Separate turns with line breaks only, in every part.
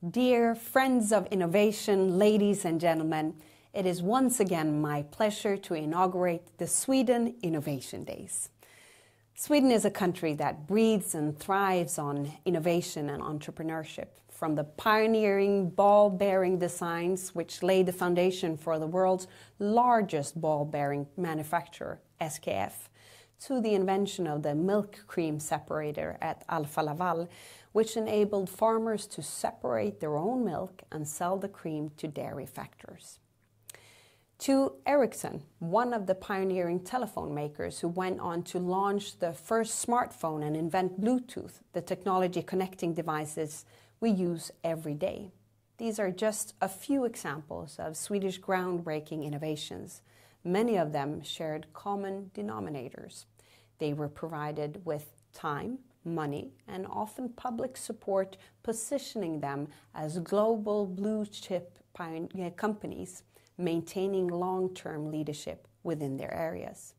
Dear friends of innovation, ladies and gentlemen, it is once again my pleasure to inaugurate the Sweden Innovation Days. Sweden is a country that breathes and thrives on innovation and entrepreneurship. From the pioneering ball-bearing designs which laid the foundation for the world's largest ball-bearing manufacturer, SKF, to the invention of the milk cream separator at Alfa Laval, which enabled farmers to separate their own milk and sell the cream to dairy factors. To Ericsson, one of the pioneering telephone makers who went on to launch the first smartphone and invent Bluetooth, the technology connecting devices we use every day. These are just a few examples of Swedish groundbreaking innovations. Many of them shared common denominators. They were provided with time, money, and often public support, positioning them as global blue-chip companies, maintaining long-term leadership within their areas.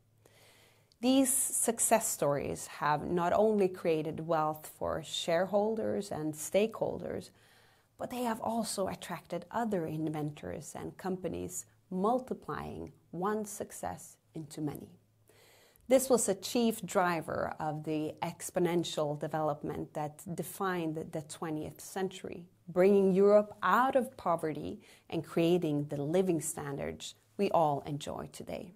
These success stories have not only created wealth for shareholders and stakeholders, but they have also attracted other inventors and companies, multiplying one success into many. This was a chief driver of the exponential development that defined the 20th century, bringing Europe out of poverty and creating the living standards we all enjoy today.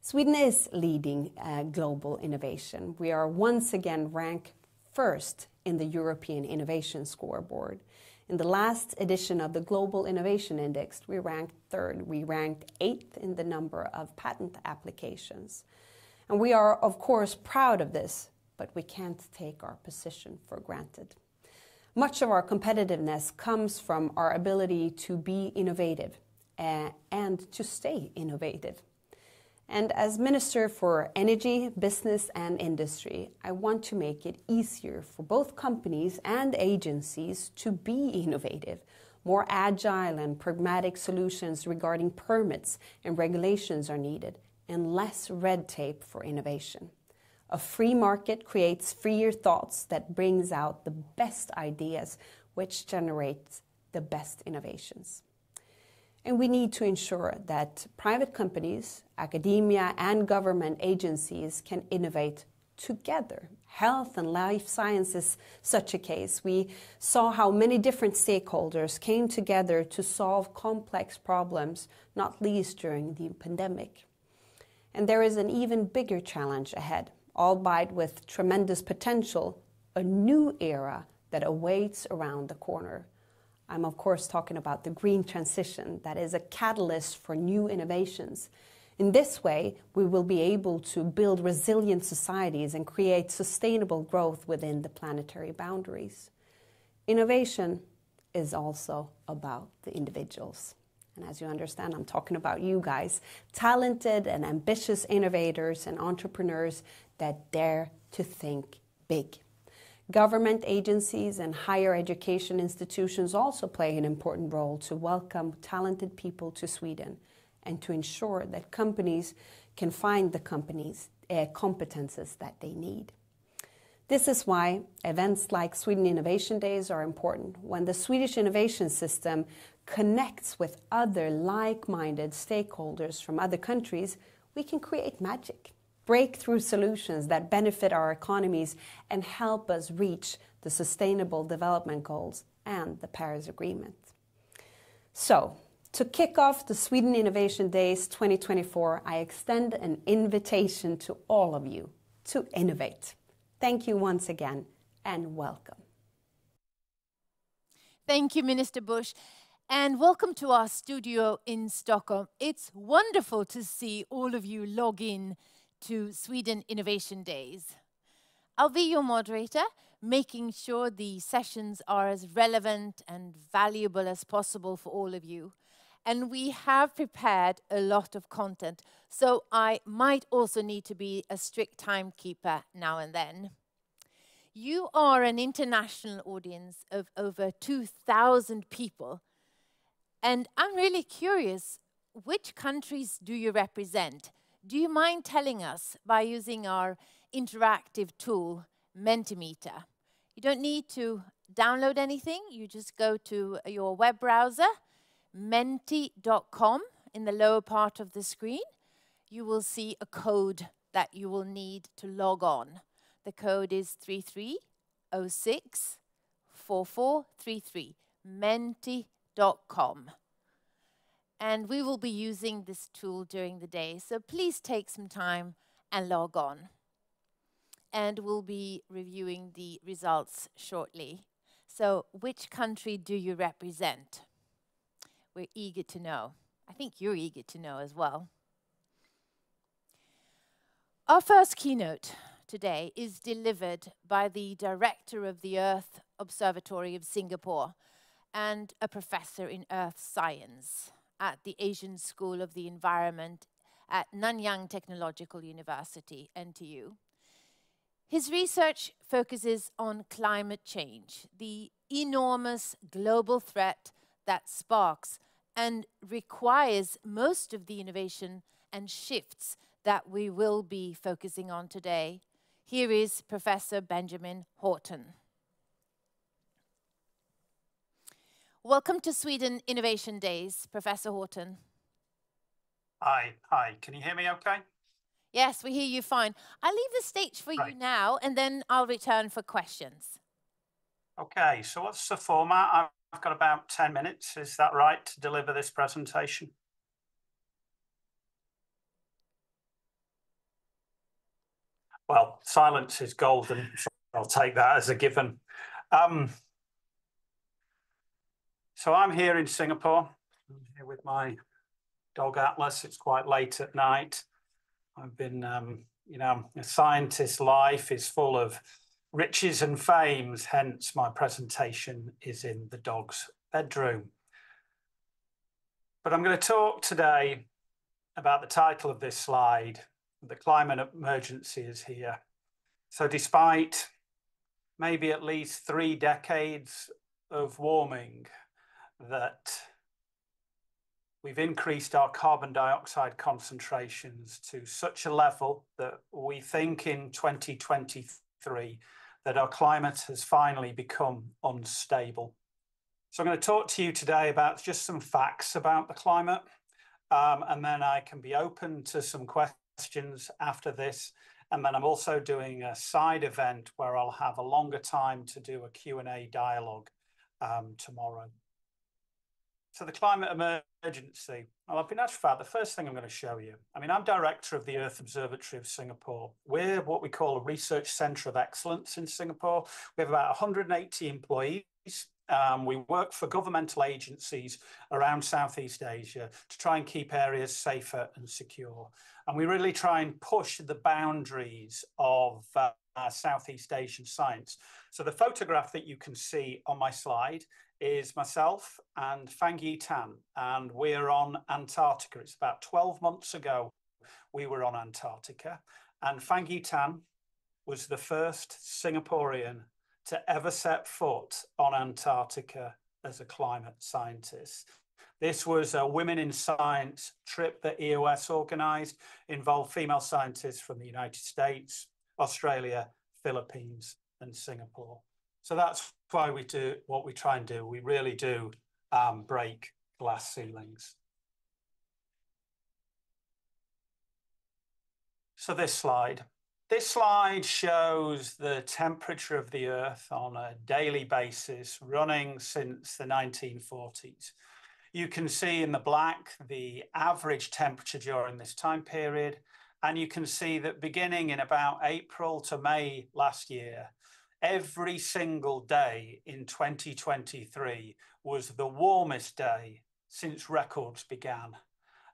Sweden is leading global innovation. We are once again ranked first in the European Innovation Scoreboard. In the last edition of the Global Innovation Index, we ranked third. We ranked 8th in the number of patent applications. And we are, of course, proud of this, but we can't take our position for granted. Much of our competitiveness comes from our ability to be innovative and to stay innovative. And as Minister for Energy, Business and Industry, I want to make it easier for both companies and agencies to be innovative. More agile and pragmatic solutions regarding permits and regulations are needed, and less red tape for innovation. A free market creates freer thoughts that brings out the best ideas, which generates the best innovations. And we need to ensure that private companies, academia and government agencies can innovate together. Health and life sciences, such a case. We saw how many different stakeholders came together to solve complex problems, not least during the pandemic. And there is an even bigger challenge ahead, albeit with tremendous potential, a new era that awaits around the corner. I'm of course talking about the green transition that is a catalyst for new innovations. In this way, we will be able to build resilient societies and create sustainable growth within the planetary boundaries. Innovation is also about the individuals. And as you understand, I'm talking about you guys, talented and ambitious innovators and entrepreneurs that dare to think big. Government agencies and higher education institutions also play an important role to welcome talented people to Sweden and to ensure that companies can find the competences that they need. This is why events like Sweden Innovation Days are important. When the Swedish innovation system connects with other like-minded stakeholders from other countries, we can create magic. Breakthrough solutions that benefit our economies and help us reach the Sustainable Development Goals and the Paris Agreement. So, to kick off the Sweden Innovation Days 2024, I extend an invitation to all of you to innovate. Thank you once again and welcome.
Thank you, Minister Busch. And welcome to our studio in Stockholm. It's wonderful to see all of you log in to Sweden Innovation Days. I'll be your moderator, making sure the sessions are as relevant and valuable as possible for all of you. And we have prepared a lot of content, so I might also need to be a strict timekeeper now and then. You are an international audience of over 2,000 people, and I'm really curious, which countries do you represent? Do you mind telling us by using our interactive tool, Mentimeter? You don't need to download anything, you just go to your web browser, menti.com. In the lower part of the screen, you will see a code that you will need to log on. The code is 33064433, menti.com. And we will be using this tool during the day, so please take some time and log on. And we'll be reviewing the results shortly. So, which country do you represent? We're eager to know. I think you're eager to know as well. Our first keynote today is delivered by the director of the Earth Observatory of Singapore and a professor in earth science at the Asian School of the Environment at Nanyang Technological University, NTU. His research focuses on climate change, the enormous global threat that sparks and requires most of the innovation and shifts that we will be focusing on today. Here is Professor Benjamin Horton. Welcome to Sweden Innovation Days, Professor Horton.
Hi. Can you hear me okay?
Yes, we hear you fine. I'll leave the stage for you now, and then I'll return for questions.
Okay, so what's the format? I've got about 10 minutes, is that right, to deliver this presentation? Well, silence is golden, so I'll take that as a given. So I'm here in Singapore. I'm here with my dog Atlas. It's quite late at night. I've been, you know, a scientist's life is full of riches and fames, hence my presentation is in the dog's bedroom. But I'm going to talk today about the title of this slide. The climate emergency is here. So despite maybe at least 3 decades of warming, that we've increased our carbon dioxide concentrations to such a level that we think in 2023 that our climate has finally become unstable. So I'm going to talk to you today about just some facts about the climate, and then I can be open to some questions after this. And then I'm also doing a side event where I'll have a longer time to do a Q&A dialogue tomorrow. So the climate emergency, well, I've been asked about the first thing I'm going to show you. I mean, I'm director of the Earth Observatory of Singapore. We're what we call a research centre of excellence in Singapore. We have about 180 employees. We work for governmental agencies around Southeast Asia to try and keep areas safer and secure. And we really try and push the boundaries of Southeast Asian science. So the photograph that you can see on my slide is myself and Fang Yi Tan, and we're on Antarctica. It's about 12 months ago we were on Antarctica, and Fang Yi Tan was the first Singaporean to ever set foot on Antarctica as a climate scientist. This was a Women in Science trip that EOS organised, involved female scientists from the United States, Australia, Philippines, and Singapore. So that's why we do what we try and do. We really do break glass ceilings. So this slide shows the temperature of the Earth on a daily basis running since the 1940s. You can see in the black the average temperature during this time period, and you can see that beginning in about April to May last year, every single day in 2023 was the warmest day since records began.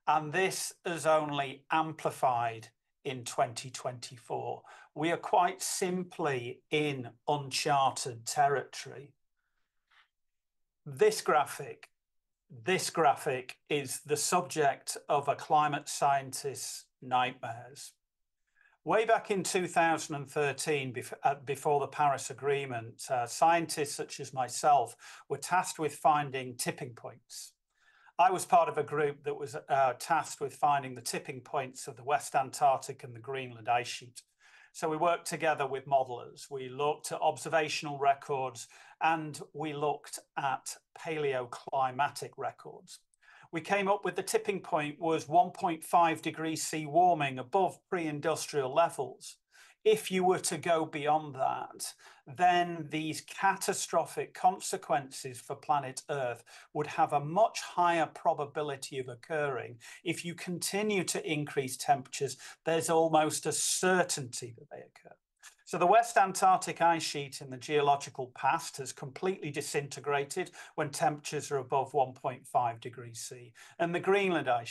And this has only amplified in 2024. We are quite simply in uncharted territory. This graphic is the subject of a climate scientist's nightmares. Way back in 2013, before the Paris Agreement, scientists such as myself were tasked with finding tipping points. I was part of a group that was tasked with finding the tipping points of the West Antarctic and the Greenland ice sheet. So we worked together with modelers. We looked at observational records and we looked at paleoclimatic records. We came up with the tipping point was 1.5 degrees C warming above pre-industrial levels. If you were to go beyond that, then these catastrophic consequences for planet Earth would have a much higher probability of occurring. If you continue to increase temperatures, there's almost a certainty that they occur. So the West Antarctic ice sheet in the geological past has completely disintegrated when temperatures are above 1.5 degrees C. And the Greenland ice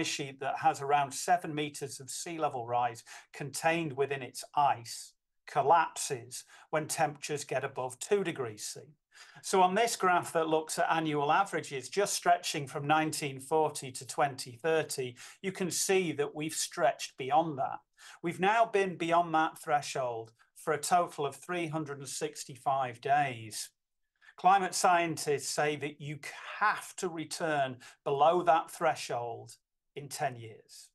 sheet that has around 7 meters of sea level rise contained within its ice, collapses when temperatures get above 2 degrees C. So on this graph that looks at annual averages, just stretching from 1940 to 2030, you can see that we've stretched beyond that. We've now been beyond that threshold for a total of 365 days. Climate scientists say that you have to return below that threshold in 10 years.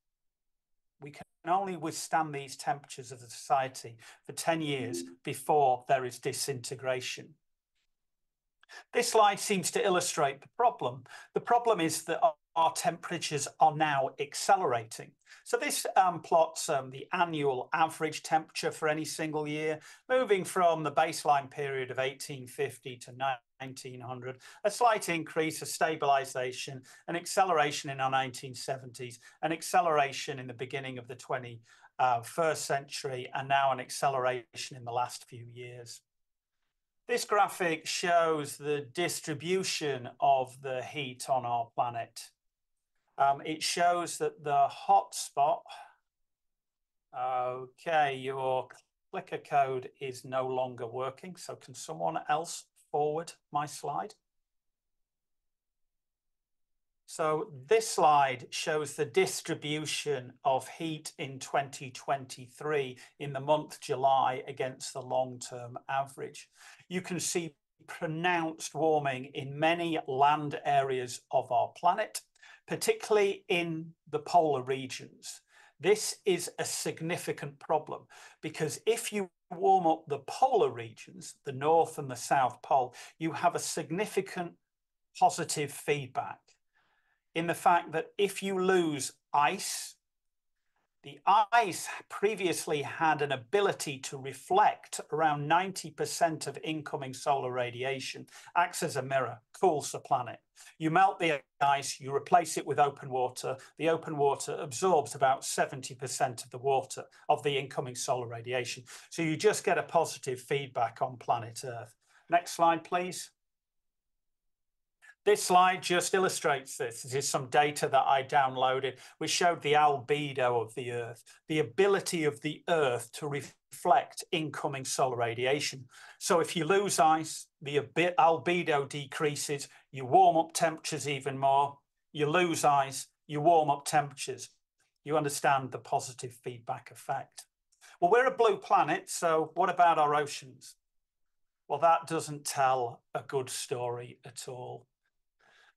We can only withstand these temperatures as a society for 10 years before there is disintegration. This slide seems to illustrate the problem. The problem is that our temperatures are now accelerating. So this plots the annual average temperature for any single year, moving from the baseline period of 1850 to 1900, a slight increase, a stabilization, an acceleration in our 1970s, an acceleration in the beginning of the 21st century, and now an acceleration in the last few years. This graphic shows the distribution of the heat on our planet. It shows that the hot spot, okay, your clicker code is no longer working. So can someone else forward my slide? So this slide shows the distribution of heat in 2023 in the month July against the long-term average. You can see pronounced warming in many land areas of our planet, particularly in the polar regions. This is a significant problem because if you warm up the polar regions, the North and the South Pole, you have a significant positive feedback in the fact that if you lose ice, the ice previously had an ability to reflect around 90% of incoming solar radiation, acts as a mirror, cools the planet. You melt the ice, you replace it with open water. The open water absorbs about 70% of the water of the incoming solar radiation. So you just get a positive feedback on planet Earth. Next slide, please. This slide just illustrates this. This is some data that I downloaded, which showed the albedo of the Earth, the ability of the Earth to reflect incoming solar radiation. So if you lose ice, the albedo decreases, you warm up temperatures even more, you lose ice, you warm up temperatures. You understand the positive feedback effect. Well, we're a blue planet, so what about our oceans? Well, that doesn't tell a good story at all.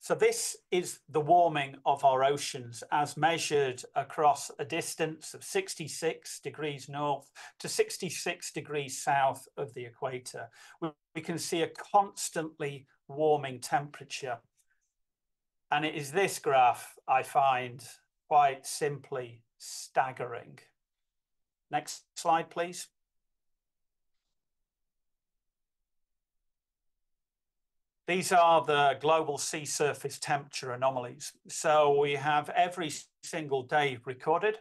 So this is the warming of our oceans as measured across a distance of 66 degrees north to 66 degrees south of the equator. We can see a constantly warming temperature. And it is this graph I find quite simply staggering. Next slide, please. These are the global sea surface temperature anomalies. So we have every single day recorded.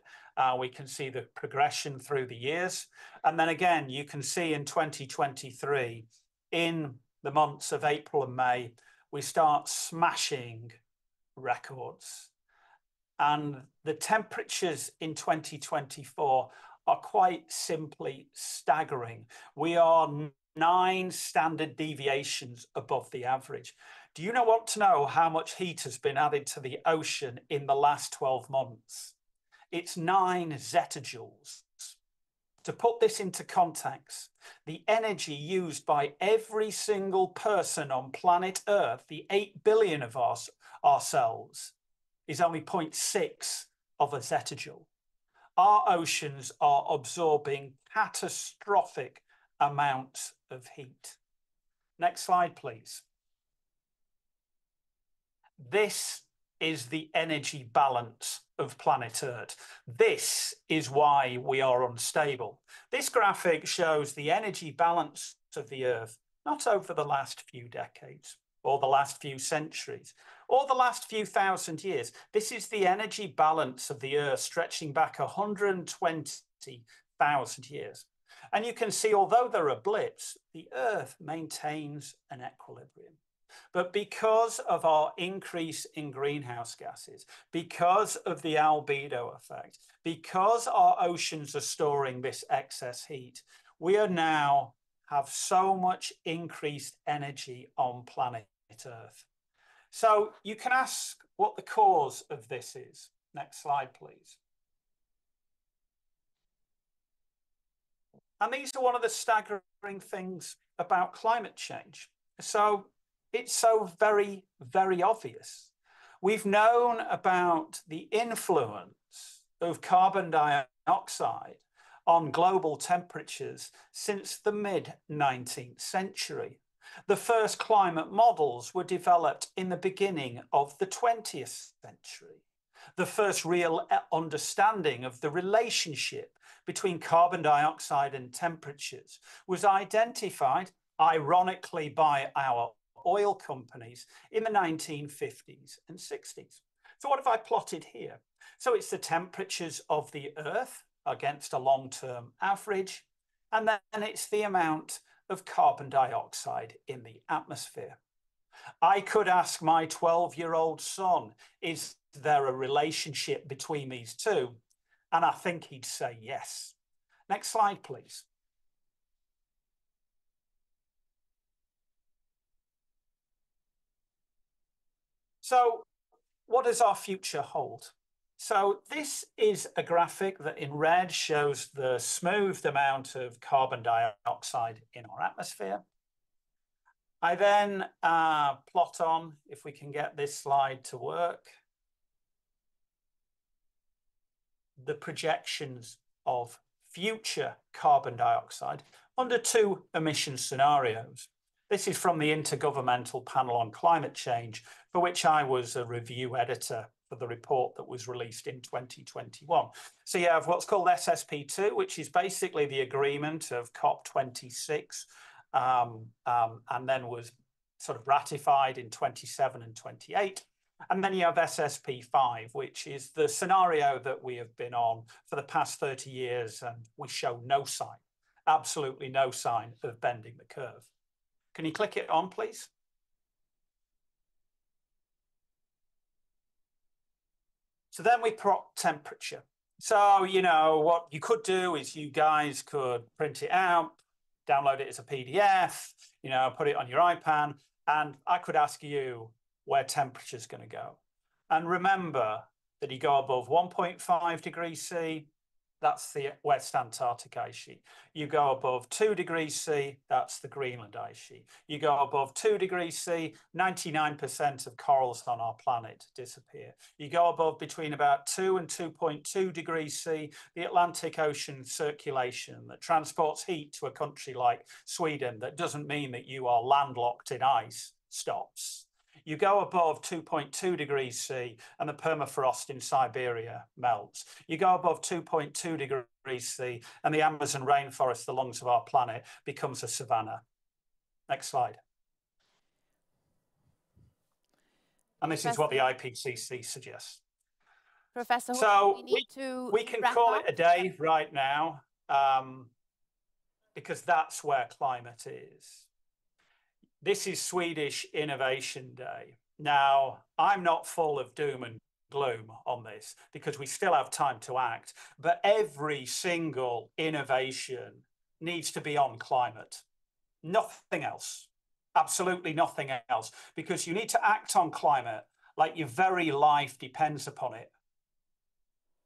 We can see the progression through the years. And then again, you can see in 2023, in the months of April and May, we start smashing records. And the temperatures in 2024 are quite simply staggering. We are 9 standard deviations above the average. Do you want to know how much heat has been added to the ocean in the last 12 months? It's 9 zettajoules. To put this into context, the energy used by every single person on planet Earth, the 8 billion of ourselves, is only 0.6 of a zettajoule. our oceans are absorbing catastrophic amounts of heat. Next slide, please. This is the energy balance of planet Earth. This is why we are unstable. This graphic shows the energy balance of the Earth, not over the last few decades, or the last few centuries, or the last few thousand years. This is the energy balance of the Earth stretching back 120,000 years. And you can see, although there are blips, the Earth maintains an equilibrium. But because of our increase in greenhouse gases, because of the albedo effect, because our oceans are storing this excess heat, we are now have so much increased energy on planet Earth. So you can ask what the cause of this is. Next slide, please. And these are one of the staggering things about climate change. So it's so very, very obvious. We've known about the influence of carbon dioxide on global temperatures since the mid-19th century. The first climate models were developed in the beginning of the 20th century. The first real understanding of the relationship between carbon dioxide and temperatures was identified, ironically, by our oil companies in the 1950s and 60s. So what have I plotted here? So it's the temperatures of the Earth against a long-term average, and then it's the amount of carbon dioxide in the atmosphere. I could ask my 12-year-old son, is there a relationship between these two? And I think he'd say yes. Next slide, please. So what does our future hold? So this is a graphic that in red shows the smoothed amount of carbon dioxide in our atmosphere. I then plot on, if we can get this slide to work, the projections of future carbon dioxide under two emission scenarios. This is from the Intergovernmental Panel on Climate Change, for which I was a review editor for the report that was released in 2021. So you have what's called SSP2, which is basically the agreement of COP26, and then was sort of ratified in 27 and 28. And then you have SSP5, which is the scenario that we have been on for the past 30 years, and we show no sign, absolutely no sign of bending the curve. Can you click it on, please? So then we plot temperature. So, you know, what you could do is you guys could print it out, download it as a PDF, you know, put it on your iPad, and I could ask you where temperature is going to go. And remember that you go above 1.5 degrees C, that's the West Antarctic ice sheet. You go above 2 degrees C, that's the Greenland ice sheet. You go above 2 degrees C, 99% of corals on our planet disappear. You go above between about 2 and 2.2 degrees C, the Atlantic Ocean circulation that transports heat to a country like Sweden, that doesn't mean that you are landlocked in ice, stops. You go above 2.2 degrees C and the permafrost in Siberia melts. You go above 2.2 degrees C and the Amazon rainforest, the lungs of our planet, becomes a savanna. Next slide. And this is what the IPCC suggests.
Professor,
so
we
can call it a day right now, because that's where climate is. This is Swedish Innovation Day. Now, I'm not full of doom and gloom on this because we still have time to act, but every single innovation needs to be on climate. Nothing else, absolutely nothing else, because you need to act on climate like your very life depends upon it,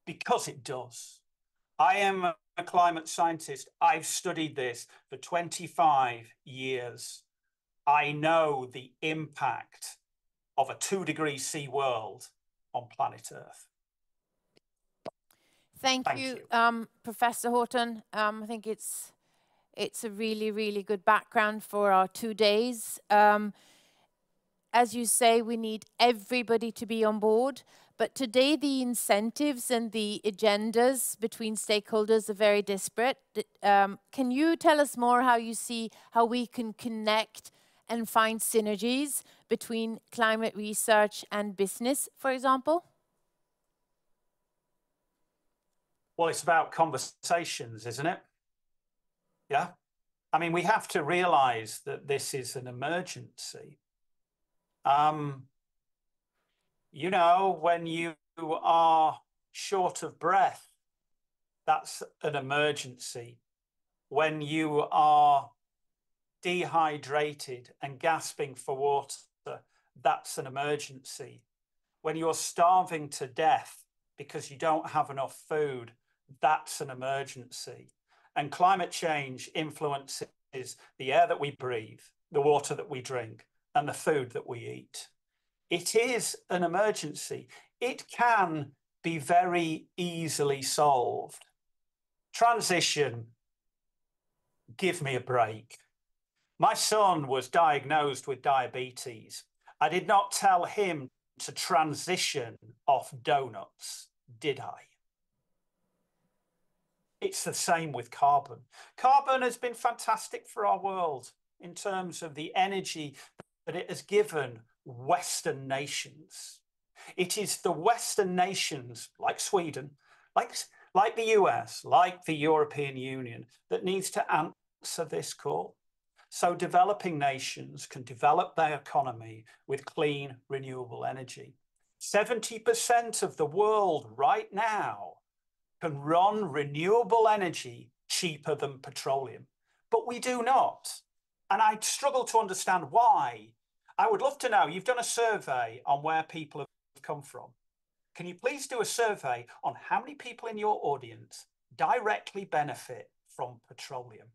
because it does. I am a climate scientist. I've studied this for 25 years. I know the impact of a 2 degrees C world on planet Earth.
Thank you. Professor Horton. I think it's a really, really good background for our 2 days. As you say, we need everybody to be on board. But today, the incentives and the agendas between stakeholders are very disparate. Can you tell us more how you see how we can connect and find synergies between climate research and business, for example?
Well, it's about conversations, isn't it? Yeah. I mean, we have to realize that this is an emergency. You know, when you are short of breath, that's an emergency. When you are dehydrated and gasping for water, that's an emergency. When you're starving to death because you don't have enough food, that's an emergency. And climate change influences the air that we breathe, the water that we drink, and the food that we eat. It is an emergency. It can be very easily solved. Transition, give me a break. My son was diagnosed with diabetes. I did not tell him to transition off donuts, did I? It's the same with carbon. Carbon has been fantastic for our world in terms of the energy that it has given Western nations. It is the Western nations, like Sweden, like the US, like the European Union, that needs to answer this call. So developing nations can develop their economy with clean, renewable energy. 70% of the world right now can run renewable energy cheaper than petroleum, but we do not. And I struggle to understand why. I would love to know, you've done a survey on where people have come from. Can you please do a survey on how many people in your audience directly benefit from petroleum?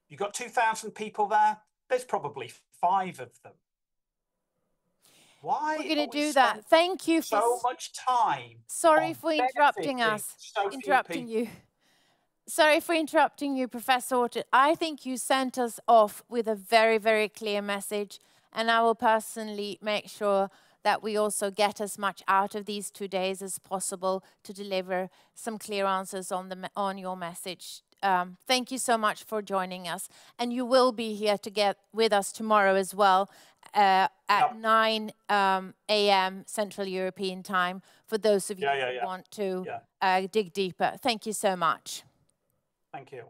You've got 2,000 people there. There's probably 5 of them. Why
we're going to do that? Thank you for
so much time.
Sorry for interrupting us. Sorry for interrupting you, Professor Horton. I think you sent us off with a very, very clear message, and I will personally make sure that we also get as much out of these 2 days as possible to deliver some clear answers on your message. Thank you so much for joining us. And you will be here to get with us tomorrow as well at 9 a.m. Central European time for those of you who want to dig deeper. Thank you so much.
Thank you.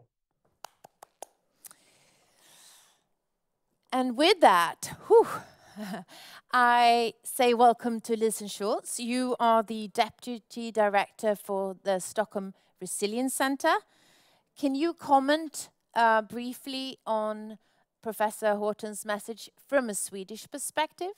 And with that, I say welcome to Lisen Schultz. You are the Deputy Director for the Stockholm Resilience Centre. Can you comment briefly on Professor Horton's message from a Swedish perspective?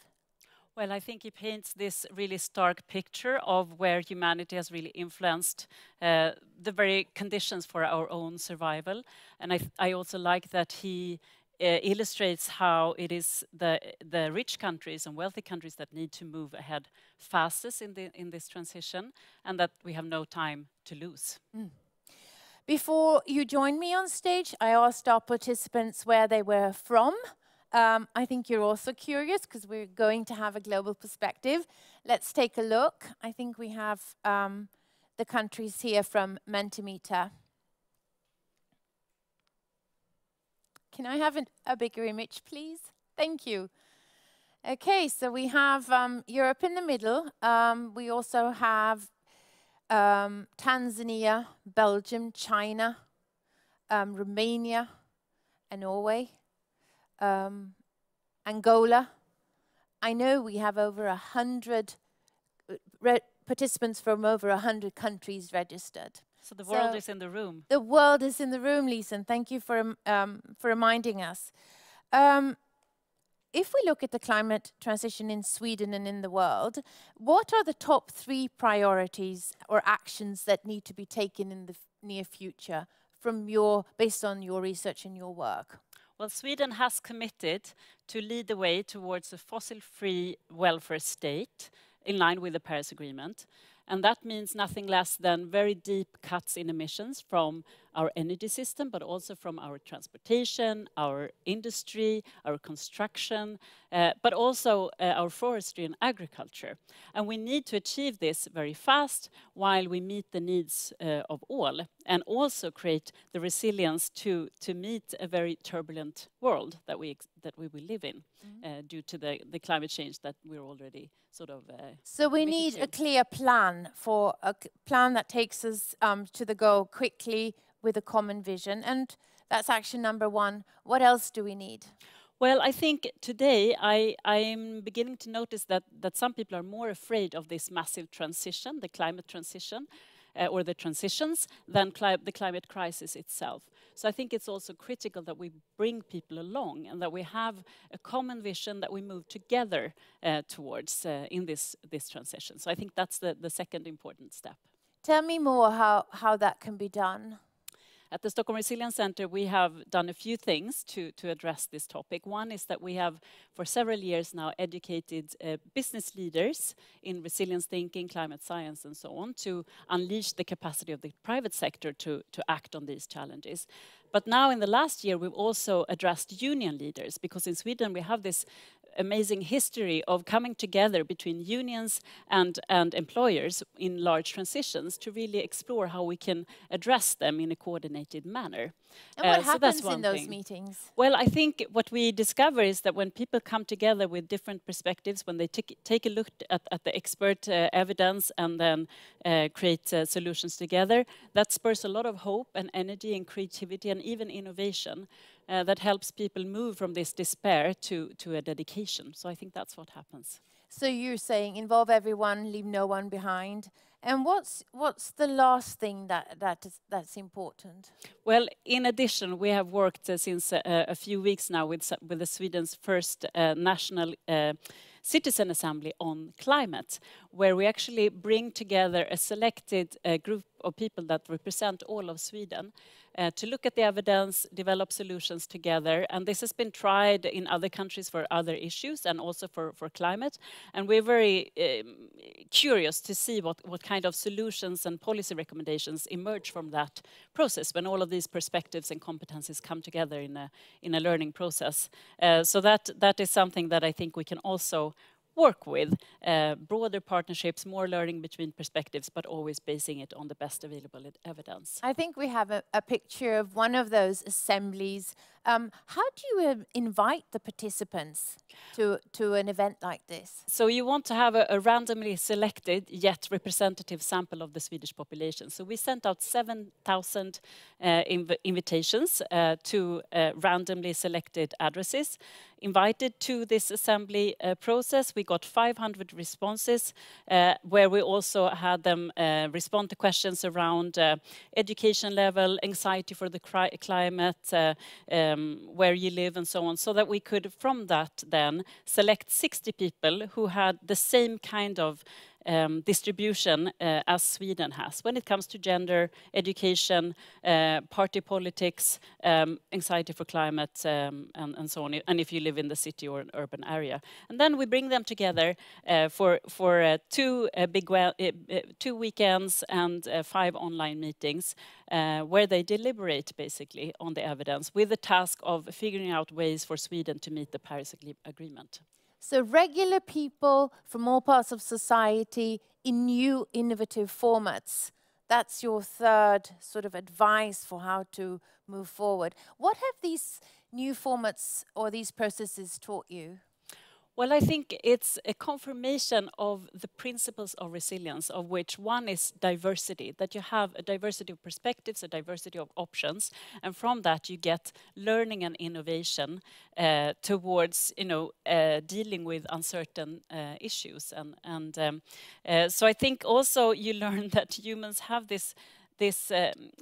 Well, I think he paints this really stark picture of where humanity has really influenced the very conditions for our own survival. And I also like that he illustrates how it is the rich countries and wealthy countries that need to move ahead fastest in this transition, and that we have no time to lose.
Before you joined me on stage, I asked our participants where they were from. I think you're also curious because we're going to have a global perspective. Let's take a look. I think we have the countries here from Mentimeter. Can I have a bigger image, please? Thank you. Okay, so we have Europe in the middle. We also have Tanzania, Belgium, China, Romania, and Norway, Angola. I know we have over 100 participants from over 100 countries registered.
So the world is in the room.
The world is in the room, Lisen. Thank you for reminding us. If we look at the climate transition in Sweden and in the world, what are the top 3 priorities or actions that need to be taken in the near future based on your research and your work?
Well, Sweden has committed to lead the way towards a fossil-free welfare state in line with the Paris Agreement. And that means nothing less than very deep cuts in emissions from our energy system, but also from our transportation, our industry, our construction, but also our forestry and agriculture. And we need to achieve this very fast while we meet the needs of all, and also create the resilience to meet a very turbulent world that we will live in due to the climate change that we're already sort of
So we need a clear plan, for a plan that takes us to the goal quickly with a common vision. And that's action number 1. What else do we need?
Well, I think today I am beginning to notice that some people are more afraid of this massive transition, the climate transition, or the transitions, than the climate crisis itself. So I think it's also critical that we bring people along and that we have a common vision that we move together towards in this transition. So I think that's the second important step.
Tell me more how that can be done.
At the Stockholm Resilience Center, we have done a few things to address this topic. One is that we have, for several years now, educated business leaders in resilience thinking, climate science, and so on, to unleash the capacity of the private sector to act on these challenges. But now, in the last year, we've also addressed union leaders, because in Sweden we have this amazing history of coming together between unions and employers in large transitions to really explore how we can address them in a coordinated manner.
And what happens in those meetings?
Well, I think what we discover is that when people come together with different perspectives, when they take a look at the expert evidence and then create solutions together, that spurs a lot of hope and energy and creativity and even innovation. That helps people move from this despair to a dedication. So I think that's what happens.
So you're saying involve everyone, leave no one behind. And what's the last thing that's important?
Well, in addition, we have worked since a few weeks now with the Sweden's first national citizen assembly on climate, where we actually bring together a selected group of people that represent all of Sweden to look at the evidence, develop solutions together. And this has been tried in other countries for other issues and also for climate. And we're very curious to see what kind of solutions and policy recommendations emerge from that process when all of these perspectives and competencies come together in a learning process. So that is something that I think we can also work with, broader partnerships, more learning between perspectives, but always basing it on the best available evidence.
I think we have a picture of one of those assemblies. How do you invite the participants to an event like this?
So you want to have a randomly selected yet representative sample of the Swedish population. So we sent out 7,000 invitations to randomly selected addresses. Invited to this assembly process. We got 500 responses where we also had them respond to questions around education level, anxiety for the climate, where you live and so on, so that we could from that then select 60 people who had the same kind of distribution as Sweden has when it comes to gender, education, party politics, anxiety for climate, and so on, and if you live in the city or an urban area. And then we bring them together for 2 weekends and 5 online meetings where they deliberate basically on the evidence with the task of figuring out ways for Sweden to meet the Paris Agreement.
So regular people from all parts of society in new innovative formats. That's your third sort of advice for how to move forward. What have these new formats or these processes taught you?
Well, I think it's a confirmation of the principles of resilience, of which one is diversity, that you have a diversity of perspectives, a diversity of options, and from that you get learning and innovation towards, dealing with uncertain issues. So I think also you learn that humans have this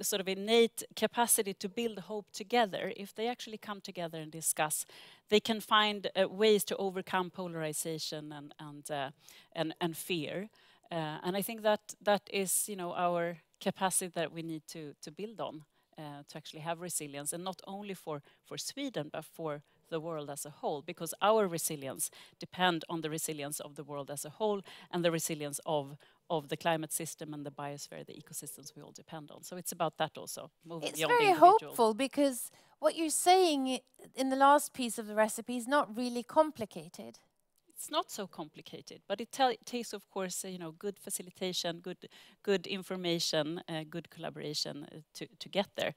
sort of innate capacity to build hope together. If they actually come together and discuss, they can find ways to overcome polarization and fear. And I think that is, our capacity that we need to build on to actually have resilience, and not only for Sweden, but for the world as a whole, because our resilience depends on the resilience of the world as a whole and the resilience of of the climate system and the biosphere, the ecosystems we all depend on. So it's about that also, moving
It's
beyond the
very
individual.
hopeful, because what you're saying in the last piece of the recipe is not really complicated.
It's not so complicated, but it takes, of course, good facilitation, good information, good collaboration to get there.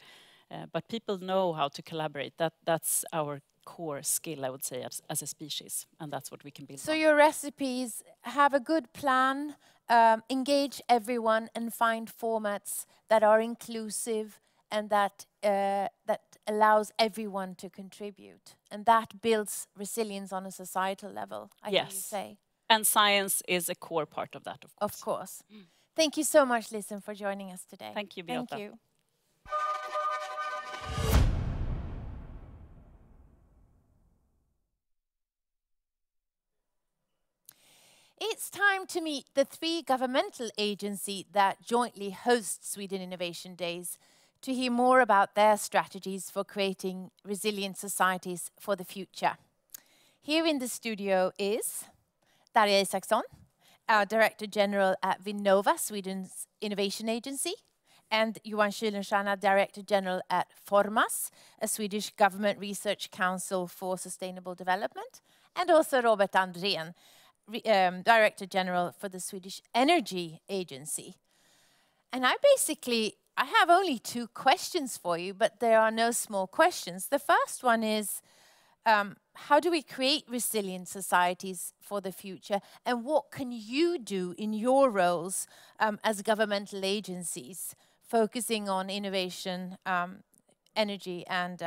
But people know how to collaborate. That's our core skill, I would say, as a species, and that's what we can build
So
on.
your recipes have a good plan, engage everyone, and find formats that are inclusive and that allows everyone to contribute, and that builds resilience on a societal level, I hear you say.
And science is a core part of that, of course.
Of course. Thank you so much, Listen, for joining us today.
Thank you, Beata.
Thank you. It's time to meet the 3 governmental agencies that jointly host Sweden Innovation Days to hear more about their strategies for creating resilient societies for the future. Here in the studio is Darja Isaksson, our Director General at Vinnova, Sweden's innovation agency, and Johan Kuylenstierna, Director General at Formas, a Swedish government research council for sustainable development, and also Robert Andrén, Director General for the Swedish Energy Agency. And I have only 2 questions for you, but there are no small questions. The first one is, how do we create resilient societies for the future? And what can you do in your roles as governmental agencies, focusing on innovation, energy, and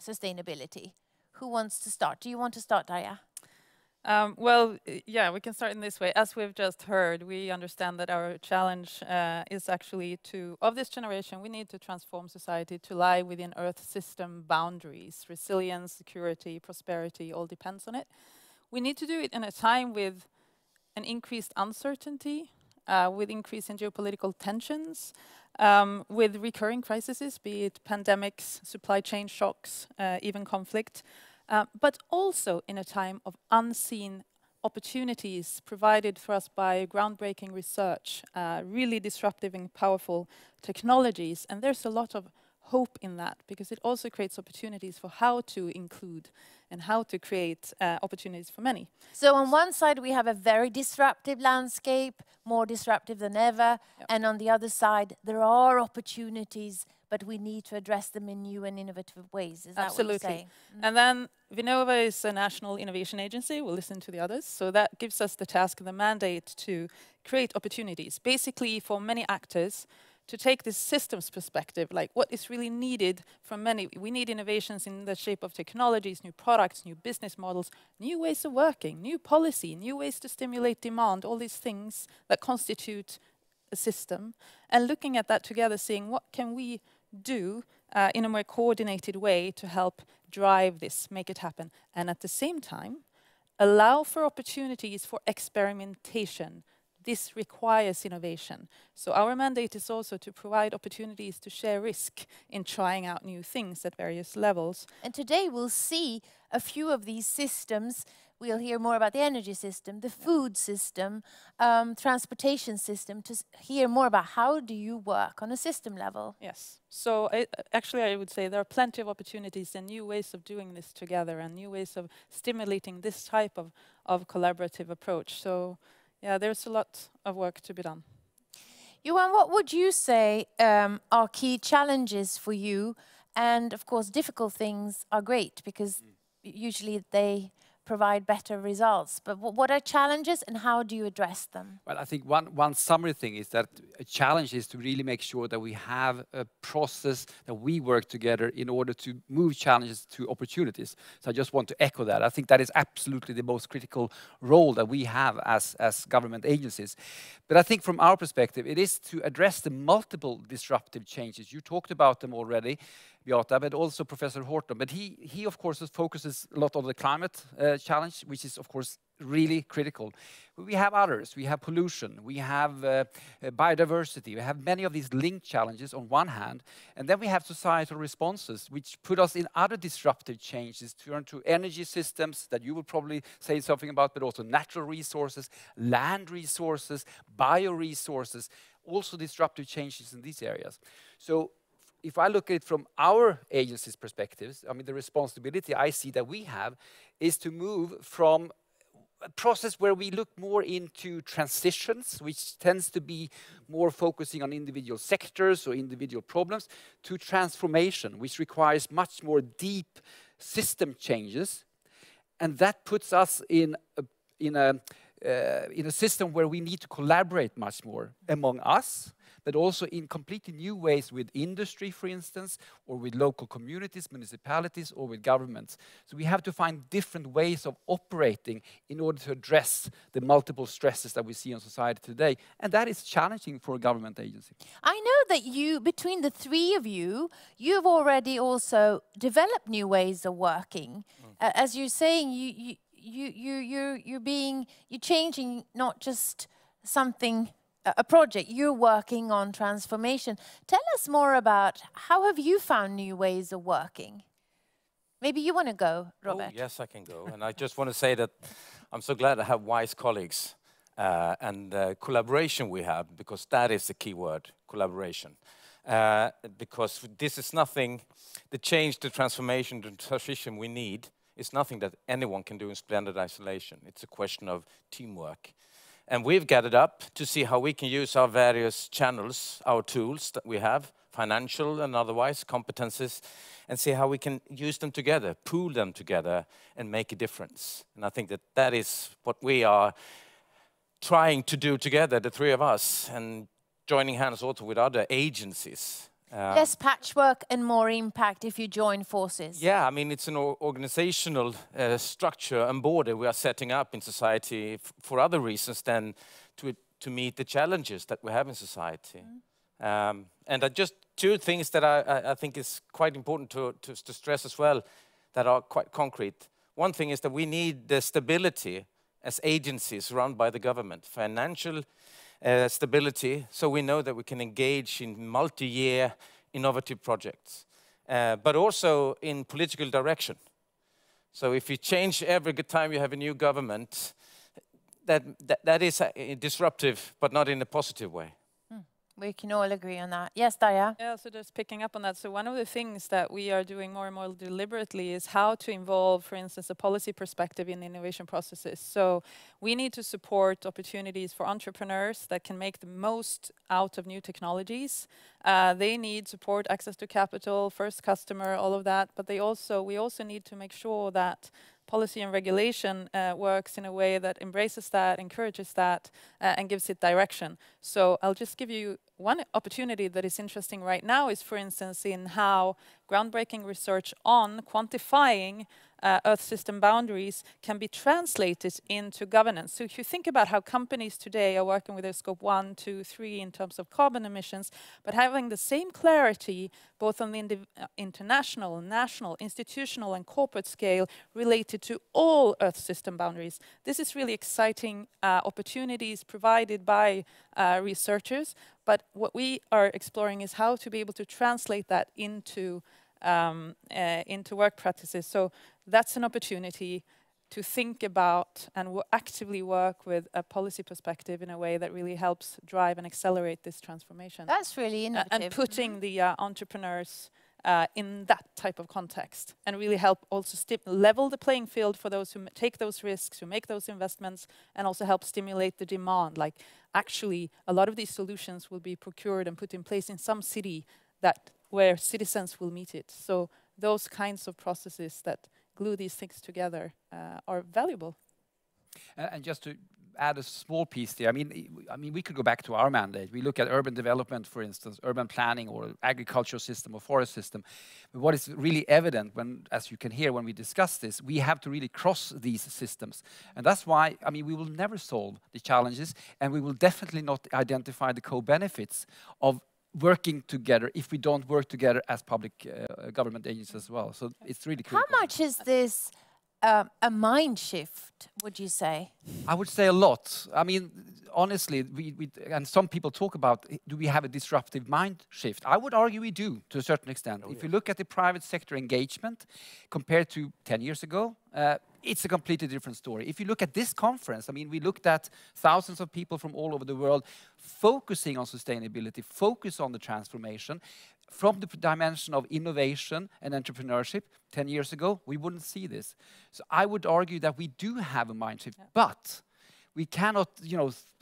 sustainability? Who wants to start? Do you want to start, Darja?
Well, yeah, we can start in this way. As we've just heard, we understand that our challenge is actually of this generation, we need to transform society to lie within Earth system boundaries. Resilience, security, prosperity, all depends on it. We need to do it in a time with an increased uncertainty, with increase in geopolitical tensions, with recurring crises, be it pandemics, supply chain shocks, even conflict. But also in a time of unseen opportunities provided for us by groundbreaking research, really disruptive and powerful technologies. And there's a lot of hope in that, because it also creates opportunities for how to include and how to create opportunities for many.
So on one side, we have a very disruptive landscape, more disruptive than ever. Yep. And on the other side, there are opportunities, but we need to address them in new and innovative ways. Is that what you're saying?
And then Vinnova is a national innovation agency. We'll listen to the others. So that gives us the task, the mandate to create opportunities, basically for many actors to take this systems perspective, like what is really needed from many. We need innovations in the shape of technologies, new products, new business models, new ways of working, new policy, new ways to stimulate demand, all these things that constitute a system. And looking at that together, seeing what can we do in a more coordinated way to help drive this, make it happen. And at the same time, allow for opportunities for experimentation. This requires innovation. So our mandate is also to provide opportunities to share risk in trying out new things at various levels.
And today we'll see a few of these systems. We'll hear more about the energy system, the food system, transportation system, to hear more about how do you work on a system level.
Yes. So actually I would say there are plenty of opportunities and new ways of doing this together and new ways of stimulating this type of collaborative approach. So yeah, there's a lot of work to be done.
Johan, what would you say are key challenges for you? And of course, difficult things are great because usually they provide better results. But what are challenges and how do you address them?
Well, I think one summary thing is that a challenge is to really make sure that we have a process that we work together in order to move challenges to opportunities. So I just want to echo that. I think that is absolutely the most critical role that we have as government agencies. But I think from our perspective, it is to address the multiple disruptive changes. You talked about them already, Beata, but also Professor Horton. But he of course, focuses a lot on the climate challenge, which is, of course, really critical. We have others. We have pollution. We have biodiversity. We have many of these linked challenges on one hand. And then we have societal responses, which put us in other disruptive changes, turn to energy systems that you will probably say something about, but also natural resources, land resources, bioresources, also disruptive changes in these areas. So if I look at it from our agency's perspectives, I mean, the responsibility I see that we have is to move from a process where we look more into transitions, which tends to be more focusing on individual sectors or individual problems, to transformation, which requires much more deep system changes. And that puts us in a system where we need to collaborate much more among us, but also in completely new ways with industry, for instance, or with local communities, municipalities, or with governments. So we have to find different ways of operating in order to address the multiple stresses that we see in society today. And that is challenging for a government agency.
I know that you, between the three of you, you've already also developed new ways of working. As you're saying, you're changing not just something, a project, you're working on transformation. Tell us more about how have you found new ways of working? Maybe you want to go, Robert.
Oh, yes, I can go. And I just want to say that I'm so glad I have wise colleagues and collaboration we have, because that is the key word, collaboration. Because this is nothing, the change, the transformation, the transition we need is nothing that anyone can do in splendid isolation. It's a question of teamwork. And we've gathered up to see how we can use our various channels, our tools that we have, financial and otherwise, competences, and see how we can use them together, pool them together, and make a difference. And I think that that is what we are trying to do together, the three of us, and joining hands also with other agencies.
Less patchwork and more impact if you join forces.
Yeah, I mean, it's an organizational structure and border we are setting up in society for other reasons than to meet the challenges that we have in society. And just two things that I think is quite important to stress as well that are quite concrete. One thing is that we need the stability as agencies run by the government, financial stability, so we know that we can engage in multi-year innovative projects, but also in political direction. So if you change every time you have a new government, that is disruptive, but not in a positive way.
We can all agree on that. Yes, Darja?
Yeah, so just picking up on that. So one of the things that we are doing more and more deliberately is how to involve, for instance, a policy perspective in innovation processes. So we need to support opportunities for entrepreneurs that can make the most out of new technologies. They need support, access to capital, first customer, all of that. But we also need to make sure that policy and regulation works in a way that embraces that, encourages that, and gives it direction. So I'll just give you one opportunity that is interesting right now is, for instance, in how groundbreaking research on quantifying Earth system boundaries can be translated into governance. So if you think about how companies today are working with their scope 1, 2, 3 in terms of carbon emissions, but having the same clarity both on the international, national, institutional and corporate scale related to all Earth system boundaries. This is really exciting opportunities provided by researchers, but what we are exploring is how to be able to translate that into work practices. So that's an opportunity to think about and actively work with a policy perspective in a way that really helps drive and accelerate this transformation.
That's really innovative.
And putting the entrepreneurs in that type of context and really help also level the playing field for those who take those risks, who make those investments, and also help stimulate the demand. Like actually, a lot of these solutions will be procured and put in place in some city where citizens will meet it. So those kinds of processes that glue these things together are valuable.
And just to add a small piece there, I mean, we could go back to our mandate. We look at urban development, for instance, urban planning or agricultural system or forest system. But what is really evident when, as you can hear when we discuss this, we have to really cross these systems. And that's why, I mean, we will never solve the challenges, and we will definitely not identify the co-benefits of working together if we don't work together as public government agencies as well. So it's really critical.
How much is this a mind shift would you say?
I would say a lot. I mean, honestly, and some people talk about, do we have a disruptive mind shift? I would argue we do, to a certain extent. If you look at the private sector engagement compared to 10 years ago, it's a completely different story. If you look at this conference, I mean, we looked at thousands of people from all over the world focusing on sustainability, focus on the transformation. From the dimension of innovation and entrepreneurship 10 years ago, we wouldn't see this. So I would argue that we do have a mind shift, but we cannot,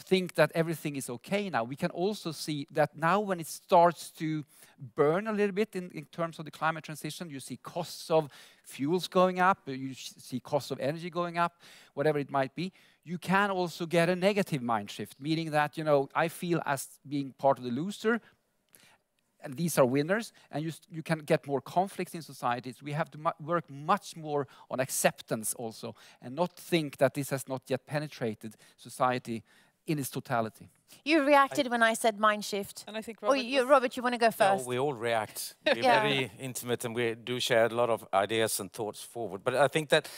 think that everything is okay now. We can also see that now when it starts to burn a little bit in terms of the climate transition, you see costs of fuels going up, you see costs of energy going up, whatever it might be. You can also get a negative mind shift, meaning that, I feel as being part of the loser, and these are winners, and you can get more conflicts in societies. We have to work much more on acceptance also, and not think that this has not yet penetrated society in its totality.
You reacted when I said mind shift.
And I think Robert,
Robert, you want to go first?
No, we all react. We're very intimate, and we do share a lot of ideas and thoughts forward. But I think that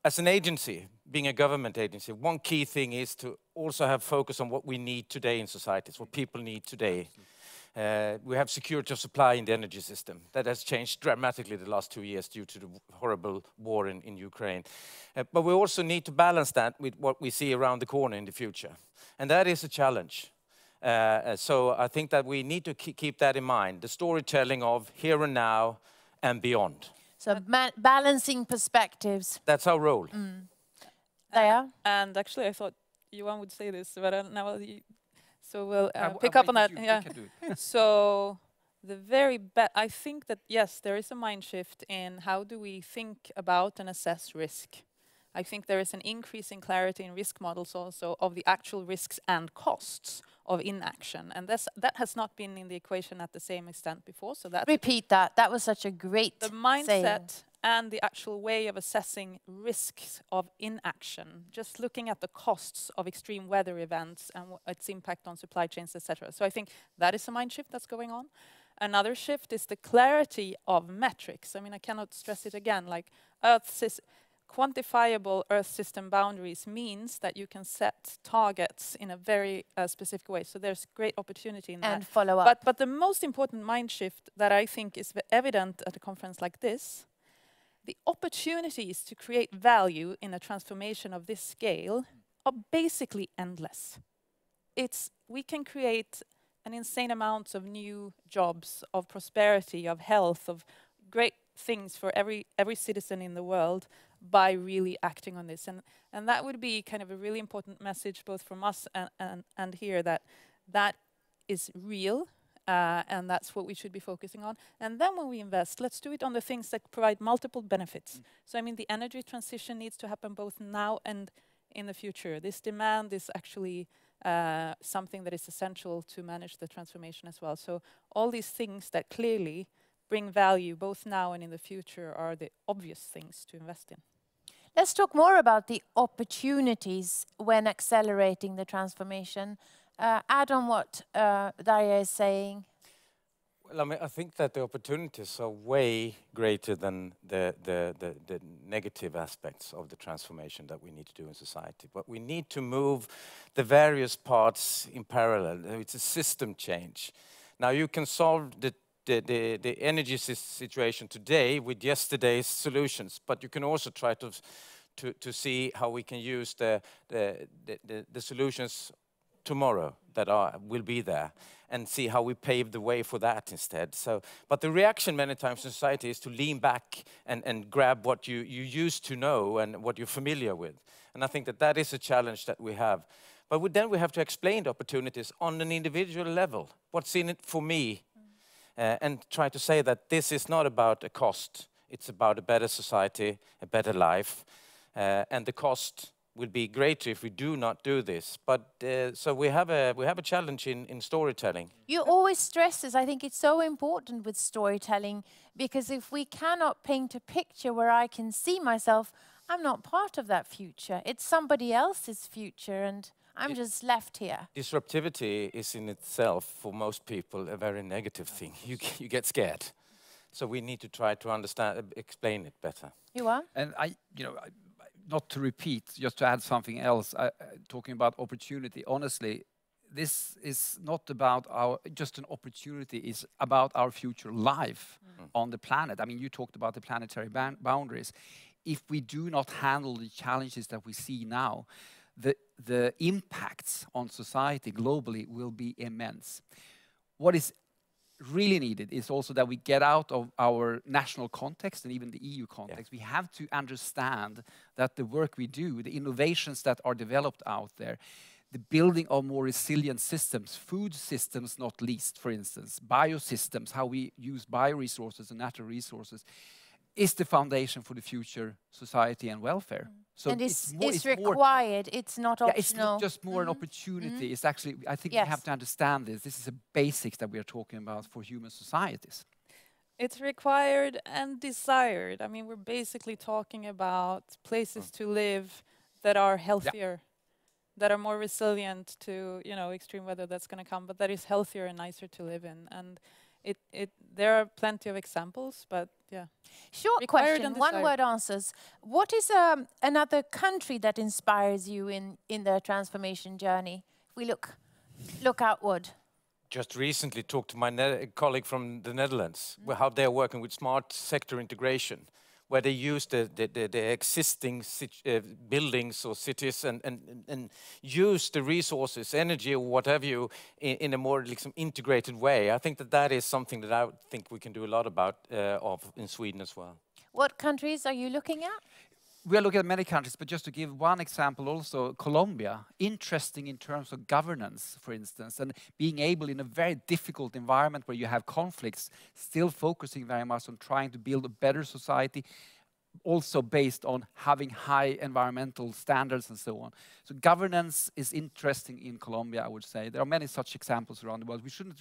as an agency, being a government agency, one key thing is to also have focus on what we need today in societies, what people need today. We have security of supply in the energy system. That has changed dramatically the last 2 years due to the horrible war in Ukraine. But we also need to balance that with what we see around the corner in the future. And that is a challenge. So I think that we need to keep that in mind, the storytelling of here and now and beyond.
So balancing perspectives.
That's our role.
There.
And actually I thought Johan would say this, but now so we'll pick up on that. So I think that, yes, there is a mind shift in how do we think about and assess risk. I think there is an increase in clarity in risk models also of the actual risks and costs of inaction. And that has not been in the equation at the same extent before. So that
Repeat that. That was such a great
the mindset
saying.
And the actual way of assessing risks of inaction, just looking at the costs of extreme weather events and its impact on supply chains, etc. So I think that is a mind shift that's going on. Another shift is the clarity of metrics. I mean, I cannot stress it again, like quantifiable Earth system boundaries means that you can set targets in a very specific way. So there's great opportunity in that.
And follow up.
But the most important mind shift that I think is evident at a conference like this, the opportunities to create value in a transformation of this scale are basically endless. We can create an insane amount of new jobs, of prosperity, of health, of great things for every citizen in the world by really acting on this. And that would be kind of a really important message both from us and here, that is real. And that's what we should be focusing on. And then when we invest, let's do it on the things that provide multiple benefits. So I mean, the energy transition needs to happen both now and in the future. This demand is actually something that is essential to manage the transformation as well. So all these things that clearly bring value both now and in the future are the obvious things to invest in.
Let's talk more about the opportunities when accelerating the transformation. Add on what Daria is saying.
Well, I mean, I think that the opportunities are way greater than the negative aspects of the transformation that we need to do in society. But we need to move the various parts in parallel. It's a system change. Now you can solve the energy situation today with yesterday's solutions, but you can also try to see how we can use the solutions tomorrow that will be there, and see how we pave the way for that instead. So, but the reaction many times in society is to lean back and grab what you used to know and what you're familiar with. And I think that is a challenge that we have. But then we have to explain the opportunities on an individual level. What's in it for me? And try to say that this is not about a cost. It's about a better society, a better life, and the cost will be greater if we do not do this. But so we have a challenge in storytelling.
You always stress this. I think it's so important with storytelling, because if we cannot paint a picture where I can see myself, I'm not part of that future. It's somebody else's future, and I'm just left here.
Disruptivity is in itself, for most people, a very negative thing. You get scared. So we need to try to explain it better.
You are?
And not to repeat, just to add something else, talking about opportunity, honestly, this is not about just an opportunity, it's about our future life on the planet. I mean, you talked about the planetary boundaries. If we do not handle the challenges that we see now, the impacts on society globally will be immense. What is really needed is also that we get out of our national context and even the EU context. We have to understand that the work we do, the innovations that are developed out there, the building of more resilient systems, food systems not least, for instance, biosystems, how we use bioresources and natural resources, is the foundation for the future society and welfare. So
and it's required, it's not optional.
It's not just more an opportunity, it's actually, I think we have to understand this. This is a basics that we are talking about for human societies.
It's required and desired. I mean, we're basically talking about places to live that are healthier, that are more resilient to, you know, extreme weather that's going to come, but that is healthier and nicer to live in. And there are plenty of examples, but yeah.
Short question, one word answers. What is another country that inspires you in the transformation journey? If we look outward.
Just recently talked to my colleague from the Netherlands, how they're working with smart sector integration, where they use the existing buildings or cities and use the resources, energy or what have you, in a more integrated way. I think that is something that I think we can do a lot about in Sweden as well.
What countries are you looking at?
We are looking at many countries, but just to give one example also, Colombia, interesting in terms of governance, for instance, and being able in a very difficult environment where you have conflicts, still focusing very much on trying to build a better society, also based on having high environmental standards and so on. So governance is interesting in Colombia, I would say. There are many such examples around the world. We shouldn't,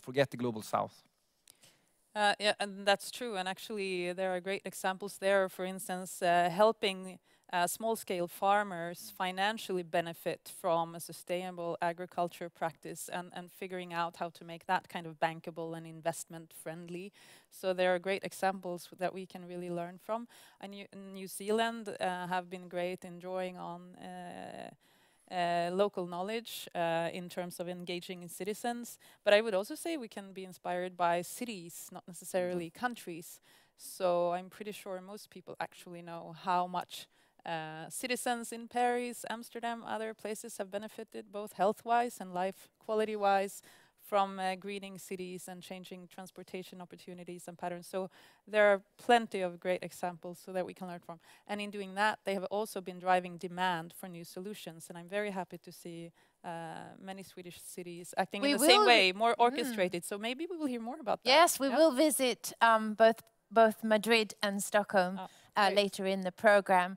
forget the global south.
Yeah, and that's true. And actually, there are great examples there. For instance, helping small-scale farmers financially benefit from a sustainable agriculture practice and figuring out how to make that kind of bankable and investment-friendly. So there are great examples that we can really learn from. And New Zealand have been great in drawing on local knowledge in terms of engaging in citizens. But I would also say we can be inspired by cities, not necessarily countries. So I'm pretty sure most people actually know how much citizens in Paris, Amsterdam, other places have benefited both health-wise and life quality-wise from greening cities and changing transportation opportunities and patterns. So there are plenty of great examples so that we can learn from. And in doing that, they have also been driving demand for new solutions. And I'm very happy to see many Swedish cities acting in the same way, more orchestrated. So maybe we will hear more about that.
Yes, we will visit both Madrid and Stockholm later in the program.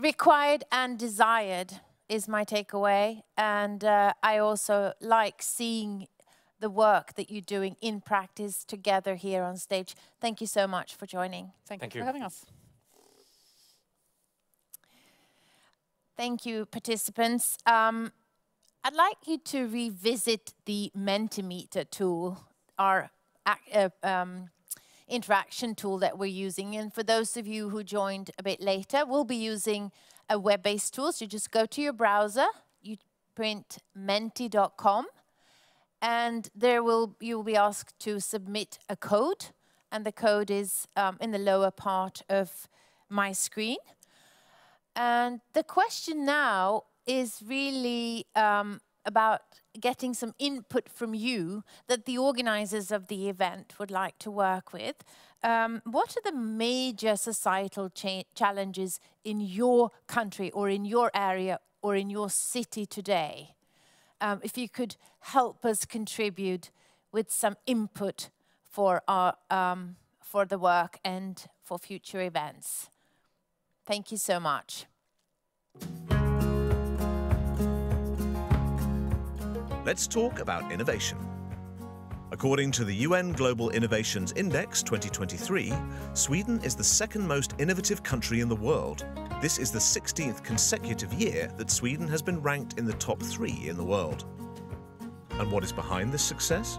Required and desired is my takeaway, and I also like seeing the work that you're doing in practice together here on stage. Thank you so much for joining.
Thank you for having us.
Thank you, participants. I'd like you to revisit the Mentimeter tool, our interaction tool that we're using. And for those of you who joined a bit later, we'll be using a web-based tool. So you just go to your browser, you print menti.com, and you'll be asked to submit a code, and the code is in the lower part of my screen. And the question now is really about getting some input from you that the organizers of the event would like to work with. What are the major societal challenges in your country or in your area or in your city today? If you could help us contribute with some input for the work and for future events. Thank you so much.
Let's talk about innovation. According to the UN Global Innovations Index 2023, Sweden is the second most innovative country in the world. This is the 16th consecutive year that Sweden has been ranked in the top 3 in the world. And what is behind this success?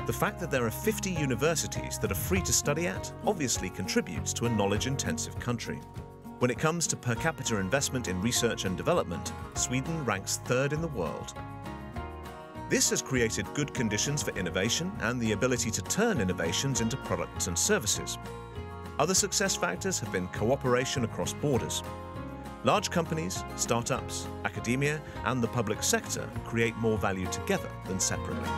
The fact that there are 50 universities that are free to study at obviously contributes to a knowledge-intensive country. When it comes to per capita investment in research and development, Sweden ranks third in the world. This has created good conditions for innovation and the ability to turn innovations into products and services. Other success factors have been cooperation across borders. Large companies, startups, academia, and the public sector create more value together than separately.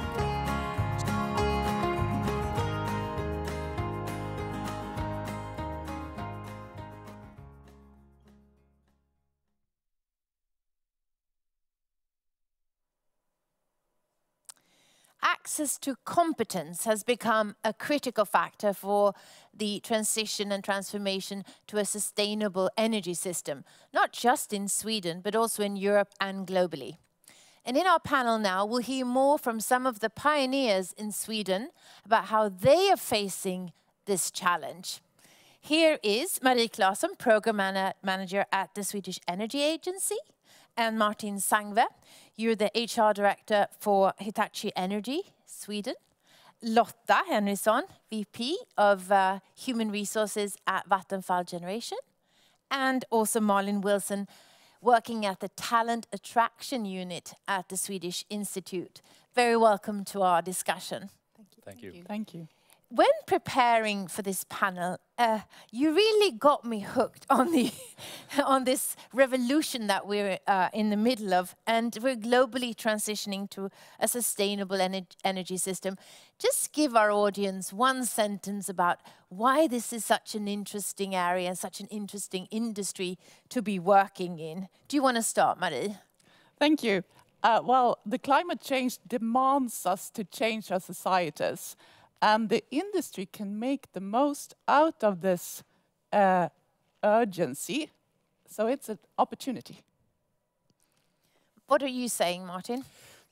Access to competence has become a critical factor for the transition and transformation to a sustainable energy system, not just in Sweden, but also in Europe and globally. And in our panel now, we'll hear more from some of the pioneers in Sweden about how they are facing this challenge. Here is Marie Claesson, Program Manager at the Swedish Energy Agency, and Martin Sangve, you're the HR Director for Hitachi Energy, Sweden. Lotta Henriksson, VP of Human Resources at Vattenfall Generation. And also Malin Wilson, working at the Talent Attraction Unit at the Swedish Institute. Very welcome to our discussion.
Thank you.
Thank you.
When preparing for this panel, you really got me hooked on on this revolution that we're in the middle of, and we're globally transitioning to a sustainable energy system. Just give our audience one sentence about why this is such an interesting area and such an interesting industry to be working in. Do you want to start, Marie?
Thank you. Well, the climate change demands us to change our societies. And the industry can make the most out of this urgency. So it's an opportunity.
What are you saying, Martin?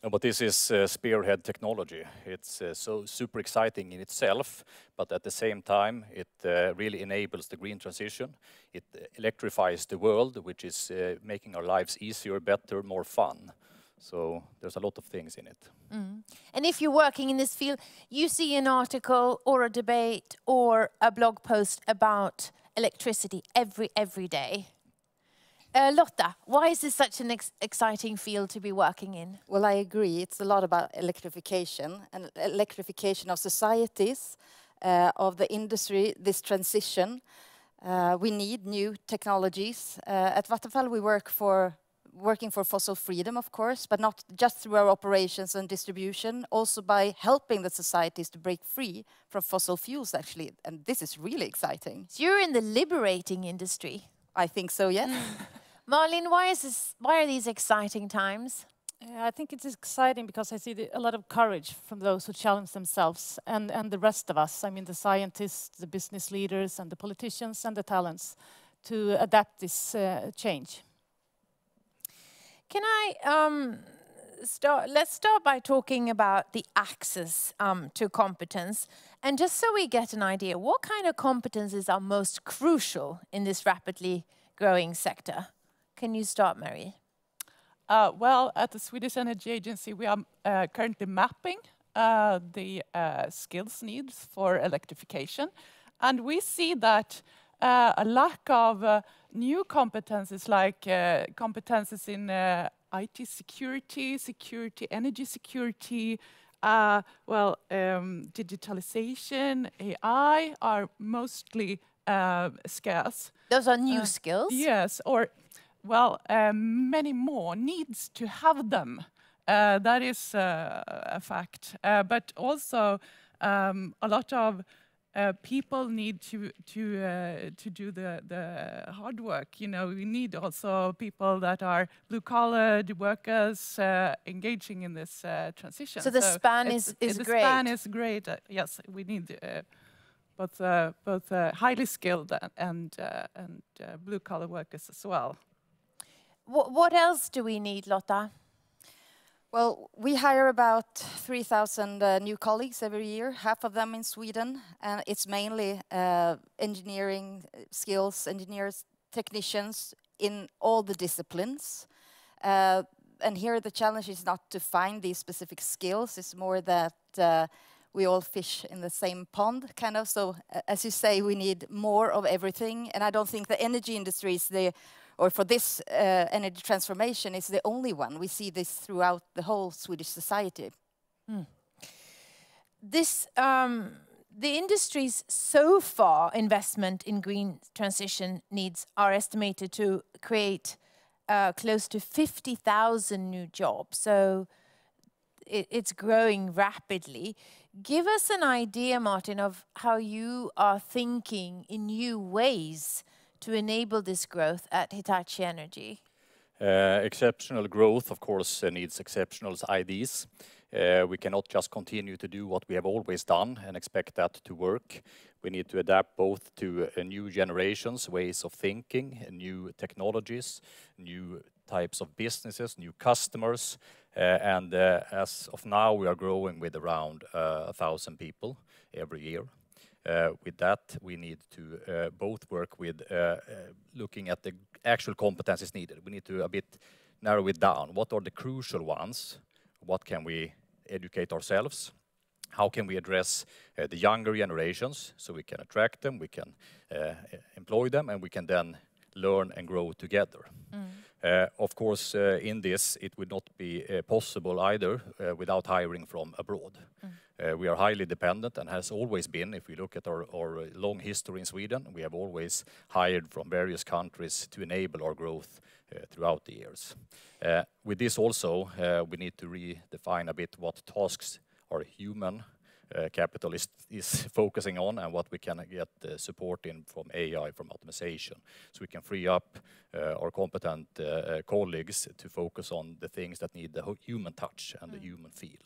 No, but this is spearhead technology. It's so super exciting in itself, but at the same time, it really enables the green transition. It electrifies the world, which is making our lives easier, better, more fun. So there's a lot of things in it.
Mm. And if you're working in this field, you see an article or a debate or a blog post about electricity every day. Lotta, why is this such an exciting field to be working in?
Well, I agree. It's a lot about electrification and electrification of societies, of the industry, this transition. We need new technologies. At Vattenfall, we working for fossil freedom, of course, but not just through our operations and distribution, also by helping the societies to break free from fossil fuels, actually. And this is really exciting.
So you're in the liberating industry.
I think so, yes.
Marlene, why are these exciting times?
I think it's exciting because I see a lot of courage from those who challenge themselves and the rest of us. I mean, the scientists, the business leaders, and the politicians, and the talents to adapt this change.
Can I let's start by talking about the access to competence. And just so we get an idea, what kind of competences are most crucial in this rapidly growing sector? Can you start, Mary?
Well, at the Swedish Energy Agency, we are currently mapping the skills needs for electrification. And we see that a lack of new competences like competences in IT security, energy security, digitalization, AI are mostly scarce.
Those are new skills?
Yes, or many more needs to have them. That is a fact. But also a lot of people need to do the hard work. You know, we need also people that are blue-collared workers engaging in this transition.
So the span is great.
The span is great. Yes, we need both highly skilled and blue-collar workers as well.
What else do we need, Lotta?
Well, we hire about 3,000 new colleagues every year, half of them in Sweden, and it's mainly engineering skills, engineers, technicians in all the disciplines. And here the challenge is not to find these specific skills, it's more that we all fish in the same pond, kind of. So as you say, we need more of everything. And I don't think the energy industry is or for this energy transformation is the only one. We see this throughout the whole Swedish society.
This, the industry's so far investment in green transition needs are estimated to create close to 50,000 new jobs. So it's growing rapidly. Give us an idea, Martin, of how you are thinking in new ways to enable this growth at Hitachi Energy.
Exceptional growth, of course, needs exceptional ideas. We cannot just continue to do what we have always done and expect that to work. We need to adapt both to new generations, ways of thinking, new technologies, new types of businesses, new customers. And as of now, we are growing with around 1,000 people every year. With that, we need to both work with looking at the actual competencies needed. We need to a bit narrow it down. What are the crucial ones? What can we educate ourselves? How can we address the younger generations so we can attract them, we can employ them, and we can then learn and grow together? Of course, in this, it would not be possible either without hiring from abroad. We are highly dependent and has always been, if we look at our long history in Sweden, we have always hired from various countries to enable our growth throughout the years. With this also, we need to redefine a bit what tasks our human capital is focusing on and what we can get support in from AI, from optimization, so we can free up our competent colleagues to focus on the things that need the human touch and the human feel.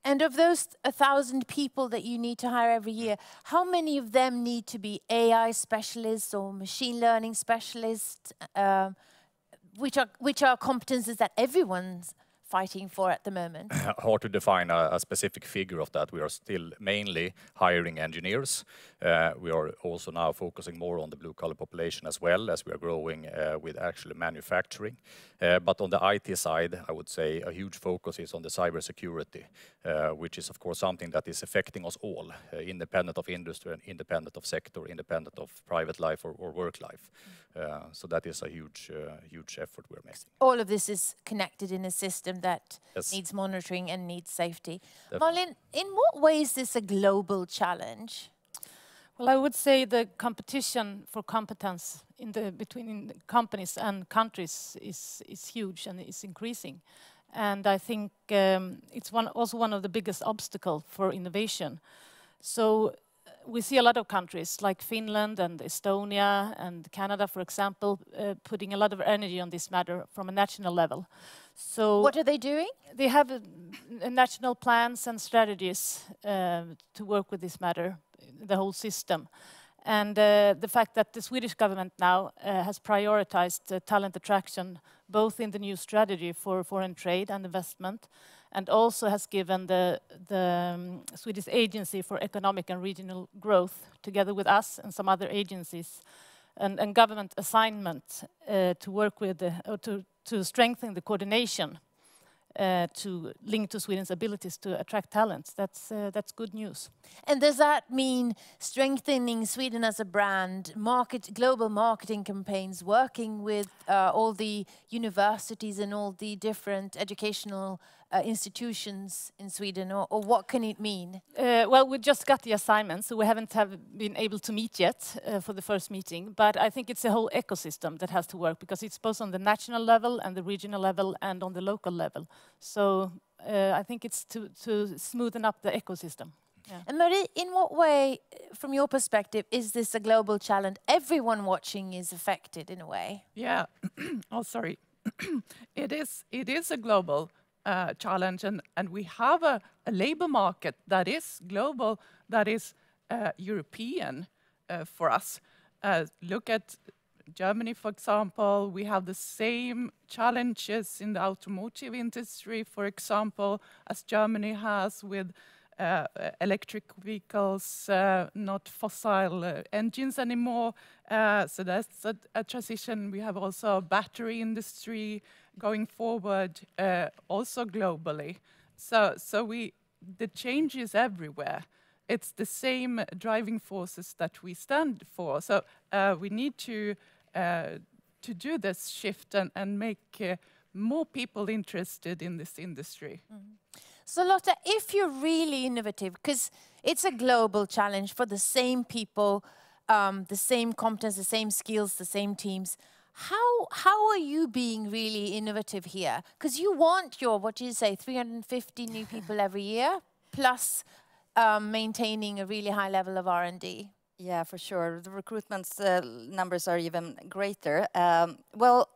And of those 1,000 people that you need to hire every year, how many of them need to be AI specialists or machine learning specialists, which are competences that everyone's fighting for at the moment?
Hard to define a specific figure of that. We are still mainly hiring engineers. We are also now focusing more on the blue-collar population as well, as we are growing with actually manufacturing. But on the IT side, I would say a huge focus is on the cybersecurity, which is of course something that is affecting us all, independent of industry and independent of sector, independent of private life or work life. So that is a huge effort we're making.
All of this is connected in a system that
Yes.
needs monitoring and needs safety.
Definitely.
Marlene, in what way is this a global challenge?
Well, I would say the competition for competence between companies and countries is huge and is increasing. And I think it's also one of the biggest obstacles for innovation. So we see a lot of countries like Finland and Estonia and Canada, for example, putting a lot of energy on this matter from a national level. So
What are they doing?
they have national plans and strategies to work with this matter, the whole system. And the fact that the Swedish government now has prioritized talent attraction, both in the new strategy for foreign trade and investment, and also has given the Swedish Agency for Economic and Regional Growth, together with us and some other agencies, and government assignment to work with, to strengthen the coordination to link to Sweden's abilities to attract talents. That's good news.
And does that mean strengthening Sweden as a brand, global marketing campaigns, working with all the universities and all the different educational institutions in Sweden, or what can it mean?
Well, we just got the assignment, so we haven't been able to meet yet for the first meeting. But I think it's a whole ecosystem that has to work, because it's both on the national level and the regional level and on the local level. So I think it's to smoothen up the ecosystem. Yeah.
And Marie, in what way, from your perspective, is this a global challenge? Everyone watching is affected in a way.
Yeah. Oh, sorry. It is a global challenge, and we have a labor market that is global, that is European for us. Look at Germany, for example. We have the same challenges in the automotive industry, for example, as Germany has with electric vehicles, not fossil engines anymore. So that's a transition. We have also a battery industry going forward, also globally. So the change is everywhere. It's the same driving forces that we stand for. So we need to do this shift and make more people interested in this industry.
So Lotta, if you're really innovative, because it's a global challenge for the same people, the same competence, the same skills, the same teams, how are you being really innovative here? Because you want your, what do you say, 350 new people every year, plus maintaining a really high level of R&D.
Yeah, for sure. The recruitment numbers are even greater. Well,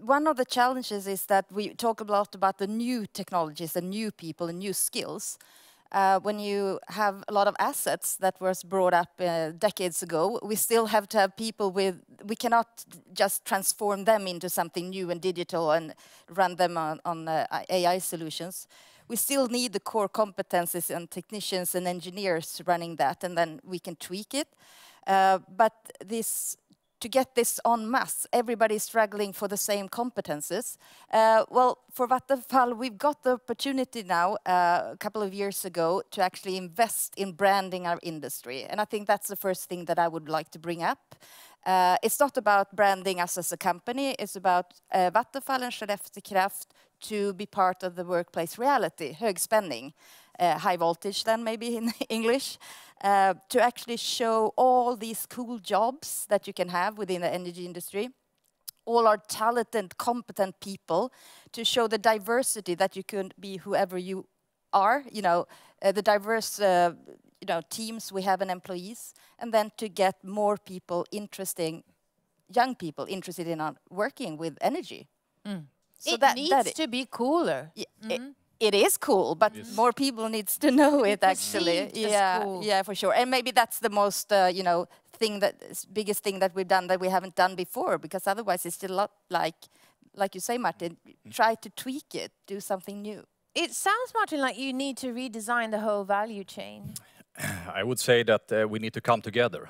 one of the challenges is that we talk a lot about the new technologies, the new people, and new skills. When you have a lot of assets that was brought up decades ago, we still have to have people with, we cannot just transform them into something new and digital and run them on AI solutions. We still need the core competencies and technicians and engineers running that, and then we can tweak it. But to get this en masse, everybody's struggling for the same competences. Well, for Vattenfall, we've got the opportunity now, a couple of years ago, to actually invest in branding our industry. And I think that's the first thing that I would like to bring up. It's not about branding us as a company, it's about Vattenfall and Skellefteå Kraft to be part of the workplace reality, högspänning, high voltage then maybe in English, to actually show all these cool jobs that you can have within the energy industry, all our talented, competent people, to show the diversity that you can be whoever you are, you know, the diverse you know, teams we have and employees, and then to get more people young people interested in working with energy.
So it needs to be cooler.
It is cool, but more people needs to know it actually. Yeah,
cool.
Yeah, for sure. And maybe that's the most, you know, biggest thing that we've done that we haven't done before, because otherwise it's still a lot like you say, Martin, try to tweak it, do something new.
It sounds, Martin, like you need to redesign the whole value chain.
I would say that we need to come together.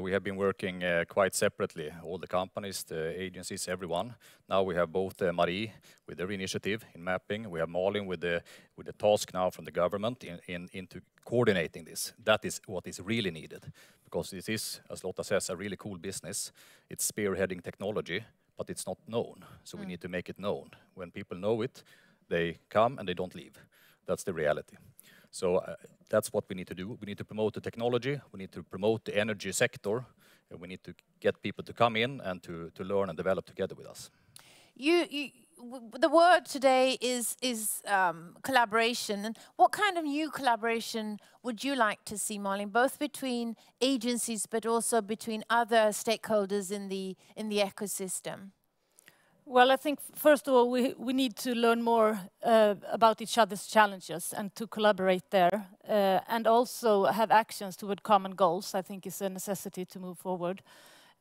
We have been working quite separately, all the companies, the agencies, everyone. Now we have both Marie with their initiative in mapping. We have Malin with the task now from the government into coordinating this. That is what is really needed, because this is, as Lotta says, a really cool business. It's spearheading technology, but it's not known. So we need to make it known. When people know it, they come and they don't leave. That's the reality. So that's what we need to do. We need to promote the technology, we need to promote the energy sector, and we need to get people to come in and to learn and develop together with us.
The word today is collaboration. And what kind of new collaboration would you like to see, Malin, both between agencies but also between other stakeholders in the ecosystem?
Well, I think, first of all, we need to learn more about each other's challenges and to collaborate there. And also have actions toward common goals, I think is a necessity to move forward.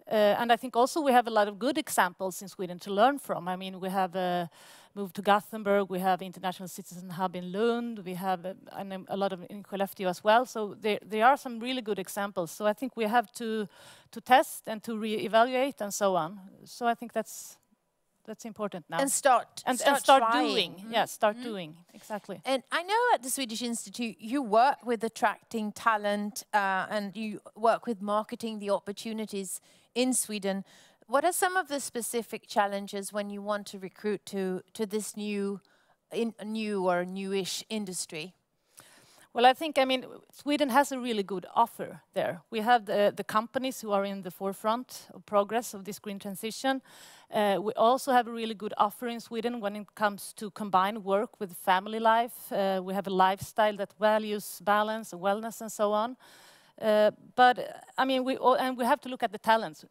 And I think also we have a lot of good examples in Sweden to learn from. I mean, we have moved to Gothenburg, we have International Citizen Hub in Lund, we have a lot of in Skellefteå as well. So there are some really good examples. So I think we have to test and to re-evaluate and so on. So I think that's important now.
And start
doing. Yeah, start doing, exactly.
And I know at the Swedish Institute you work with attracting talent and you work with marketing the opportunities in Sweden. What are some of the specific challenges when you want to recruit to this new or newish industry?
Well, I think, Sweden has a really good offer there. We have the companies who are in the forefront of progress of this green transition. We also have a really good offer in Sweden when it comes to combine work with family life. We have a lifestyle that values balance and wellness and so on. But we have to look at the talents.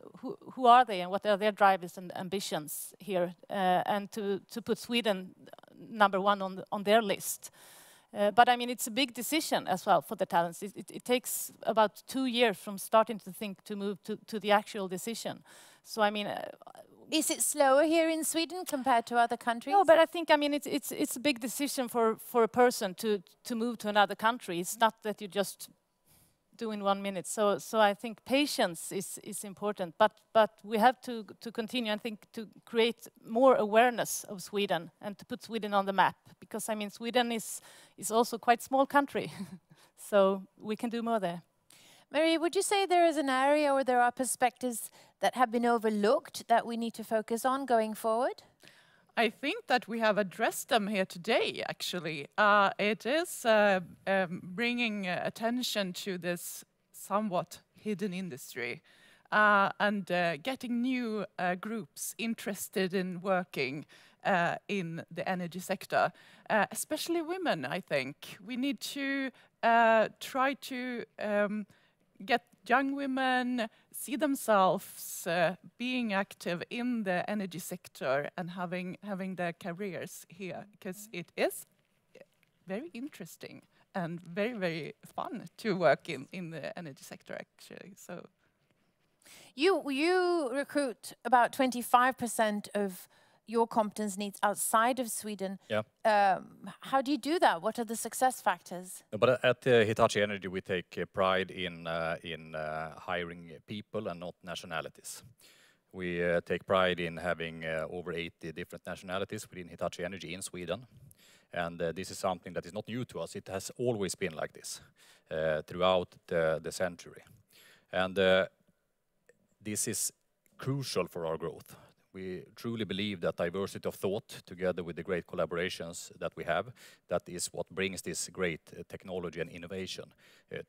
Who are they and what are their drivers and ambitions here? And to put Sweden number one on their list. But it's a big decision as well for the talents. It takes about 2 years from starting to think to move to the actual decision. So
is it slower here in Sweden compared to other countries?
No, but I think it's a big decision for a person to move to another country. It's not that you just do in 1 minute. So I think patience is important, but we have to continue, I think, to create more awareness of Sweden and to put Sweden on the map, because I mean Sweden is also quite small country, so we can do more there.
Mary, would you say there is an area or there are perspectives that have been overlooked that we need to focus on going forward?
I think that we have addressed them here today, actually. It is bringing attention to this somewhat hidden industry and getting new groups interested in working in the energy sector, especially women, I think. We need to try to get young women see themselves being active in the energy sector and having their careers here, because it is very interesting and very, very fun to work in the energy sector, actually. So
you recruit about 25% of your competence needs outside of Sweden.
Yeah.
How do you do that? What are the success factors?
But at Hitachi Energy, we take pride in hiring people and not nationalities. We take pride in having over 80 different nationalities within Hitachi Energy in Sweden. And this is something that is not new to us. It has always been like this throughout the century. And this is crucial for our growth. We truly believe that diversity of thought, together with the great collaborations that we have, that is what brings this great technology and innovation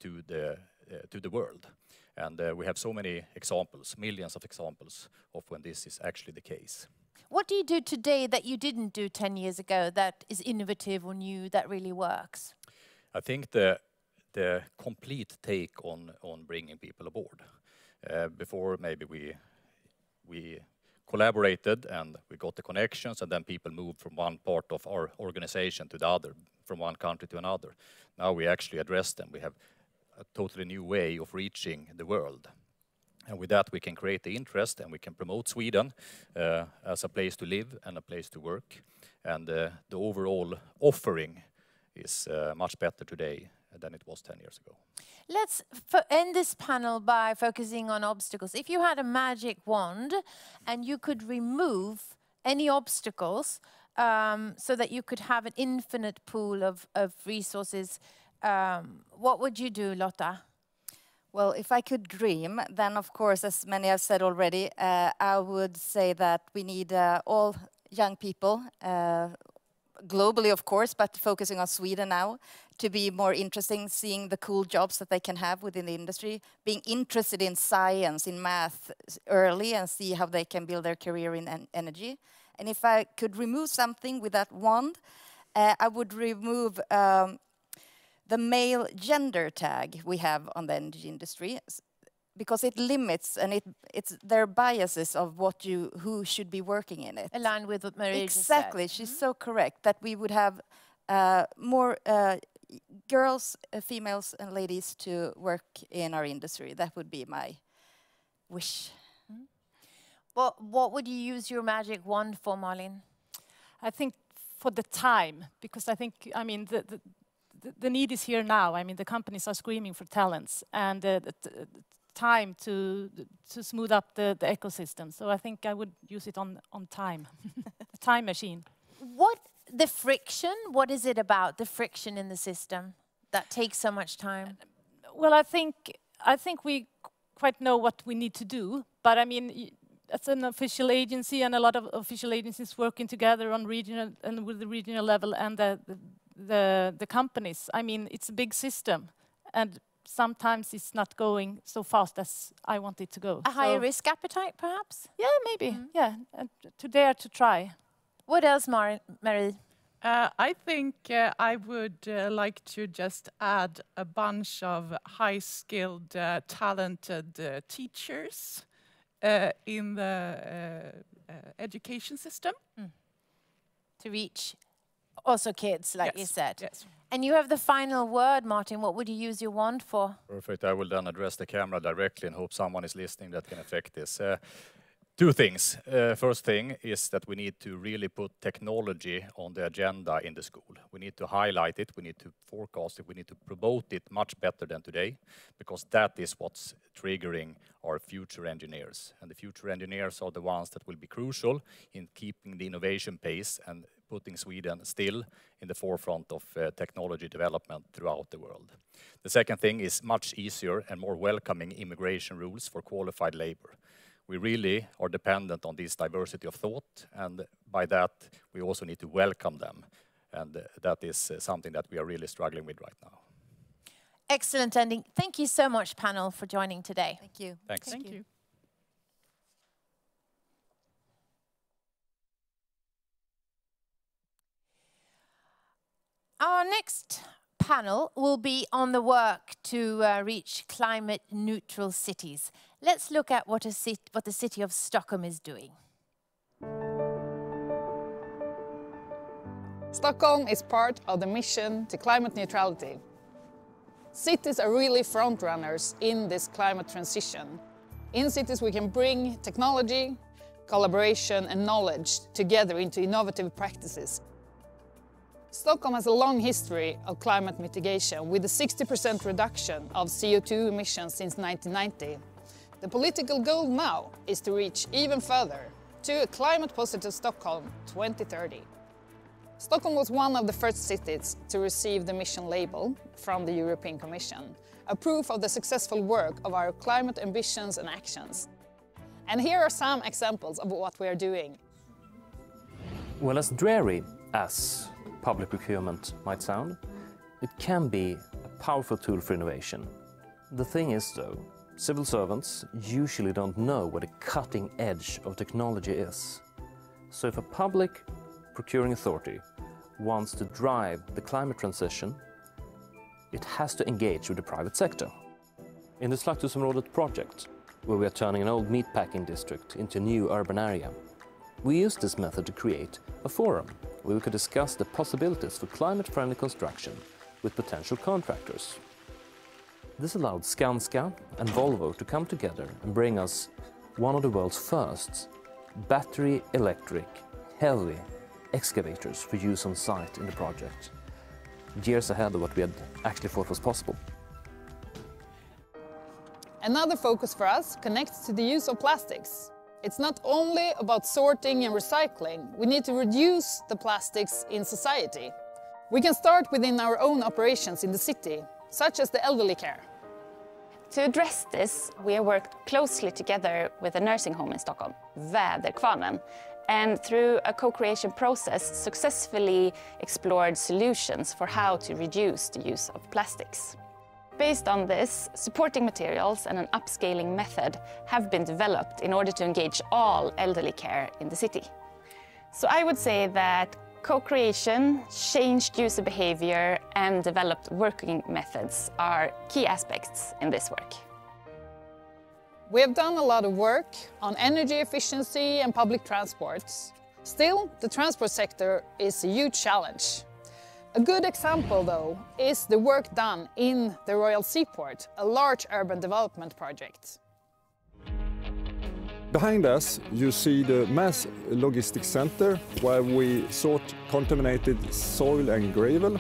to the world. And we have so many examples, millions of examples of when this is actually the case.
What do you do today that you didn't do 10 years ago that is innovative or new, that really works?
I think the complete take on bringing people aboard. Before maybe we collaborated and we got the connections, and then people moved from one part of our organization to the other, from one country to another. Now we actually address them. We have a totally new way of reaching the world. And with that we can create the interest and we can promote Sweden as a place to live and a place to work. And the overall offering is much better today than it was 10 years ago.
Let's end this panel by focusing on obstacles. If you had a magic wand and you could remove any obstacles so that you could have an infinite pool of resources, what would you do, Lotta?
Well, if I could dream, then of course, as many have said already, I would say that we need all young people, globally of course, but focusing on Sweden now, to be more interesting, seeing the cool jobs that they can have within the industry, being interested in science, in math early, and see how they can build their career in energy. And if I could remove something with that wand, I would remove the male gender tag we have on the energy industry, because it limits and it's their biases of who should be working in it.
Aligned with what Maria just said.
Exactly, she's so correct, that we would have more girls, females and ladies to work in our industry. That would be my wish.
Well, what would you use your magic wand for, Malin?
I think for the time, because I think, I mean, the need is here now. I mean, the companies are screaming for talents and the time to smooth up the ecosystem. So I think I would use it on time, a time machine.
The friction, what is it about, the friction in the system that takes so much time?
Well, I think we quite know what we need to do, but I mean, as an official agency and a lot of official agencies working together on regional and with the regional level and the companies, I mean, it's a big system and sometimes it's not going so fast as I want it to go.
A higher risk appetite, perhaps?
Yeah, maybe, yeah, and to dare to try.
What else, Marie?
I think I would like to just add a bunch of high-skilled, talented teachers in the education system.
To reach also kids, like
yes.
you said.
Yes.
And you have the final word, Martin. What would you use your wand for?
Perfect. I will then address the camera directly and hope someone is listening that can affect this. Two things. First thing is that we need to really put technology on the agenda in the school. We need to highlight it, we need to forecast it, we need to promote it much better than today, because that is what's triggering our future engineers. And the future engineers are the ones that will be crucial in keeping the innovation pace and putting Sweden still in the forefront of technology development throughout the world. The second thing is much easier and more welcoming immigration rules for qualified labor. We really are dependent on this diversity of thought, and by that we also need to welcome them, and that is something that we are really struggling with right now.
Excellent ending. Thank you so much, panel, for joining today.
Thank you.
Thanks.
Thank you.
Our next panel will be on the work to reach climate neutral cities. Let's look at what the city of Stockholm is doing.
Stockholm is part of the mission to climate neutrality. Cities are really front runners in this climate transition. In cities we can bring technology, collaboration and knowledge together into innovative practices. Stockholm has a long history of climate mitigation with a 60% reduction of CO2 emissions since 1990. The political goal now is to reach even further to a climate-positive Stockholm 2030. Stockholm was one of the first cities to receive the mission label from the European Commission, a proof of the successful work of our climate ambitions and actions. And here are some examples of what we are doing.
Well, as dreary as public procurement might sound, it can be a powerful tool for innovation. The thing is, though, civil servants usually don't know what a cutting edge of technology is. So if a public procuring authority wants to drive the climate transition, it has to engage with the private sector. In the Slakthusområdet project, where we are turning an old meatpacking district into a new urban area, we used this method to create a forum where we could discuss the possibilities for climate-friendly construction with potential contractors. This allowed Skanska and Volvo to come together and bring us one of the world's first battery electric heavy excavators for use on site in the project, years ahead of what we had actually thought was possible.
Another focus for us connects to the use of plastics. It's not only about sorting and recycling, we need to reduce the plastics in society. We can start within our own operations in the city, such as the elderly care.
To address this, we have worked closely together with a nursing home in Stockholm, Väderkvarnen, and through a co-creation process successfully explored solutions for how to reduce the use of plastics. Based on this, supporting materials and an upscaling method have been developed in order to engage all elderly care in the city. So I would say that co-creation, changed user behavior and developed working methods are key aspects in this work.
We have done a lot of work on energy efficiency and public transports. Still, the transport sector is a huge challenge. A good example, though, is the work done in the Royal Seaport, a large urban development project.
Behind us, you see the mass logistics center where we sort contaminated soil and gravel.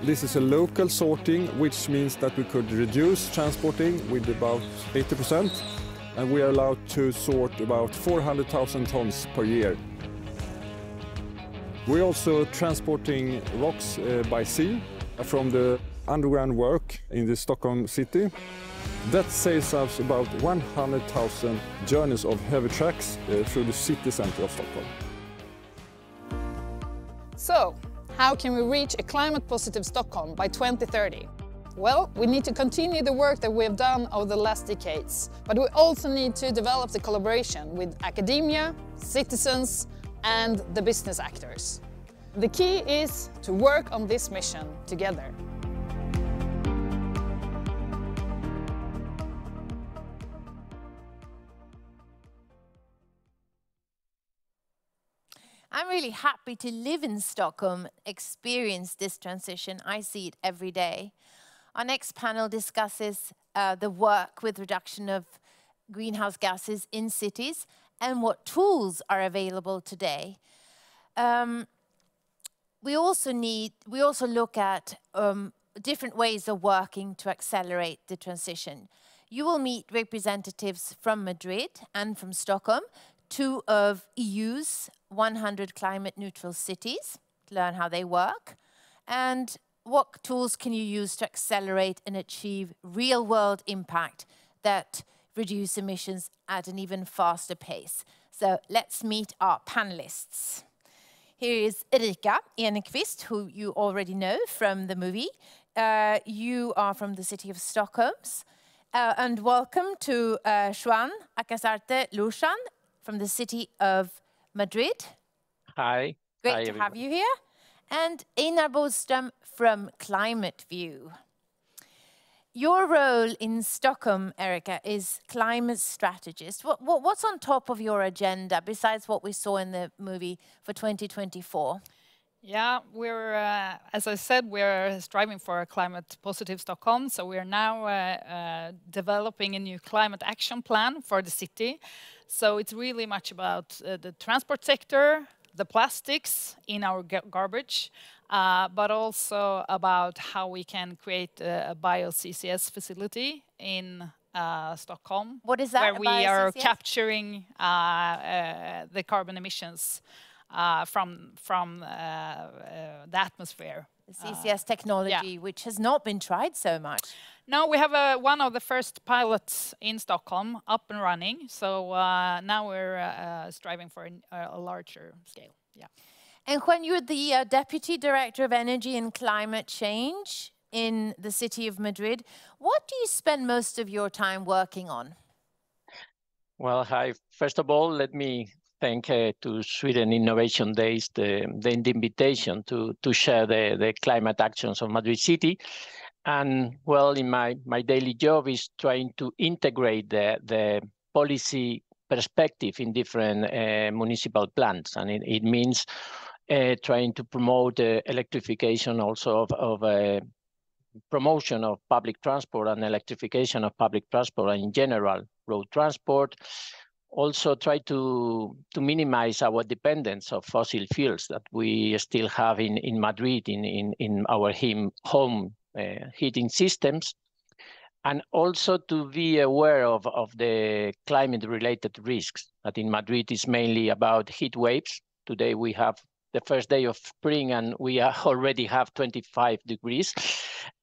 This is a local sorting, which means that we could reduce transporting with about 80%, and we are allowed to sort about 400,000 tons per year. We're also transporting rocks by sea from the underground work in the Stockholm city. That saves us about 100,000 journeys of heavy trucks through the city center of Stockholm.
So, how can we reach a climate-positive Stockholm by 2030? Well, we need to continue the work that we have done over the last decades, but we also need to develop the collaboration with academia, citizens, and the business actors. The key is to work on this mission together.
I'm really happy to live in Stockholm, experience this transition. I see it every day. Our next panel discusses the work with reduction of greenhouse gases in cities and what tools are available today. We also look at different ways of working to accelerate the transition. You will meet representatives from Madrid and from Stockholm, two of EU's 100 climate neutral cities, to learn how they work. And what tools can you use to accelerate and achieve real world impact that reduce emissions at an even faster pace? So let's meet our panelists. Here is Erika Enquist, who you already know from the movie. You are from the city of Stockholm. And welcome to Juan Acasarte Lushan from the city of Madrid.
Hi.
Great
Hi,
to
everybody.
have you here. And Einar Bodström from Climate View. Your role in Stockholm, Erika, is climate strategist. What's on top of your agenda besides what we saw in the movie for 2024?
Yeah, we're, as I said, we're striving for a climate positive Stockholm. So we're now developing a new climate action plan for the city. So it's really much about the transport sector, the plastics in our garbage, but also about how we can create a bio-CCS facility in Stockholm.
What is that?
Where we are capturing the carbon emissions from the atmosphere.
The CCS technology, which has not been tried so much.
No, we have one of the first pilots in Stockholm up and running. So now we're striving for a larger scale. Yeah.
And when you're the Deputy Director of Energy and Climate Change in the city of Madrid, what do you spend most of your time working on?
Well, hi. First of all, let me thank to Sweden Innovation Days the invitation to share the climate actions of Madrid City. And well, in my daily job is trying to integrate the policy perspective in different municipal plans. And it means trying to promote electrification also of promotion of public transport and electrification of public transport and in general road transport. Also try to minimize our dependence of fossil fuels that we still have in Madrid in our home heating systems. And also to be aware of the climate-related risks that in Madrid is mainly about heat waves. Today we have the first day of spring and we already have 25 degrees.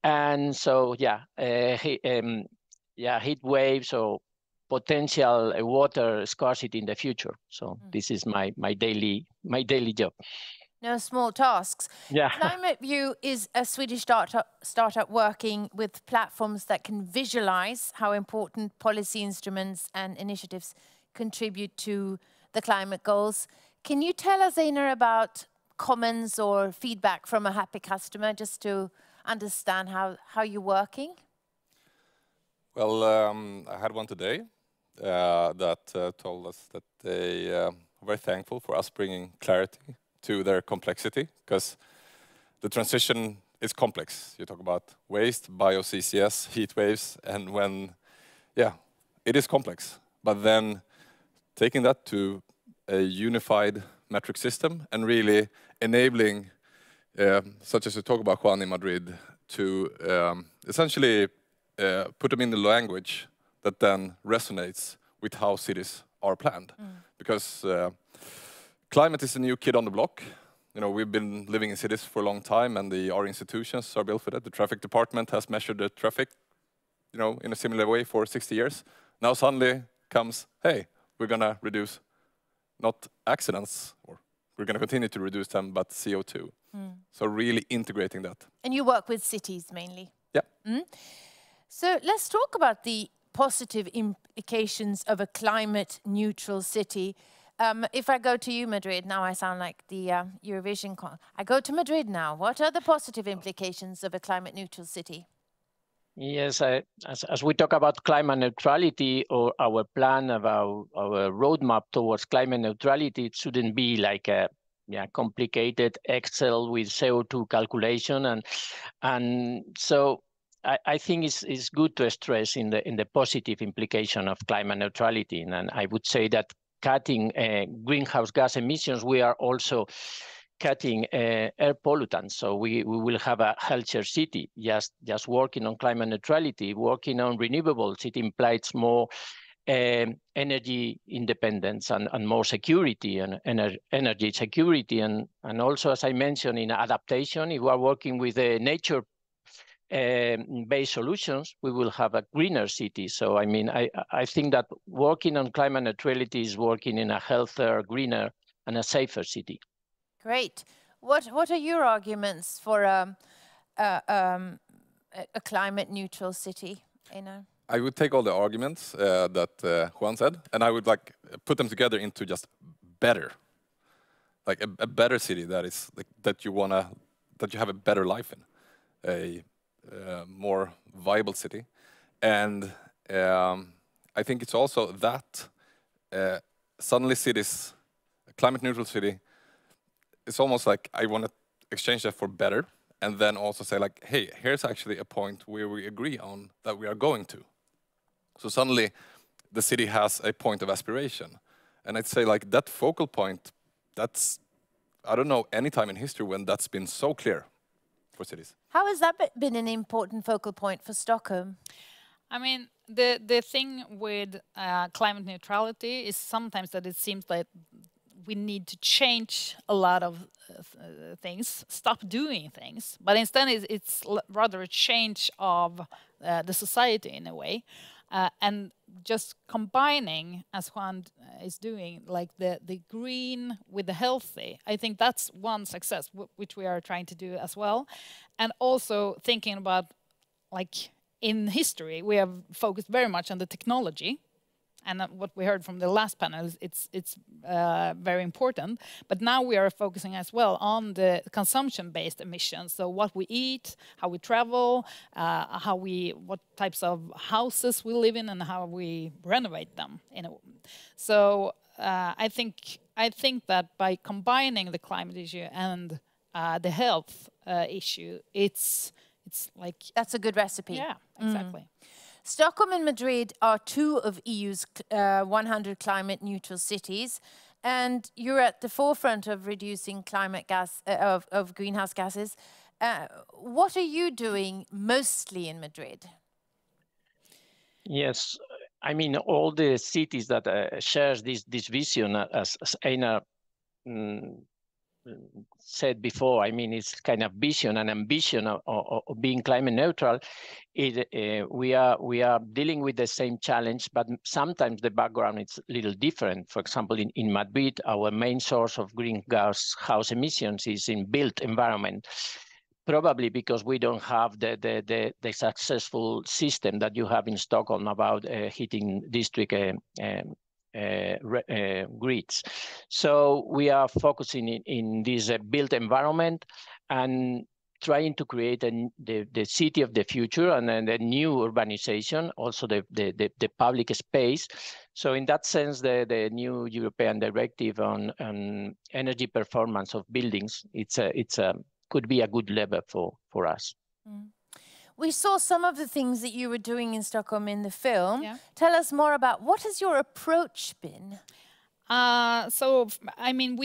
And so, heat waves or potential water scarcity in the future. So this is my daily job.
No small tasks.
Yeah.
Climate View is a Swedish startup working with platforms that can visualize how important policy instruments and initiatives contribute to the climate goals. Can you tell us, Einar, about comments or feedback from a happy customer, just to understand how you're working?
Well, I had one today that told us that they are very thankful for us bringing clarity to their complexity, because the transition is complex. You talk about waste, bio-CCS, heat waves, and it is complex. But then taking that to a unified metric system and really enabling, such as you talk about, Juan, in Madrid, to essentially put them in the language that then resonates with how cities are planned. Because climate is a new kid on the block. You know, we've been living in cities for a long time, and our institutions are built for that. The traffic department has measured the traffic, you know, in a similar way for 60 years. Now suddenly comes, hey, we're gonna reduce not accidents, or we're gonna continue to reduce them, but CO2. So really integrating that.
And you work with cities mainly?
Yeah.
So let's talk about the positive implications of a climate neutral city. If I go to you, Madrid, now I sound like the Eurovision. I go to Madrid now. What are the positive implications of a climate neutral city?
Yes, as we talk about climate neutrality or our plan about our roadmap towards climate neutrality, it shouldn't be like a complicated Excel with CO2 calculation, and so I think it's good to stress in the positive implication of climate neutrality, and I would say that cutting greenhouse gas emissions, we are also cutting air pollutants. So we will have a healthier city. Just working on climate neutrality, working on renewables, it implies more energy independence and more security and energy security. And also, as I mentioned, in adaptation, if we are working with nature based solutions, we will have a greener city. So, I mean, I think that working on climate neutrality is working in a healthier, greener, and a safer city.
Great. What are your arguments for a climate neutral city, Einar?
I would take all the arguments that Juan said, and I would like put them together into just better, like a better city that is like, that you have a better life in, a more viable city, and I think it's also that suddenly cities, a climate neutral city, it's almost like I want to exchange that for better, and then also say like, hey, here's actually a point where we agree on that we are going to. So suddenly the city has a point of aspiration. And I'd say like that focal point, that's, I don't know any time in history when that's been so clear for cities.
How has that been an important focal point for Stockholm?
I mean, the thing with climate neutrality is sometimes that it seems like we need to change a lot of things, stop doing things. But instead, it's rather a change of the society in a way. And just combining, as Juan is doing, like the green with the healthy, I think that's one success, which we are trying to do as well. And also thinking about, like in history, we have focused very much on the technology. And what we heard from the last panel, it's very important. But now we are focusing as well on the consumption-based emissions. So what we eat, how we travel, what types of houses we live in, and how we renovate them. So I think that by combining the climate issue and the health issue, it's like
that's a good recipe.
Yeah, exactly.
Stockholm and Madrid are two of EU's 100 climate neutral cities, and you're at the forefront of reducing climate gas of greenhouse gases. What are you doing mostly in Madrid?
Yes, I mean all the cities that shares this vision, as Einar said before, I mean, it's kind of vision and ambition of being climate neutral. We are dealing with the same challenge, but sometimes the background is a little different. For example, in Madrid, our main source of greenhouse emissions is in built environment, probably because we don't have the successful system that you have in Stockholm about heating district grids. So we are focusing in this built environment and trying to create the city of the future and then the new urbanization, also the public space. So in that sense, the new European directive on energy performance of buildings, could be a good lever for us.
Mm. We saw some of the things that you were doing in Stockholm in the film. Yeah. Tell us more about what has your approach been?
So, I mean,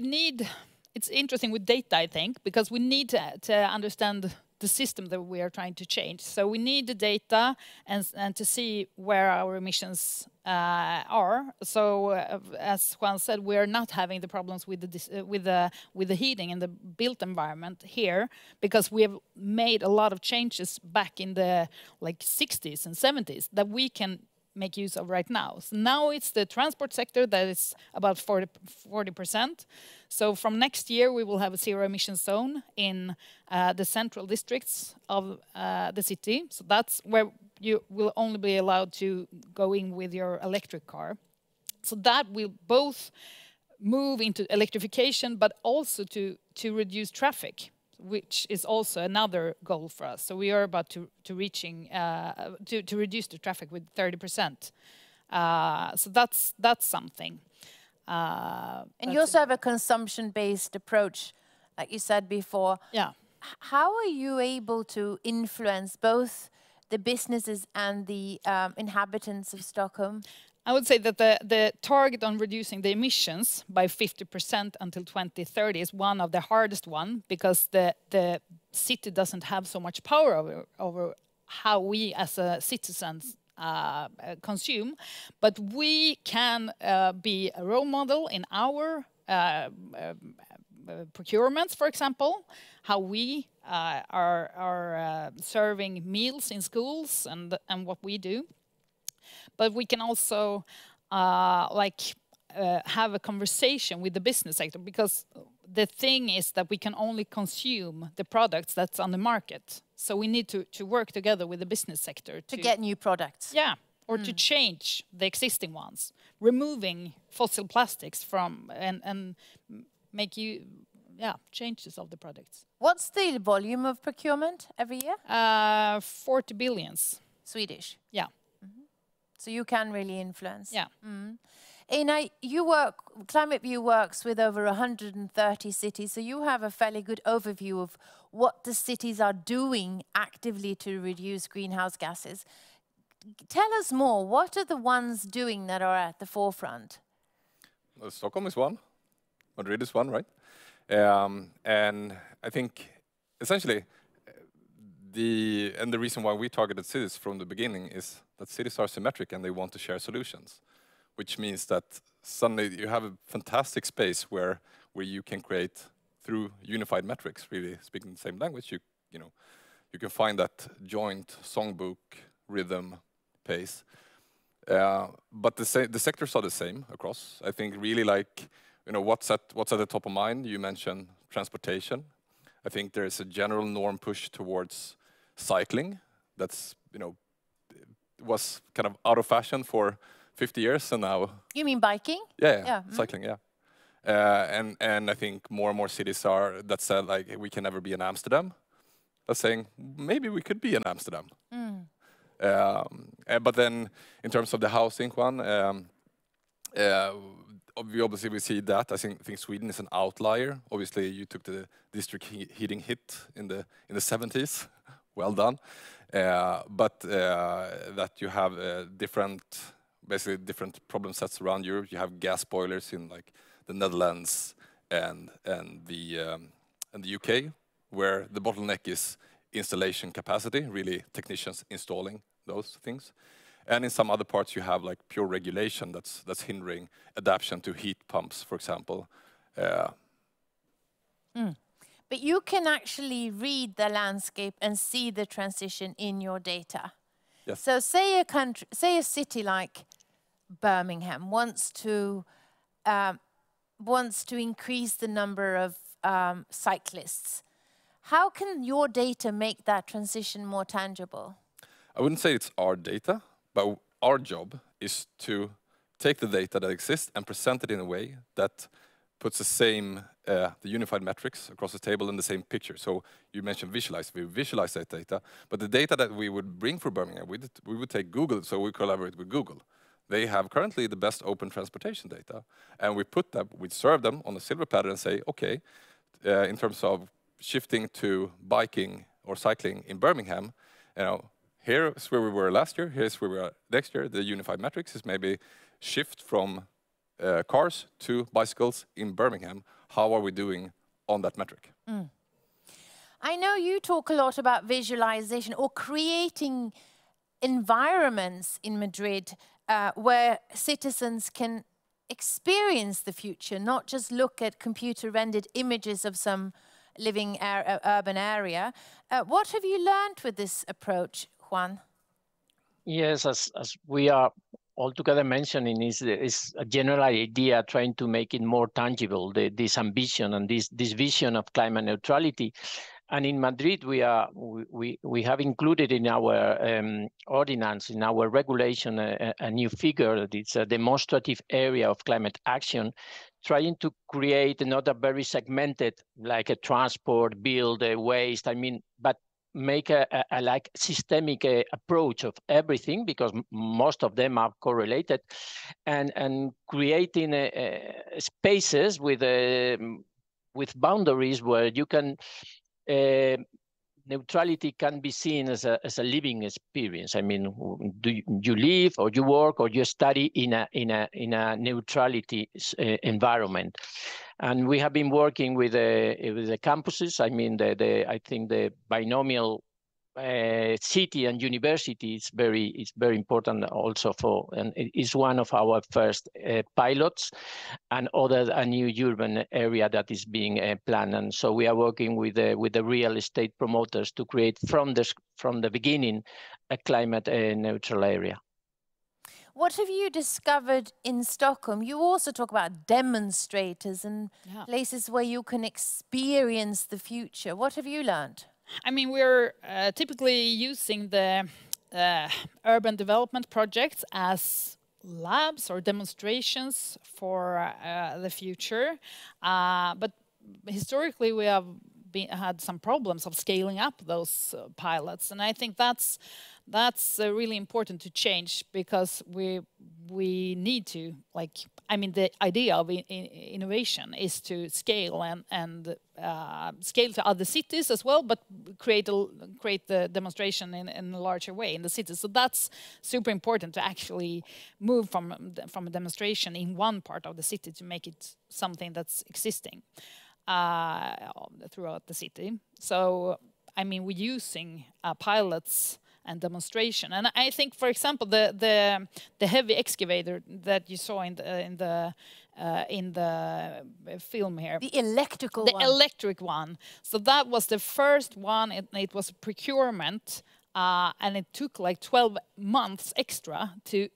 it's interesting with data, I think, because we need to understand the system that we are trying to change. So we need the data and to see where our emissions are. So as Juan said, we are not having the problems with the heating in the built environment here because we have made a lot of changes back in the 60s and 70s that we can make use of right now. So now it's the transport sector that is about 40%. So from next year, we will have a zero emission zone in the central districts of the city. So that's where you will only be allowed to go in with your electric car. So that will both move into electrification, but also to reduce traffic, which is also another goal for us. So we are about to reduce the traffic with 30%. So that's something.
And you also have a consumption-based approach, like you said before.
Yeah.
How are you able to influence both the businesses and the inhabitants of Stockholm?
I would say that the target on reducing the emissions by 50% until 2030 is one of the hardest one, because the city doesn't have so much power over how we as citizens consume. But we can be a role model in our procurements, for example, how we are serving meals in schools and what we do. But we can also have a conversation with the business sector, because the thing is that we can only consume the products that's on the market. So we need to work together with the business sector
to get new products.
Yeah, or to change the existing ones, removing fossil plastics from and make changes of the products.
What's the volume of procurement every year?
40 billions.
Swedish?
Yeah.
So you can really influence.
Yeah.
Ina, Climate View works with over 130 cities, so you have a fairly good overview of what the cities are doing actively to reduce greenhouse gases. Tell us more. What are the ones doing that are at the forefront?
Well, Stockholm is one. Madrid is one, right? And I think essentially the reason why we targeted cities from the beginning is that cities are symmetric and they want to share solutions, which means that suddenly you have a fantastic space where you can create through unified metrics, really speaking the same language. You can find that joint songbook, rhythm, pace. But the sectors are the same across. I think really what's at the top of mind. You mentioned transportation. I think there is a general norm push towards cycling. That's was kind of out of fashion for 50 years, and now.
You mean biking?
Yeah. Cycling. Yeah. And I think more and more cities that said we can never be in Amsterdam. That's saying maybe we could be in Amsterdam. But then in terms of the housing one, we see that. I think Sweden is an outlier. Obviously, you took the district heating hit in the 70s. Well done. But that you have basically different problem sets around Europe. You have gas boilers in the Netherlands and the UK, where the bottleneck is installation capacity, really technicians installing those things. And in some other parts, you have pure regulation that's hindering adaptation to heat pumps, for example.
But you can actually read the landscape and see the transition in your data.
Yes.
So say a city like Birmingham wants to increase the number of cyclists. How can your data make that transition more tangible?
I wouldn't say it's our data, but our job is to take the data that exists and present it in a way that puts the unified metrics across the table in the same picture. So you mentioned visualize. We visualize that data, but the data that we would bring for Birmingham, we would take Google, so we collaborate with Google. They have currently the best open transportation data, and we serve them on a silver platter and say, okay, in terms of shifting to biking or cycling in Birmingham, here's where we were last year, here's where we are next year. The unified metrics is maybe shift from cars to bicycles in Birmingham. How are we doing on that metric?
I know you talk a lot about visualization or creating environments in Madrid where citizens can experience the future, not just look at computer-rendered images of some living urban area. What have you learned with this approach, Juan?
Yes, as we are all together mentioning, is a general idea trying to make it more tangible, this ambition and this vision of climate neutrality. And in Madrid, we have included in our ordinance, in our regulation, a new figure that it's a demonstrative area of climate action, trying to create not a very segmented, like a transport, build, waste, but make a systemic approach of everything, because most of them are correlated, and creating spaces with boundaries where you can neutrality can be seen as a living experience. I mean, do you live or you work or you study in a neutrality environment? And we have been working with the campuses. I mean, I think the binomial city and university is very important also for, and it is one of our first pilots, and a new urban area that is being planned. And so we are working with the real estate promoters to create from the beginning a climate neutral area.
What have you discovered in Stockholm? You also talk about demonstrators and places where you can experience the future. What have you learned?
I mean, we're typically using the urban development projects as labs or demonstrations for the future. But historically, we have had some problems of scaling up those pilots. And I think that's really important to change, because we need to, I mean, the idea of innovation is to scale and scale to other cities as well, but create the demonstration in a larger way in the cities. So that's super important, to actually move from a demonstration in one part of the city to make it something that's existing throughout the city. So, I mean, we're using pilots and demonstration, and I think, for example, the heavy excavator that you saw in the film here,
the
electric one. So that was the first one. It was procurement, and it took like 12 months extra to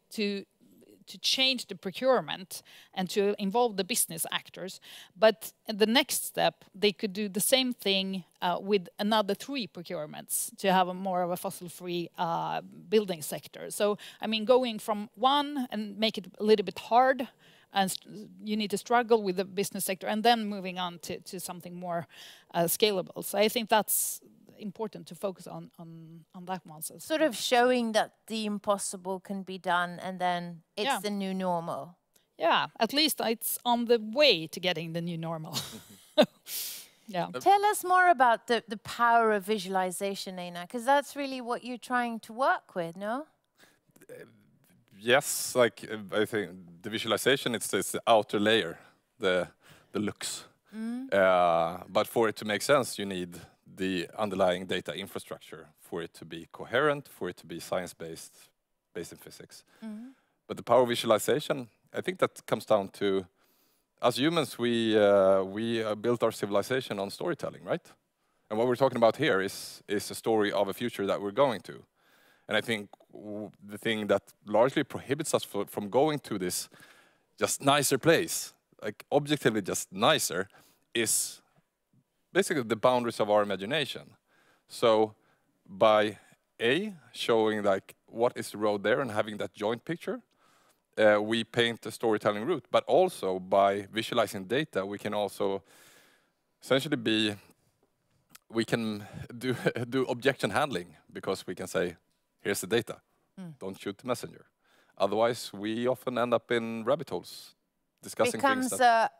change the procurement and to involve the business actors. But in the next step, they could do the same thing with another 3 procurements to have more of a fossil-free building sector. So, I mean, going from one and make it a little bit hard, and you need to struggle with the business sector, and then moving on to something more scalable. So I think that's important to focus on that one. So
sort of showing that the impossible can be done, and then it's the new normal.
Yeah, at least it's on the way to getting the new normal. Yeah.
Tell us more about the power of visualization, Einar, because that's really what you're trying to work with, no?
Yes, I think the visualization, it's the outer layer, the looks. But for it to make sense, you need the underlying data infrastructure for it to be coherent, for it to be science-based, based in physics. But the power of visualization, I think that comes down to, as humans, we built our civilization on storytelling, right? And what we're talking about here is a story of a future that we're going to. And I think the thing that largely prohibits us from going to this just nicer place, like objectively just nicer, is basically the boundaries of our imagination. So by showing like what is the road there and having that joint picture, we paint the storytelling route. But also by visualizing data, we can also essentially we can do objection handling, because we can say, here's the data, don't shoot the messenger. Otherwise, we often end up in rabbit holes discussing things that...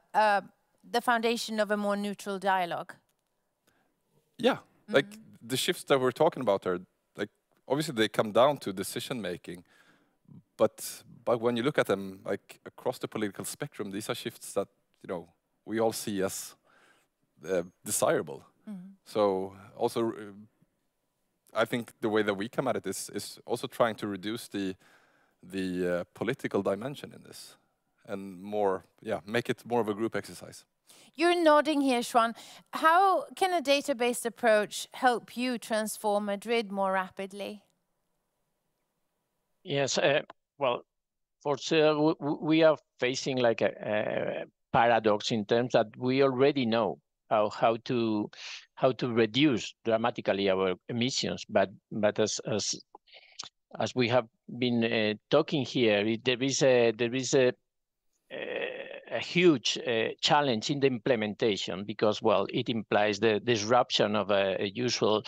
the foundation of a more neutral dialogue.
Yeah, like the shifts that we're talking about are, like, obviously they come down to decision making, but when you look at them, like, across the political spectrum, these are shifts that, you know, we all see as desirable. So also, I think the way that we come at it is also trying to reduce the political dimension in this, and more, make it more of a group exercise.
You're nodding here, Schwan. How can a data-based approach help you transform Madrid more rapidly?
Yes, well, for sure, we are facing like a paradox in terms that we already know how to reduce dramatically our emissions, but as we have been talking here, there is a huge challenge in the implementation, because, well, it implies the disruption of usual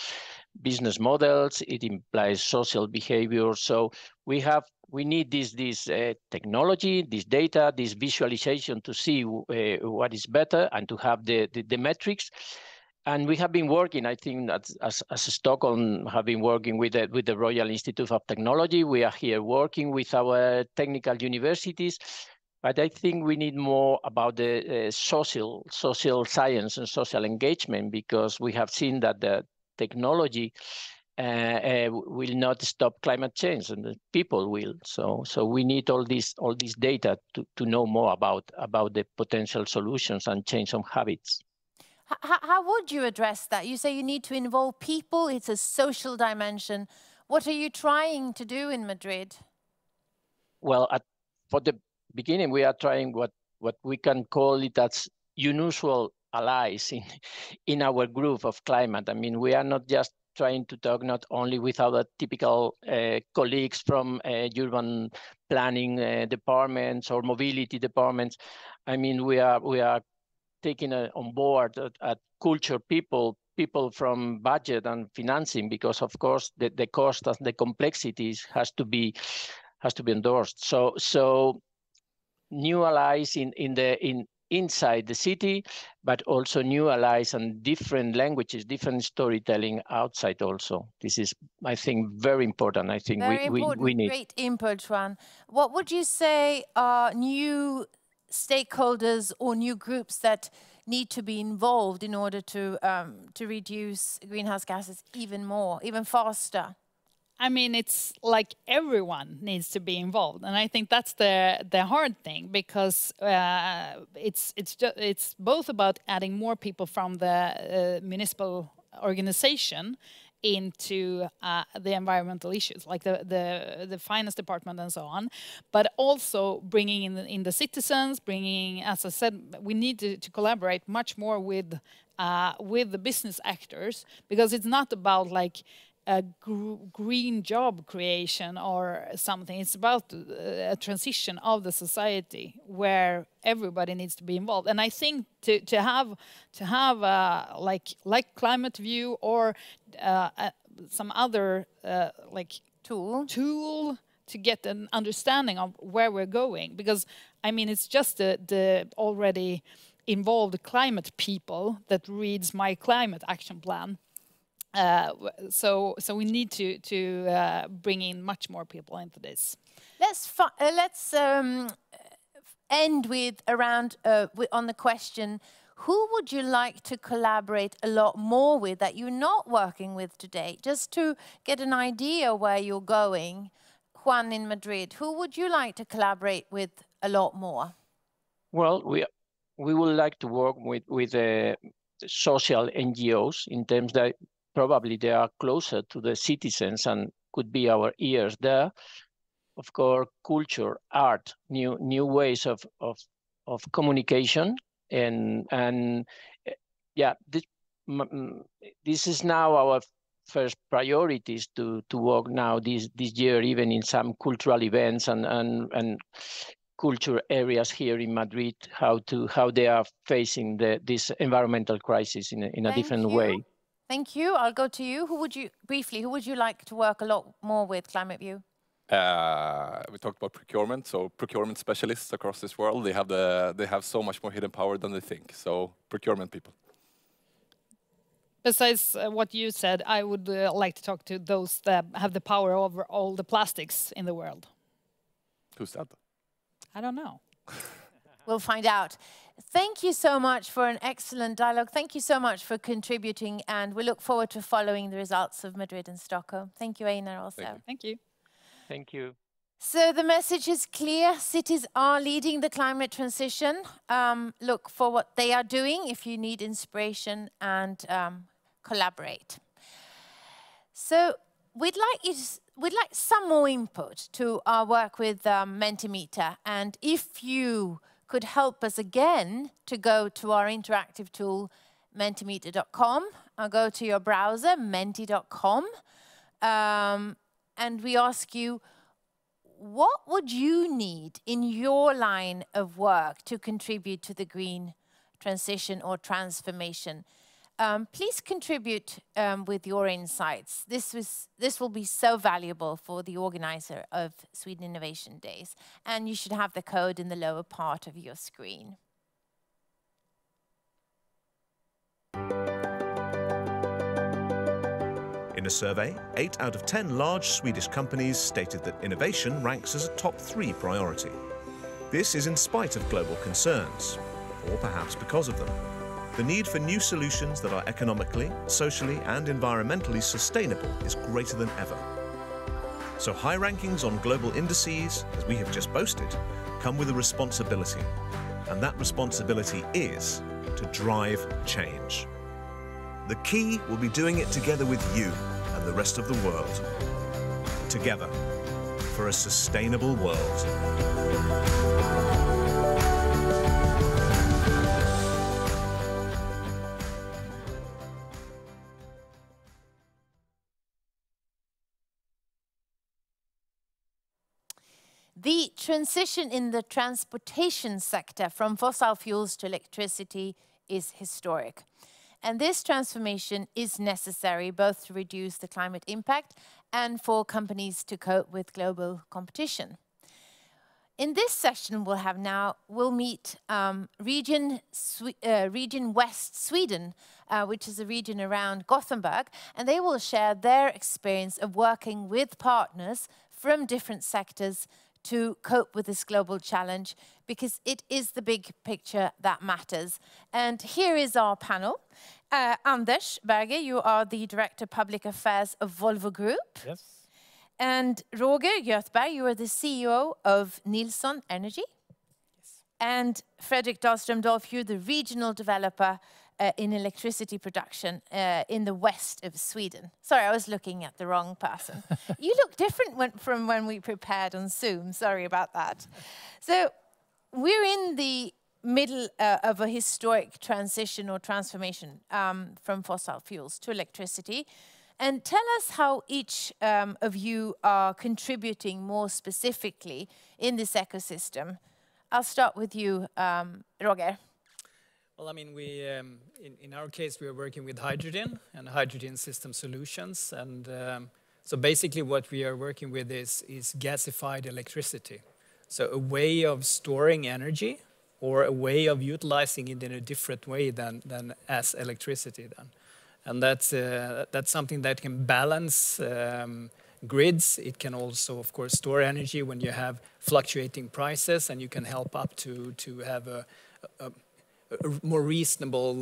business models. It implies social behavior. So we need this technology, this data, this visualization to see what is better, and to have the metrics. And we have been working, I think, as Stockholm have been working with the Royal Institute of Technology. We are here working with our technical universities. But I think we need more about the social science and social engagement, because we have seen that the technology will not stop climate change, and the people will. So we need all this data to know more about the potential solutions and change of habits.
How would you address that? You say you need to involve people. It's a social dimension. What are you trying to do in Madrid?
Well, for the beginning, we are trying what we can call it as unusual allies in our group of climate. I mean, we are not just trying to talk not only with our typical colleagues from urban planning departments or mobility departments. I mean, we are taking on board at culture people from budget and financing, because of course the cost and the complexities has to be endorsed. So new allies inside the city, but also new allies and different languages, different storytelling outside also. This is, I think, very important. I think we need.
Great input, Juan. What would you say are new stakeholders or new groups that need to be involved in order to reduce greenhouse gases even more, even faster?
I mean, it's like everyone needs to be involved, and I think that's the hard thing, because it's both about adding more people from the municipal organization into the environmental issues, like the finance department and so on, but also bringing in the citizens, as I said, we need to collaborate much more with the business actors, because it's not about like a green job creation or something. It's about a transition of the society where everybody needs to be involved. And I think to have like Climate View or some other like tool to get an understanding of where we're going, because I mean it's just the already involved climate people that reads my climate action plan. So we need to bring in much more people into this.
Let's end with on the question: who would you like to collaborate a lot more with that you're not working with today? Just to get an idea where you're going, Juan in Madrid, who would you like to collaborate with a lot more?
Well, we would like to work with social NGOs in terms that probably they are closer to the citizens and could be our ears there. Of course, culture, art, new ways of communication, and yeah, this is now our first priorities to work now this year, even in some cultural events and culture areas here in Madrid, how they are facing this environmental crisis in a different way.
Thank you. I'll go to you. Who would you like to work a lot more with, Climate View?
We talked about procurement, so procurement specialists across this world, they have so much more hidden power than they think. So procurement people.
Besides what you said, I would like to talk to those that have the power over all the plastics in the world.
Who's that?
I don't know.
We'll find out. Thank you so much for an excellent dialogue. Thank you so much for contributing, and we look forward to following the results of Madrid and Stockholm. Thank you, Einar, also.
Thank you.
Thank you.
So the message is clear. Cities are leading the climate transition. Look for what they are doing if you need inspiration, and collaborate. So we'd like some more input to our work with Mentimeter, and if you could help us again to go to our interactive tool, mentimeter.com, or go to your browser, menti.com, and we ask you, what would you need in your line of work to contribute to the green transition or transformation? Please contribute with your insights. This will be so valuable for the organizer of Sweden Innovation Days, and you should have the code in the lower part of your screen.
In a survey, 8 out of 10 large Swedish companies stated that innovation ranks as a top 3 priority. This is in spite of global concerns, or perhaps because of them. The need for new solutions that are economically, socially, and environmentally sustainable is greater than ever. So high rankings on global indices, as we have just boasted, come with a responsibility. And that responsibility is to drive change. The key will be doing it together with you and the rest of the world. Together, for a sustainable world.
The transition in the transportation sector from fossil fuels to electricity is historic. And this transformation is necessary both to reduce the climate impact and for companies to cope with global competition. In this session we'll meet Region West Sweden, which is a region around Gothenburg, and they will share their experience of working with partners from different sectors to cope with this global challenge, because it is the big picture that matters. And here is our panel. Anders Berger, you are the Director of Public Affairs of Volvo Group.
Yes.
And Roger Göthberg, you are the CEO of Nilsson Energy. Yes. And Fredrik Dahlström-Dolph, you're the Regional Developer in electricity production in the west of Sweden. Sorry, I was looking at the wrong person. You look different from when we prepared on Zoom. Sorry about that. So we're in the middle of a historic transition or transformation from fossil fuels to electricity. And tell us how each of you are contributing more specifically in this ecosystem. I'll start with you, Roger.
Well, I mean, we in our case, we are working with hydrogen and hydrogen system solutions. And so basically what we are working with is gasified electricity. So a way of storing energy or a way of utilizing it in a different way than as electricity then. And that's something that can balance grids. It can also, of course, store energy when you have fluctuating prices, and you can help up to have a more reasonable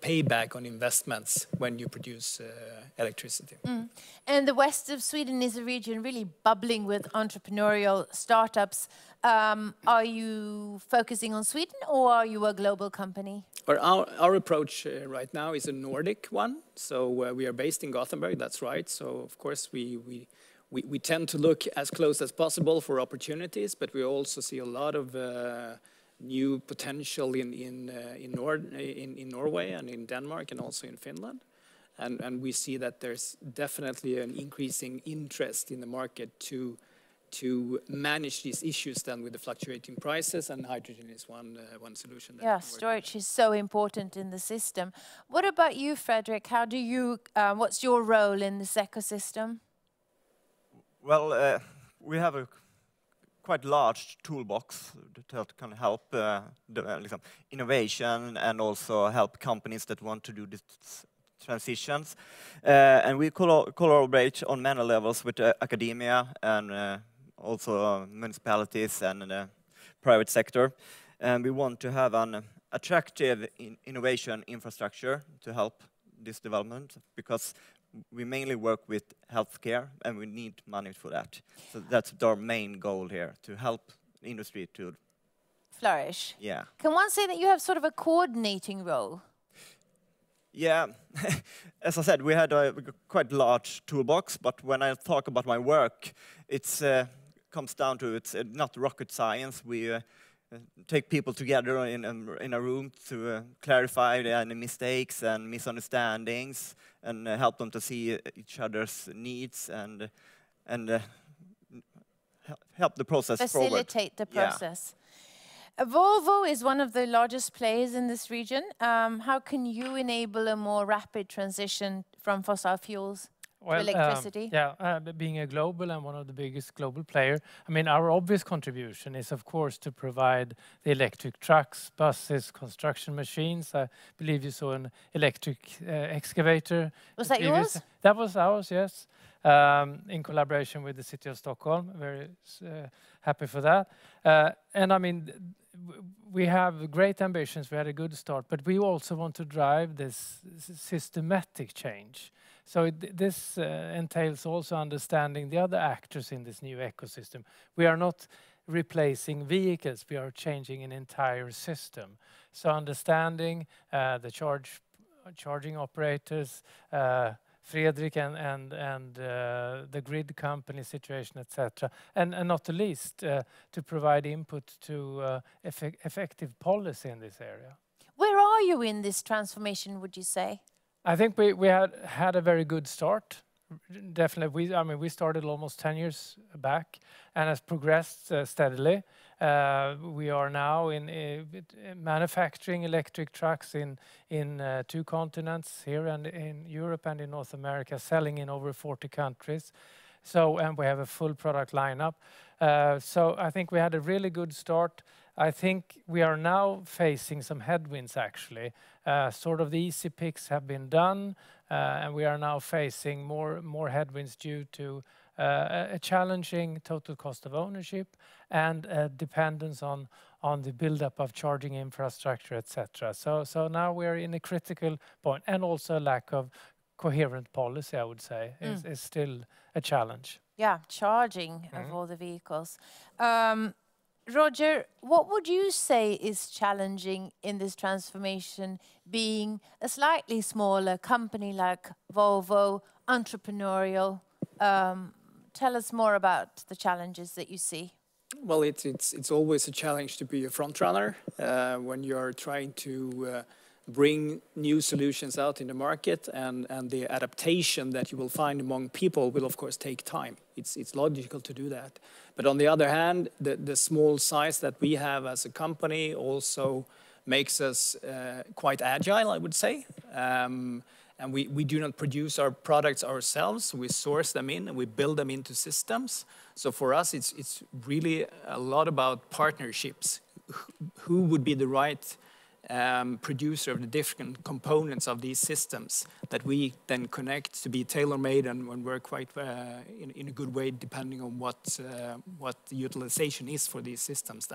payback on investments when you produce electricity.
And the west of Sweden is a region really bubbling with entrepreneurial startups. Are you focusing on Sweden, or are you a global company?
Our approach right now is a Nordic one. So we are based in Gothenburg, that's right. So of course we tend to look as close as possible for opportunities, but we also see a lot of new potential in Norway and in Denmark and also in Finland. And we see that there's definitely an increasing interest in the market to manage these issues then with the fluctuating prices, and hydrogen is one solution.
Yeah, storage is so important in the system. What about you, Fredrik? How do you, what's your role in this ecosystem?
Well, we have a quite large toolbox that can help innovation and also help companies that want to do these transitions. And we collaborate on many levels with academia and also municipalities and private sector. And we want to have an attractive innovation infrastructure to help this development, because we mainly work with healthcare and we need money for that. So that's our main goal here, to help industry to
flourish.
Yeah.
Can one say that you have sort of a coordinating role?
Yeah, as I said, we had a quite large toolbox, but when I talk about my work, it's comes down to it's not rocket science. We take people together in a room to clarify any mistakes and misunderstandings, and help them to see each other's needs and help the process forward.
Facilitate the process. Yeah. Volvo is one of the largest players in this region. How can you enable a more rapid transition from fossil fuels? to electricity?
Being a global and one of the biggest global player, I mean, our obvious contribution is, of course, to provide the electric trucks, buses, construction machines. I believe you saw an electric excavator.
Was that yours?
That was ours, yes. In collaboration with the City of Stockholm. Very happy for that. And I mean, we have great ambitions. We had a good start, but we also want to drive this systematic change. So this entails also understanding the other actors in this new ecosystem. We are not replacing vehicles, we are changing an entire system. So understanding the charging operators, Fredrik and the grid company situation, etc. And not the least, to provide input to effective policy in this area.
Where are you in this transformation, would you say?
I think we had a very good start. Definitely, we started almost 10 years back and has progressed steadily. We are now in manufacturing electric trucks in 2 continents, here and in Europe and in North America, selling in over 40 countries. And we have a full product lineup. So I think we had a really good start. I think we are now facing some headwinds, actually. Sort of the easy picks have been done, and we are now facing more headwinds due to a challenging total cost of ownership and dependence on the buildup of charging infrastructure, etc. So now we're in a critical point, and also a lack of coherent policy, I would say, is still a challenge.
Yeah, charging of all the vehicles. Roger, what would you say is challenging in this transformation, being a slightly smaller company like Volvo, entrepreneurial? Tell us more about the challenges that you see.
Well, it's always a challenge to be a front runner when you're trying to bring new solutions out in the market, and the adaptation that you will find among people will of course take time. It's logical to do that. But on the other hand, the small size that we have as a company also makes us quite agile, I would say. And we do not produce our products ourselves. We source them in and we build them into systems. So for us, it's really a lot about partnerships. Who would be the right producer of the different components of these systems that we then connect to be tailor-made and work quite in a good way, depending on what the utilization is for these systems.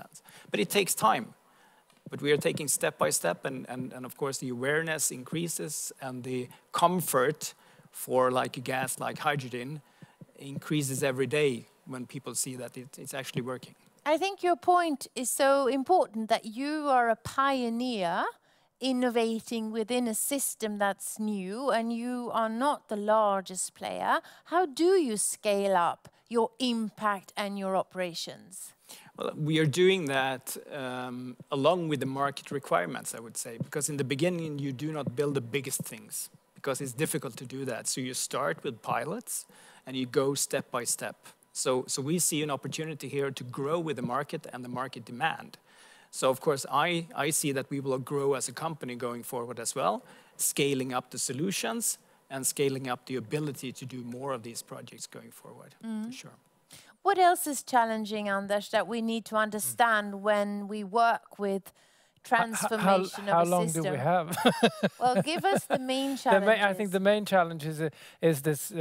But it takes time. But we are taking step by step, and of course the awareness increases, and the comfort for like a gas like hydrogen increases every day when people see that it's actually working.
I think your point is so important, that you are a pioneer innovating within a system that's new, and you are not the largest player. How do you scale up your impact and your operations?
Well, we are doing that along with the market requirements, I would say, because in the beginning you do not build the biggest things, because it's difficult to do that. So you start with pilots and you go step by step. So we see an opportunity here to grow with the market and the market demand. So of course I see that we will grow as a company going forward as well, scaling up the solutions and scaling up the ability to do more of these projects going forward, for sure.
What else is challenging, Anders, that we need to understand when we work with transformation
how
of a
long
system?
do we have?
Well, give us the main challenges.
I think the main challenge is this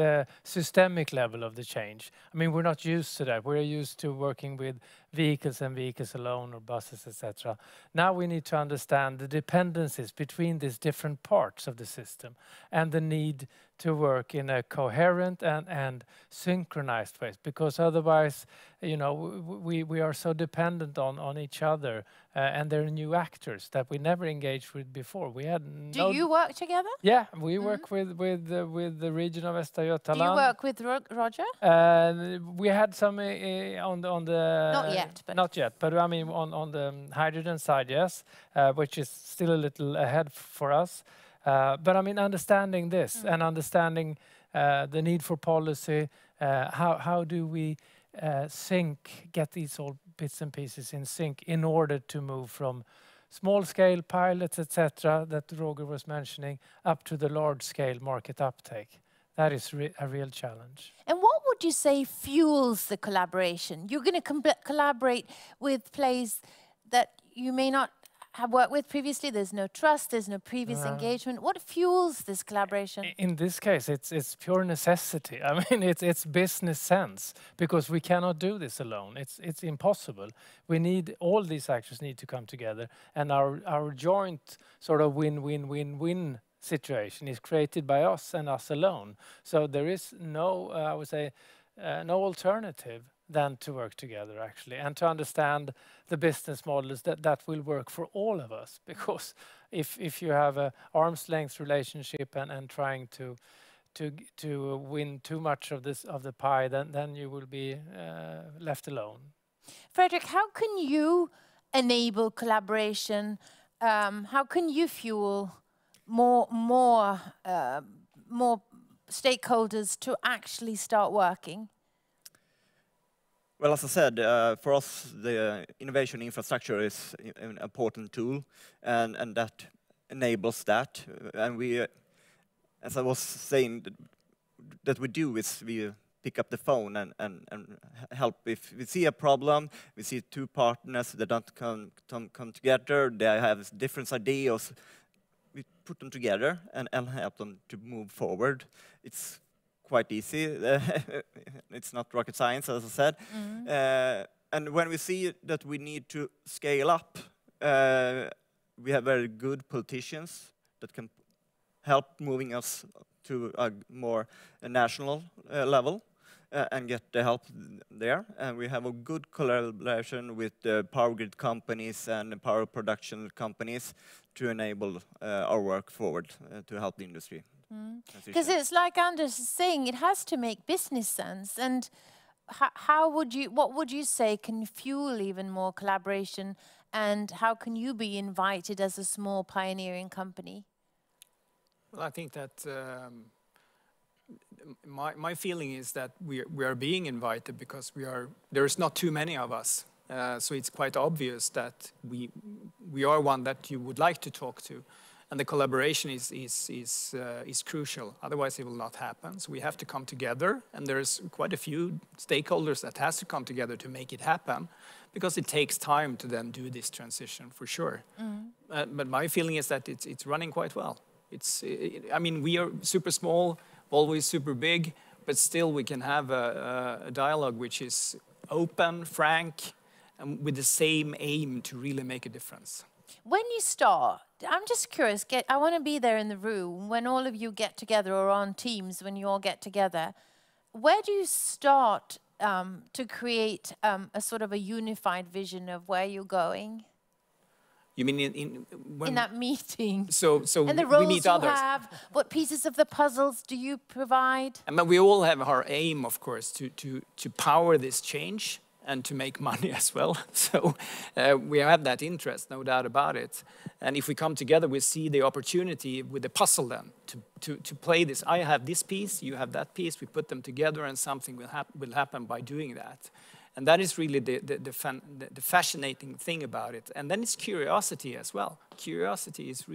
systemic level of the change. I mean, we're not used to that. We're used to working with vehicles and vehicles alone, or buses, etc. Now we need to understand the dependencies between these different parts of the system, and the need to work in a coherent and synchronized way, because otherwise, you know, we are so dependent on each other, and there are new actors that we never engaged with before. We had
Do you work together?
Yeah, we work with the region of Västra Götaland.
Do you work with Roger?
We had some on the
Not yet, but
not yet, but I mean on the hydrogen side, yes, which is still a little ahead for us. But I mean, understanding this and understanding the need for policy, how do we get these all bits and pieces in sync in order to move from small-scale pilots, etc., that Roger was mentioning, up to the large-scale market uptake. That is a real challenge.
And what would you say fuels the collaboration? You're going to collaborate with players that you may not have worked with previously. There's no trust, there's no previous engagement. What fuels this collaboration?
In this case, it's pure necessity. I mean, it's business sense, because we cannot do this alone. It's impossible. We need, all these actors need to come together, and our joint sort of win-win-win-win situation is created by us and us alone. So there is no, I would say, no alternative than to work together, actually, and to understand the business models that will work for all of us. Because if you have a arm's length relationship and trying to win too much of the pie, then you will be left alone.
Fredrik, how can you enable collaboration? How can you fuel more stakeholders to actually start working?
Well, as I said, for us, the innovation infrastructure is an important tool, and that enables that. And we, as I was saying, that we do is we pick up the phone and help. If we see a problem, we see two partners that don't come together, they have different ideas, we put them together and help them to move forward. It's quite easy. It's not rocket science, as I said. And when we see that we need to scale up, we have very good politicians that can help moving us to a more national level and get the help there. And we have a good collaboration with the power grid companies and power production companies to enable our work forward to help the industry.
Because it's like Anders is saying, it has to make business sense. And what would you say can fuel even more collaboration, and how can you be invited as a small pioneering company?
Well, I think that my feeling is that we are being invited because there's not too many of us. So it's quite obvious that we are one that you would like to talk to. And the collaboration is crucial. Otherwise, it will not happen. So we have to come together, and there's quite a few stakeholders that has to come together to make it happen, because it takes time to then do this transition for sure. But my feeling is that it's running quite well. I mean, we are super small, always super big, but still we can have a dialogue which is open, frank, and with the same aim to really make a difference.
When you start, I'm just curious, I want to be there in the room when all of you get together, or on Teams when you all get together. Where do you start to create a sort of a unified vision of where you're going?
You mean in
that meeting?
So
and the roles
we meet
you
others.
have, what pieces of the puzzles do you provide?
And we all have our aim, of course, to power this change and to make money as well. So we have that interest, no doubt about it. And if we come together, we see the opportunity with the puzzle then to play this. I have this piece, you have that piece, we put them together and something will happen by doing that. And that is really the fascinating thing about it. And then it's curiosity as well. Curiosity is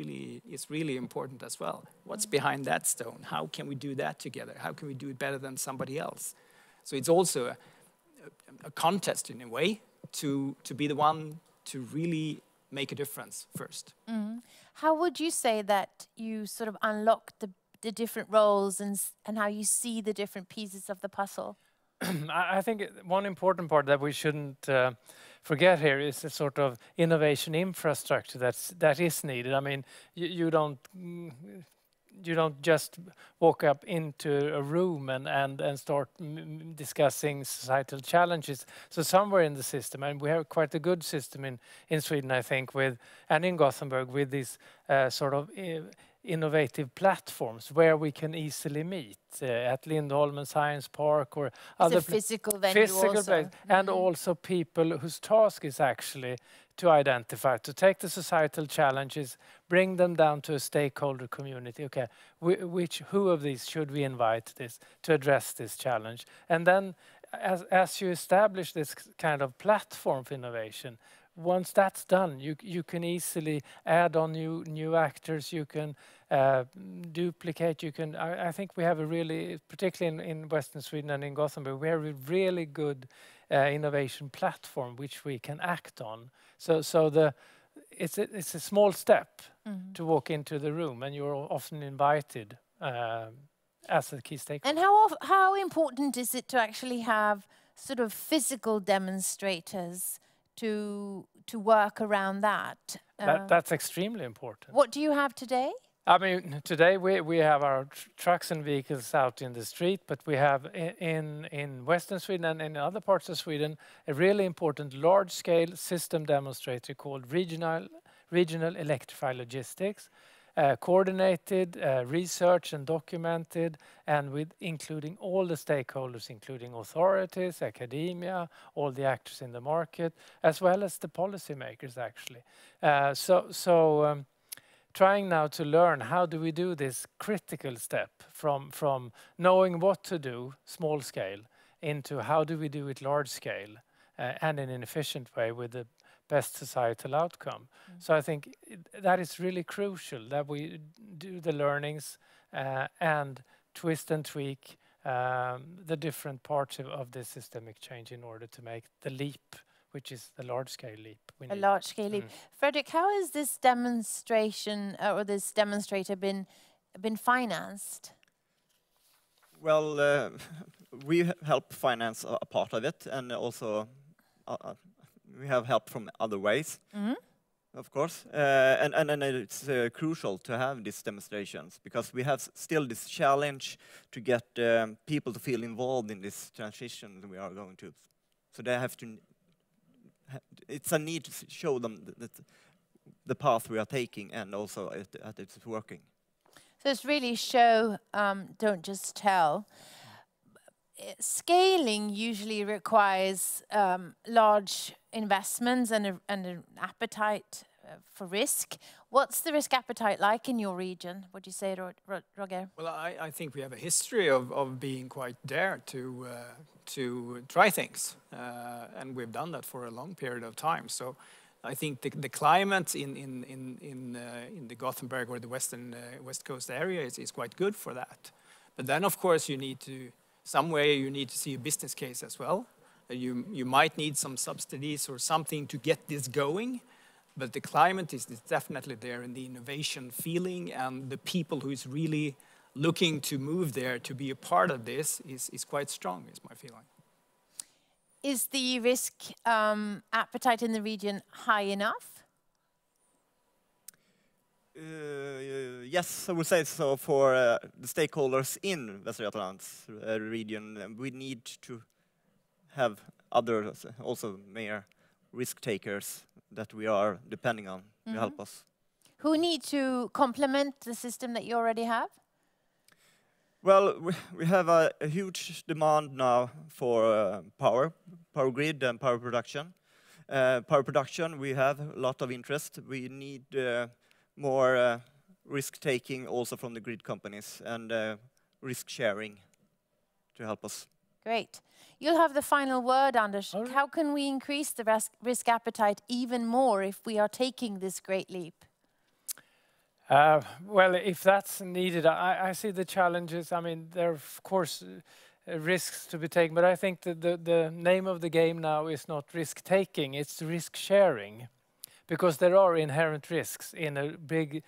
really important as well. What's behind that stone? How can we do that together? How can we do it better than somebody else? So it's also a contest in a way to be the one to really make a difference first.
How would you say that you sort of unlock the different roles and how you see the different pieces of the puzzle?
I think one important part that we shouldn't forget here is the sort of innovation infrastructure that is needed. I mean, you don't just walk up into a room and start discussing societal challenges. So somewhere in the system, and we have quite a good system in Sweden, I think, and in Gothenburg, with these sort of innovative platforms where we can easily meet at Lindholmen Science Park or other
physical venue also.
And also people whose task is actually to identify, to take the societal challenges, bring them down to a stakeholder community. Okay, who of these should we invite to address this challenge? And then as you establish this kind of platform for innovation, once that's done, you can easily add on new actors. You can duplicate. You can. I think we have a really, particularly in Western Sweden and in Gothenburg, we have a really good innovation platform which we can act on. So it's a small step to walk into the room, and you're often invited as a key stakeholder.
And how important is it to actually have sort of physical demonstrators to work around that?
That's extremely important.
What do you have today?
I mean, today we have our trucks and vehicles out in the street, but we have in Western Sweden and in other parts of Sweden a really important large-scale system demonstrator called Regional Electrified Logistics, coordinated, researched and documented, and with including all the stakeholders, including authorities, academia, all the actors in the market, as well as the policymakers actually. Trying now to learn how do we do this critical step from knowing what to do small scale into how do we do it large scale and in an efficient way with the best societal outcome. So I think that is really crucial that we do the learnings and twist and tweak the different parts of this systemic change in order to make the leap, which is the large-scale leap.
A large-scale leap. Fredrik, how has this demonstration or this demonstrator been financed?
Well, we help finance a part of it, and also we have help from other ways, of course. And it's crucial to have these demonstrations because we have still this challenge to get people to feel involved in this transition that we are going to. So they have to. It's a need to show them that the path we are taking and also that it's working.
So it's really show, don't just tell. Scaling usually requires large investments and an appetite for risk. What's the risk appetite like in your region? Would you say, Roger?
Well, I think we have a history of being quite dare to try things, and we've done that for a long period of time. So I think the climate in the Gothenburg or the West Coast area is quite good for that. But then, of course, you need to see a business case as well. You might need some subsidies or something to get this going. But the climate is definitely there, and the innovation feeling and the people who is really looking to move there to be a part of this is quite strong, is my feeling.
Is the risk appetite in the region high enough?
Yes, I would say so. For the stakeholders in Västra Götaland's region, we need to have others, also mere risk takers that we are depending on to help us.
Who need to complement the system that you already have?
Well, we have a huge demand now for power grid and power production. Power production, we have a lot of interest. We need more risk-taking also from the grid companies and risk sharing to help us.
Great. You'll have the final word, Anders. How can we increase the risk appetite even more if we are taking this great leap?
Well, if that's needed, I see the challenges. I mean, there are, of course, risks to be taken, but I think the name of the game now is not risk-taking, it's risk-sharing. Because there are inherent risks in a big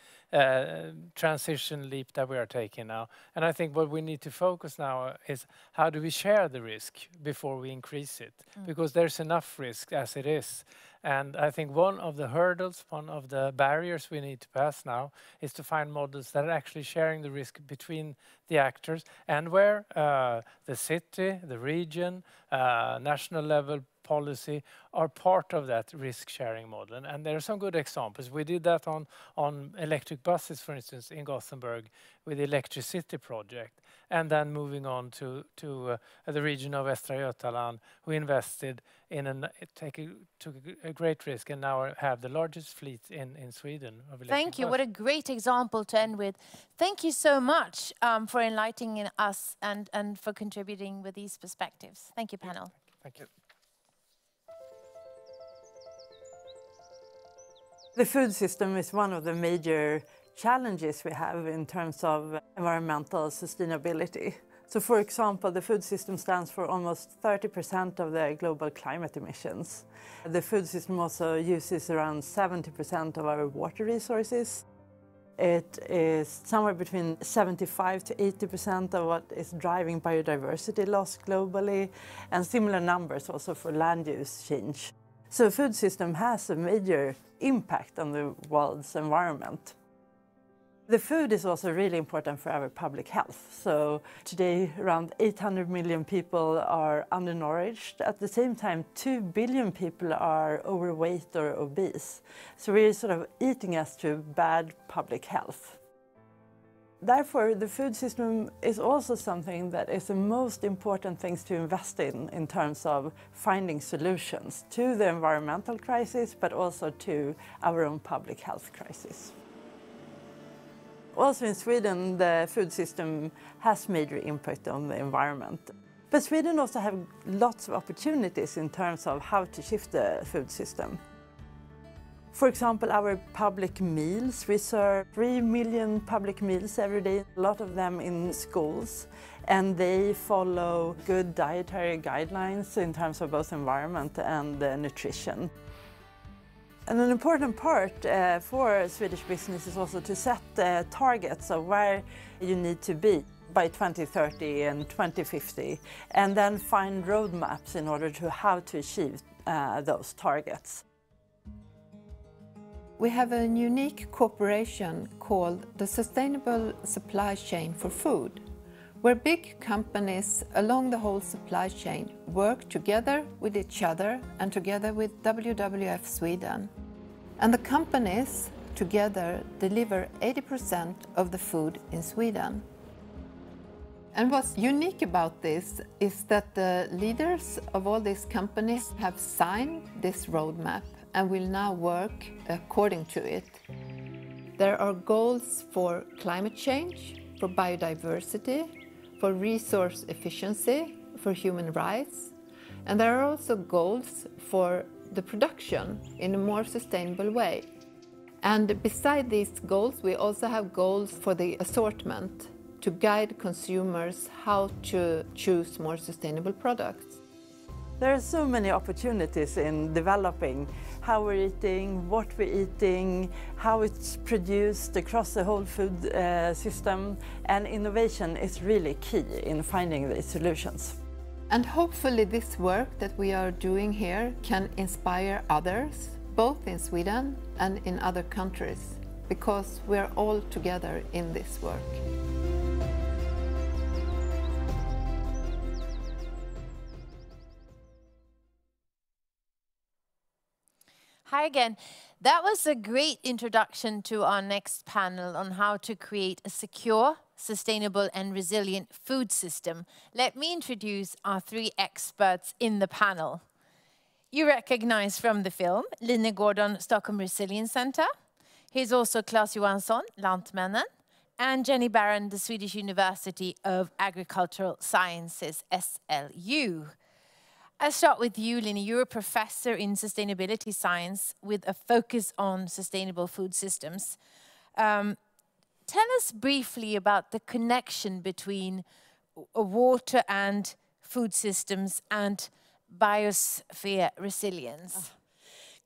transition leap that we are taking now. And I think what we need to focus now is how do we share the risk before we increase it? Because there's enough risk as it is. And I think one of the hurdles, one of the barriers we need to pass now is to find models that are actually sharing the risk between the actors and where the city, the region, national level policy are part of that risk-sharing model. And there are some good examples. We did that on electric buses, for instance, in Gothenburg with the Electricity project. And then moving on to the region of Västra Götaland, who invested in took a great risk and now have the largest fleet in Sweden of electric
Thank you.
buses.
What a great example to end with. Thank you so much for enlightening us and for contributing with these perspectives. Thank you, panel.
Thank you.
The food system is one of the major challenges we have in terms of environmental sustainability. So for example, the food system stands for almost 30% of the global climate emissions. The food system also uses around 70% of our water resources. It is somewhere between 75 to 80% of what is driving biodiversity loss globally, and similar numbers also for land use change. So the food system has a major impact on the world's environment. The food is also really important for our public health. So today around 800 million people are undernourished. At the same time, 2 billion people are overweight or obese. So we're sort of eating us to bad public health. Therefore, the food system is also something that is the most important things to invest in terms of finding solutions to the environmental crisis, but also to our own public health crisis. Also in Sweden, the food system has major impact on the environment. But Sweden also has lots of opportunities in terms of how to shift the food system. For example, our public meals, we serve 3 million public meals every day, a lot of them in schools, and they follow good dietary guidelines in terms of both environment and nutrition. And an important part for Swedish business is also to set targets of where you need to be by 2030 and 2050, and then find roadmaps in order to how to achieve those targets.
We have a unique cooperation called the Sustainable Supply Chain for Food, where big companies along the whole supply chain work together with each other and together with WWF Sweden. And the companies together deliver 80% of the food in Sweden. And what's unique about this is that the leaders of all these companies have signed this roadmap and will now work according to it. There are goals for climate change, for biodiversity, for resource efficiency, for human rights, and there are also goals for the production in a more sustainable way. And beside these goals, we also have goals for the assortment to guide consumers how to choose more sustainable products.
There are so many opportunities in developing how we're eating, what we're eating, how it's produced across the whole food system, and innovation is really key in finding these solutions.
And hopefully this work that we are doing here can inspire others, both in Sweden and in other countries, because we are all together in this work.
Hi again. That was a great introduction to our next panel on how to create a secure, sustainable and resilient food system. Let me introduce our three experts in the panel. You recognize from the film Line Gordon, Stockholm Resilience Center. Here's also Claes Johansson, Lantmännen, and Jenny Barron, the Swedish University of Agricultural Sciences, SLU. I'll start with you, Line. You're a professor in sustainability science with a focus on sustainable food systems. Tell us briefly about the connection between water and food systems and biosphere resilience.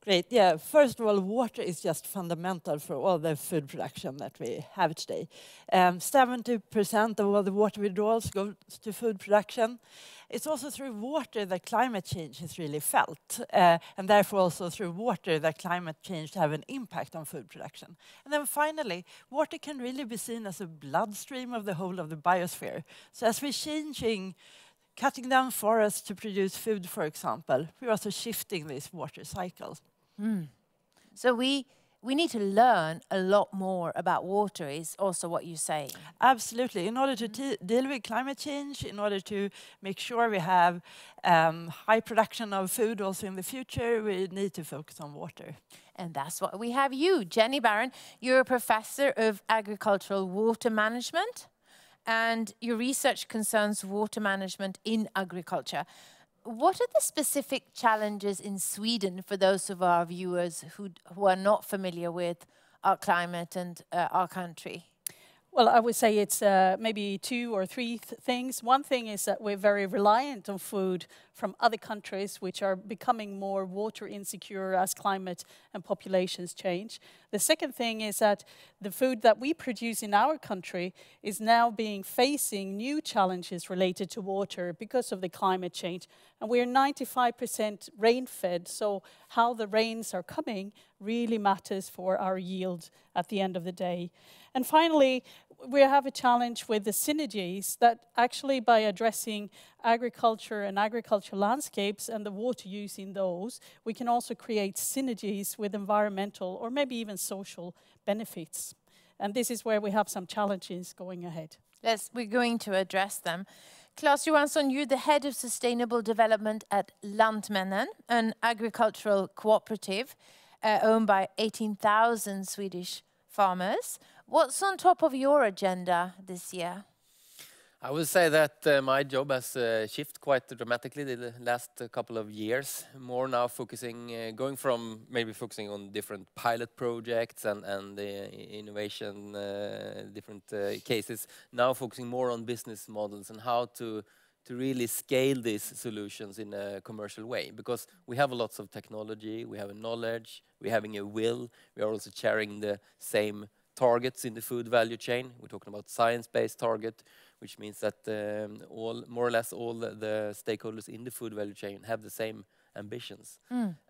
Great. Yeah, first of all, water is just fundamental for all the food production that we have today. 70% of all the water withdrawals go to food production. It's also through water that climate change is really felt, and therefore also through water that climate change have an impact on food production. And then finally, water can really be seen as a bloodstream of the whole of the biosphere. So as we're changing, cutting down forests to produce food, for example, we're also shifting this water cycle.
So we need to learn a lot more about water is also what you're saying.
Absolutely. In order to deal with climate change, in order to make sure we have high production of food also in the future, we need to focus on water.
And that's what we have you, Jenny Barron. You're a professor of agricultural water management, and your research concerns water management in agriculture. what are the specific challenges in Sweden for those of our viewers who are not familiar with our climate and our country?
Well, I would say it's maybe two or three things. One thing is that we're very reliant on food from other countries which are becoming more water insecure as climate and populations change. The second thing is that the food that we produce in our country is now facing new challenges related to water because of the climate change. And we're 95% rain-fed, so how the rains are coming really matters for our yield at the end of the day. And finally, we have a challenge with the synergies that actually by addressing agriculture and agricultural landscapes and the water use in those, we can also create synergies with environmental or maybe even social benefits. And this is where we have some challenges going ahead.
Yes, we're going to address them. Claes Johansson, you're the head of sustainable development at Lantmännen, an agricultural cooperative owned by 18,000 Swedish farmers. What's on top of your agenda this year?
I would say that my job has shifted quite dramatically the last couple of years. More now focusing, going from maybe focusing on different pilot projects and innovation, different cases. Now focusing more on business models and how to really scale these solutions in a commercial way. Because we have lots of technology, we have a knowledge, we're having a will, we are also sharing the same targets in the food value chain. We're talking about science-based target, which means that more or less all the stakeholders in the food value chain have the same ambitions.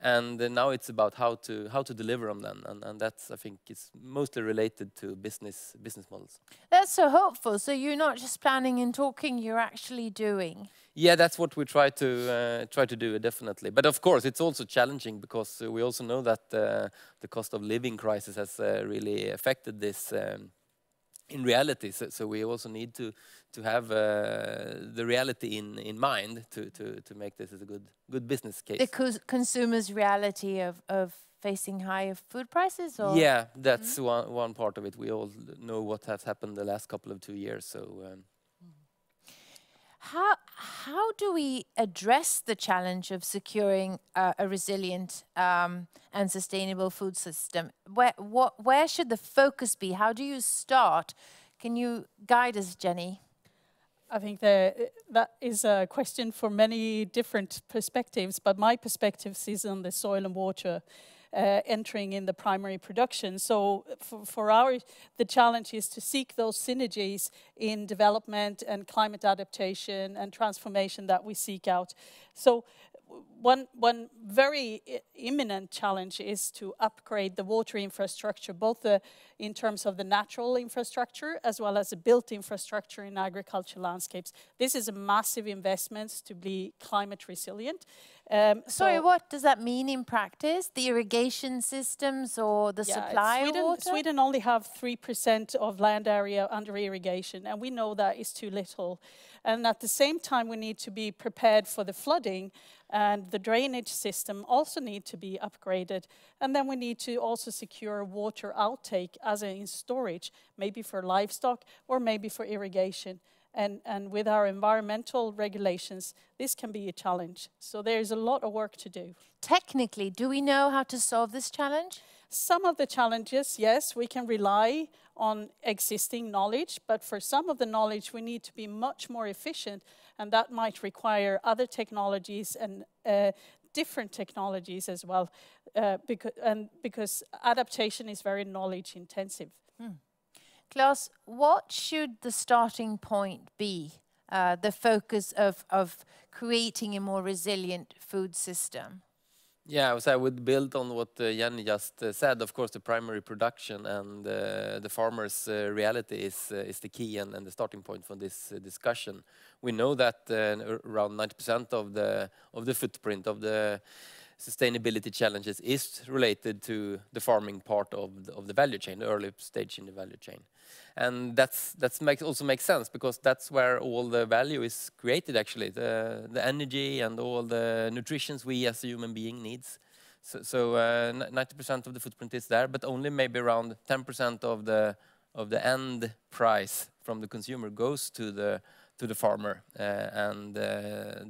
And now it's about how to deliver them then, and that's, I think, it's mostly related to business models.
That's so hopeful. So you're not just planning and talking, you're actually doing.
Yeah, that's what we try to do, definitely. But of course, it's also challenging because we also know that the cost of living crisis has really affected this in reality. So we also need to have the reality in mind to make this as a good business case.
The consumer's reality of facing higher food prices? Or?
Yeah, that's one part of it. We all know what has happened the last couple of 2 years. So.
How do we address the challenge of securing a resilient and sustainable food system? Where should the focus be? How do you start? Can you guide us, Jenny?
I think that is a question for many different perspectives, but my perspective is on the soil and water entering in the primary production. So the challenge is to seek those synergies in development and climate adaptation and transformation that we seek out. So one very imminent challenge is to upgrade the water infrastructure, both in terms of the natural infrastructure as well as the built infrastructure in agricultural landscapes. This is a massive investment to be climate resilient.
Sorry, what does that mean in practice? The irrigation systems or the supply of water?
Sweden only have 3% of land area under irrigation, and we know that is too little. And at the same time, we need to be prepared for the flooding, and the drainage system also need to be upgraded. And then we need to also secure water outtake as in storage, maybe for livestock or maybe for irrigation. And with our environmental regulations, this can be a challenge. So there's a lot of work to do.
Technically, do we know how to solve this challenge?
Some of the challenges, yes, we can rely on existing knowledge, but for some of the knowledge, we need to be much more efficient, and that might require other technologies and different technologies as well, because adaptation is very knowledge intensive.
Claes, what should the starting point be, the focus of creating a more resilient food system?
Yeah, I would build on what Jenny just said. Of course, the primary production and the farmer's reality is the key and the starting point for this discussion. We know that around 90% of the footprint of the sustainability challenges is related to the farming part of the value chain, the early stage in the value chain. And that also makes sense, because that's where all the value is created, actually, the energy and all the nutrition we as a human being needs. So 90% of the footprint is there, but only maybe around 10% of the end price from the consumer goes to the to the farmer, and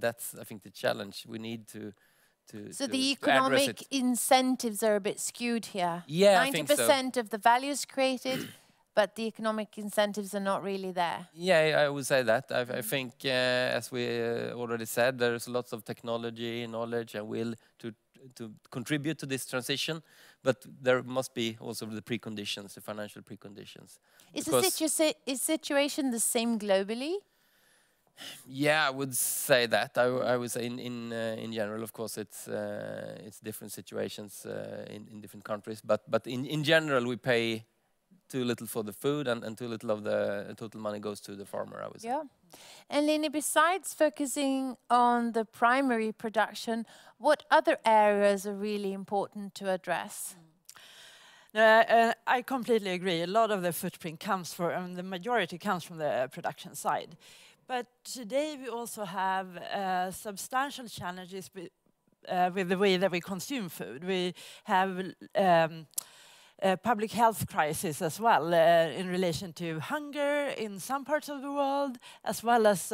that's, I think, the challenge. We need to
so the economic incentives are a bit skewed here.
Yeah, I think so.
90% of the value is created, but the economic incentives are not really there.
Yeah, I would say that. I think, as we already said, there's lots of technology, knowledge, and will to contribute to this transition, but there must be also the preconditions, the financial preconditions.
Is the situation the same globally?
Yeah, I would say that. I would say in general, of course, it's different situations in different countries, but in general, we pay too little for the food, and too little of the total money goes to the farmer, I would say.
Yeah. And Lene, besides focusing on the primary production, what other areas are really important to address?
I completely agree. A lot of the footprint comes from, the majority comes from the production side. But today we also have substantial challenges with the way that we consume food. We have public health crisis as well in relation to hunger in some parts of the world, as well as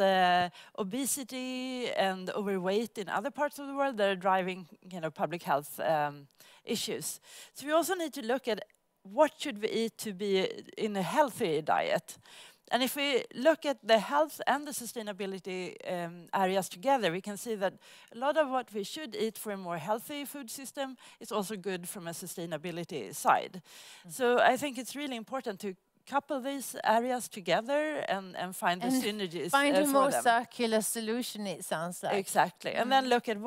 obesity and overweight in other parts of the world that are driving, public health issues. So we also need to look at what should we eat to be in a healthy diet. And if we look at the health and the sustainability areas together, we can see that a lot of what we should eat for a more healthy food system is also good from a sustainability side. So I think it's really important to couple these areas together and find the synergies
find a more
them.
circular solution, it sounds like.
Exactly. And then look at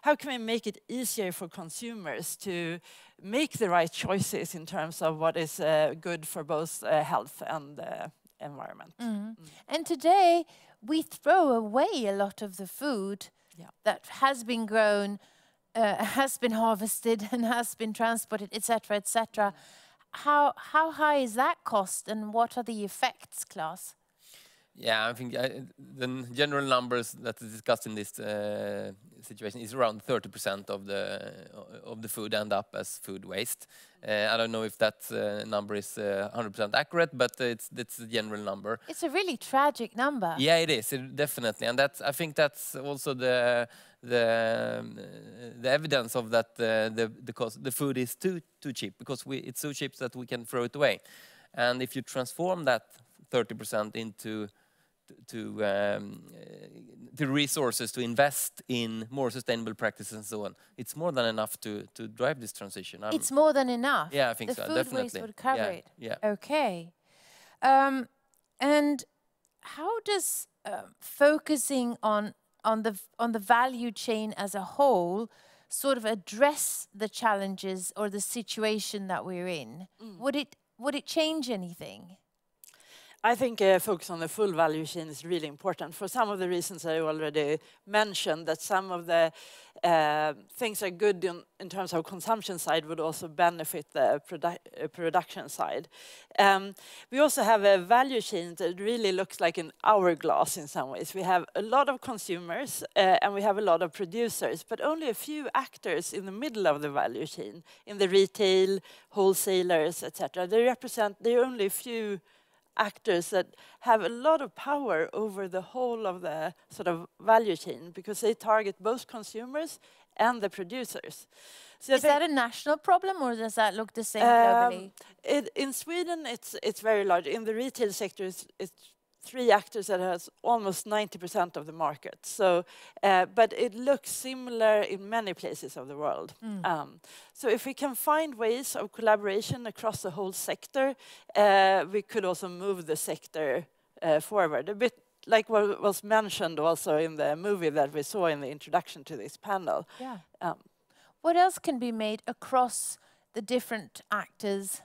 how can we make it easier for consumers to make the right choices in terms of what is good for both health and environment.
And today we throw away a lot of the food that has been grown, has been harvested and has been transported, etc., etc. How high is that cost, and what are the effects, Claes?
Yeah, I think the general numbers that is discussed in this situation is around 30% of the food end up as food waste. I don't know if that number is 100% accurate, but that's the general number.
It's a really tragic number.
Yeah, it is, definitely, and I think that's also the evidence of that the food is too cheap, because it's so cheap that we can throw it away. And if you transform that 30% into resources to invest in more sustainable practices and so on, it's more than enough to drive this transition.
It's more than enough.
Yeah, I think so.
The food waste would cover it.
Yeah.
Okay. And how does focusing on the value chain as a whole sort of address the challenges or the situation that we're in? Would it change anything?
I think focus on the full value chain is really important for some of the reasons I already mentioned, that some of the things are good in terms of consumption side would also benefit the production side. We also have a value chain that really looks like an hourglass in some ways. We have a lot of consumers and we have a lot of producers, but only a few actors in the middle of the value chain, in the retail, wholesalers, etc. They're only a few actors that have a lot of power over the whole of the sort of value chain, because they target both consumers and the producers. So
is that a national problem, or does that look the same globally?
In Sweden, it's very large. In the retail sector, it's 3 actors that has almost 90% of the market. So, but it looks similar in many places of the world. So if we can find ways of collaboration across the whole sector, we could also move the sector forward. A bit like what was mentioned also in the movie that we saw in the introduction to this panel.
Yeah. What else can be made across the different actors?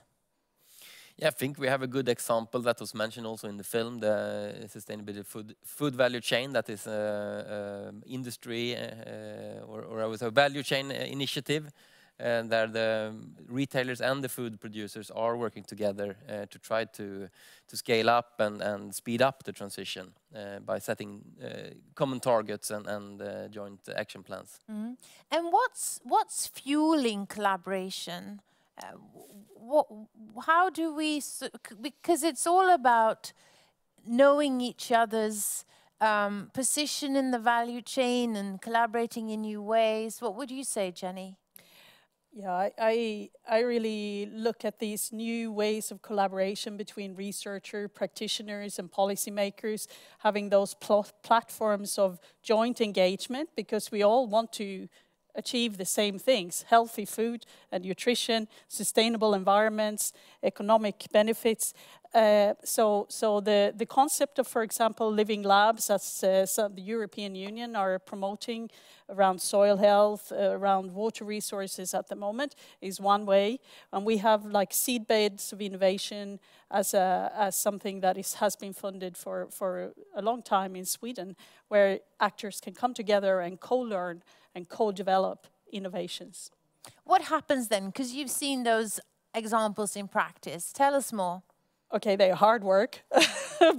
Yeah, I think we have a good example that was mentioned also in the film, the sustainability food value chain, that is industry or I would say value chain initiative, and there the retailers and the food producers are working together to try to scale up and speed up the transition by setting common targets and joint action plans.
And what's fueling collaboration? How do we, because it's all about knowing each other's position in the value chain and collaborating in new ways. What would you say, Jenny?
Yeah, I really look at these new ways of collaboration between researchers, practitioners and policymakers, having those platforms of joint engagement, because we all want to achieve the same things: healthy food and nutrition, sustainable environments, economic benefits. So the concept of, for example, living labs, as the European Union are promoting around soil health, around water resources at the moment, is one way. And we have like seed beds of innovation as something that has been funded for a long time in Sweden, where actors can come together and co-learn and co-develop innovations.
What happens then? Because you've seen those examples in practice. Tell us more.
Okay, they're hard work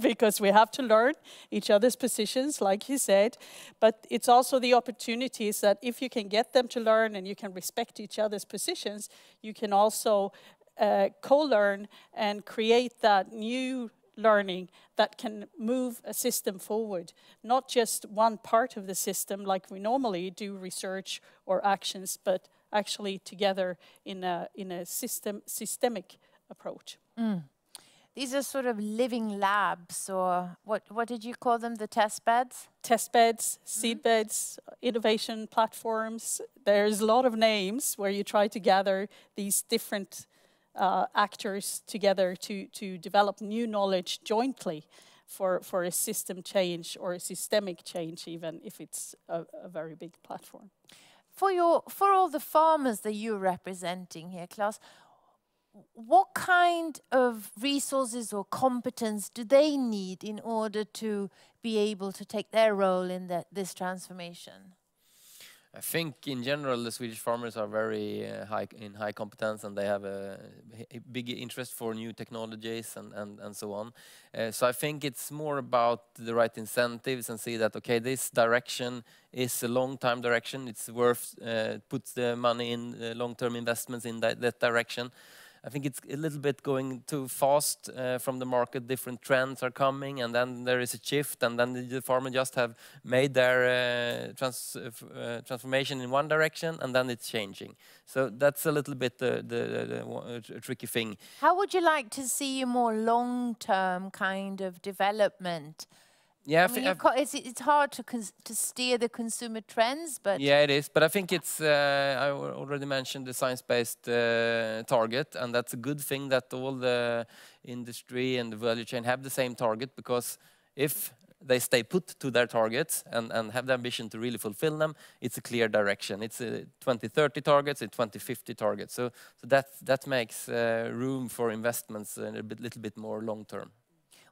because we have to learn each other's positions, like you said. But it's also the opportunities that if you can get them to learn and you can respect each other's positions, you can also co-learn and create that new learning that can move a system forward. Not just one part of the system like we normally do research or actions, but actually together in a systemic approach.
Mm. These are sort of living labs, or what did you call them, the test beds?
Test beds, seed beds, innovation platforms. There's a lot of names where you try to gather these different actors together to develop new knowledge jointly for a system change or a systemic change, even if it's a very big platform.
For all the farmers that you're representing here, Claes, what kind of resources or competence do they need in order to be able to take their role in this transformation?
I think in general the Swedish farmers are very high competence, and they have a big interest for new technologies and so on. So I think it's more about the right incentives and see that, okay, this direction is a long-term direction. It's worth put the money in long-term investments in that direction. I think it's a little bit going too fast from the market. Different trends are coming, and then there is a shift, and then the farmer just have made their transformation in one direction, and then it's changing. So that's a little bit the tricky thing.
How would you like to see a more long-term kind of development?
Yeah,
I mean, it's hard to steer the consumer trends, but
yeah, it is. But I think it's. I already mentioned the science-based target, and that's a good thing that all the industry and the value chain have the same target, because if they stay put to their targets and have the ambition to really fulfill them, it's a clear direction. It's a 2030 targets, it's 2050 targets. So that makes room for investments a little bit more long-term.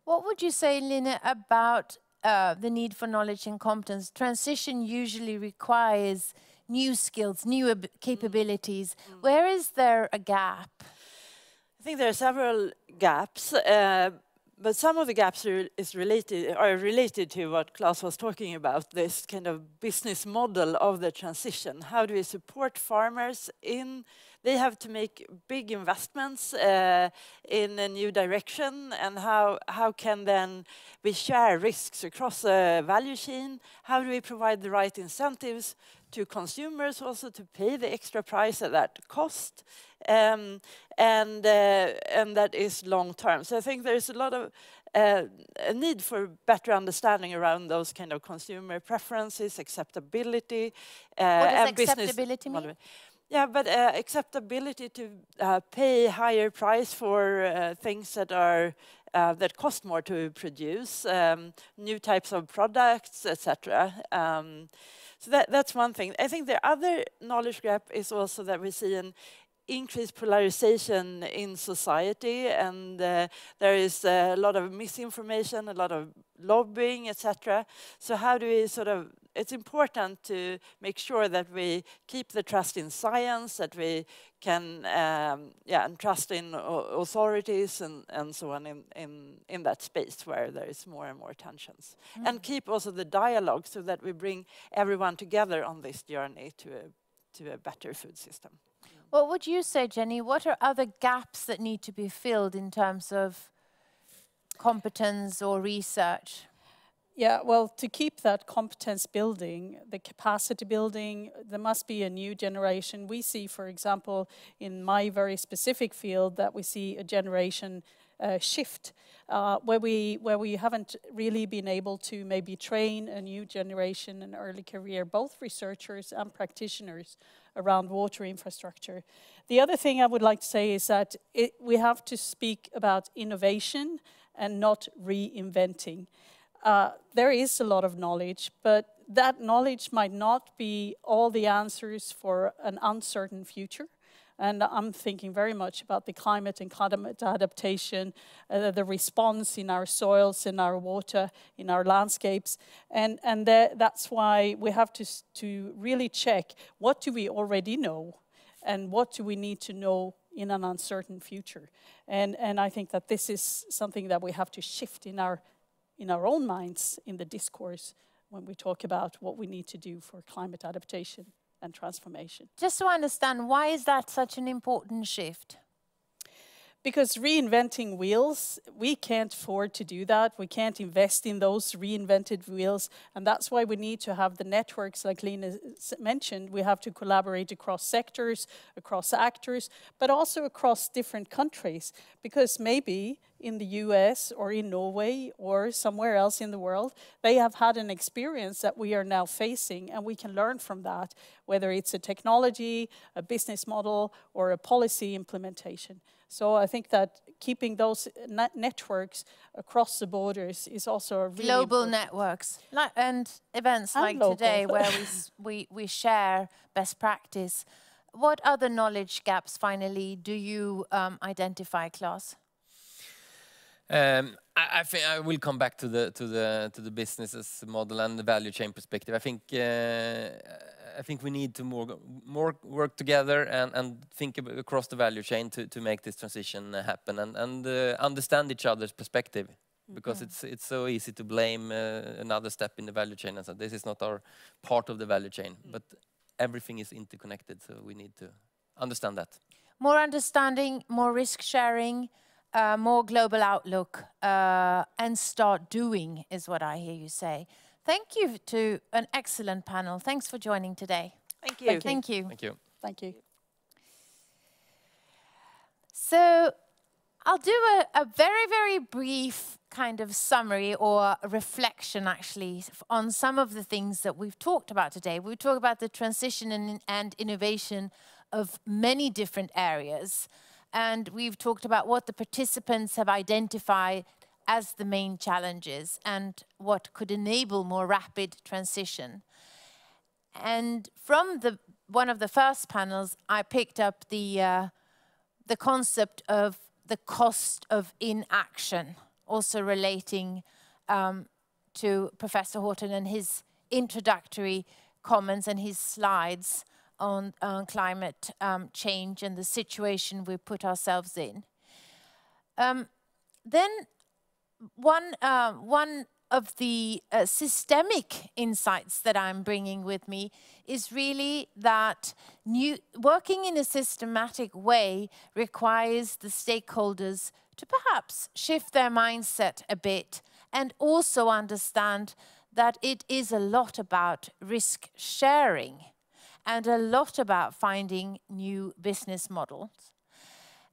What would you say, Line, about the need for knowledge and competence? Transition usually requires new skills, new capabilities. Where is there a gap?
I think there are several gaps, but some of the gaps are related to what Claes was talking about, this kind of business model of the transition. How do we support farmers in? They have to make big investments in a new direction, and how can then we share risks across the value chain? How do we provide the right incentives to consumers also to pay the extra price at that cost? And that is long term. So I think there's a lot of a need for better understanding around those kind of consumer preferences, acceptability.
What does acceptability mean?
Yeah, but acceptability to pay higher price for things that are that cost more to produce, new types of products, etc. So that's one thing. I think the other knowledge gap is also that we see an increased polarization in society, and there is a lot of misinformation, a lot of lobbying, etc. So how do we sort of, it's important to make sure that we keep the trust in science, that we can and trust in authorities and so on in that space where there is more and more tensions. And keep also the dialogue so that we bring everyone together on this journey to a better food system.
What would you say, Jenny? What are other gaps that need to be filled in terms of competence or research?
Yeah, well, to keep that competence building, the capacity building, there must be a new generation. We see, for example, in my very specific field, that we see a generation shift where we haven't really been able to maybe train a new generation in early career, both researchers and practitioners around water infrastructure. The other thing I would like to say is that we have to speak about innovation and not reinventing. There is a lot of knowledge, but that knowledge might not be all the answers for an uncertain future. And I'm thinking very much about the climate and climate adaptation, the response in our soils, in our water, in our landscapes. And that's why we have to really check what do we already know and what do we need to know in an uncertain future. And I think that this is something that we have to shift in our own minds in the discourse when we talk about what we need to do for climate adaptation and transformation.
Just to understand, why is that such an important shift?
Because reinventing wheels, we can't afford to do that. We can't invest in those reinvented wheels. And that's why we need to have the networks, like Lena mentioned. We have to collaborate across sectors, across actors, but also across different countries. Because maybe in the US or in Norway or somewhere else in the world, they have had an experience that we are now facing, and we can learn from that, whether it's a technology, a business model, or a policy implementation. So I think that keeping those networks across the borders is also a really
global
important.
Networks and events
And
like
local.
today where we share best practice. What other knowledge gaps finally do you identify, Claes?
I think I will come back to the businesses model and the value chain perspective. I think we need to more work together and think across the value chain to make this transition happen and understand each other's perspective, because it's so easy to blame another step in the value chain and say this is not our part of the value chain, but everything is interconnected, so we need to understand that.
More understanding, more risk sharing, more global outlook, and start doing is what I hear you say. Thank you to an excellent panel. Thanks for joining today.
Thank you.
Thank you.
Thank you.
Thank you.
So I'll do a very, very brief kind of summary or reflection actually on some of the things that we've talked about today. We talk about the transition and innovation of many different areas. And we've talked about what the participants have identified as the main challenges and what could enable more rapid transition. And from one of the first panels, I picked up the concept of the cost of inaction, also relating to Professor Horton and his introductory comments and his slides on climate change and the situation we put ourselves in. Then one of the systemic insights that I'm bringing with me is really that working in a systematic way requires the stakeholders to perhaps shift their mindset a bit and also understand that it is a lot about risk sharing and a lot about finding new business models.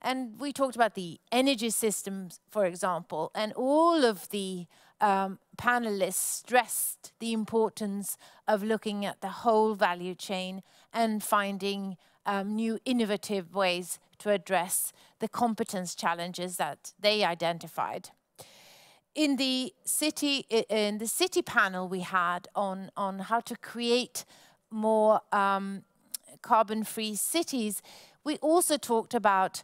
And we talked about the energy systems, for example, and all of the panelists stressed the importance of looking at the whole value chain and finding new innovative ways to address the competence challenges that they identified. In the city panel we had on how to create more carbon-free cities, we also talked about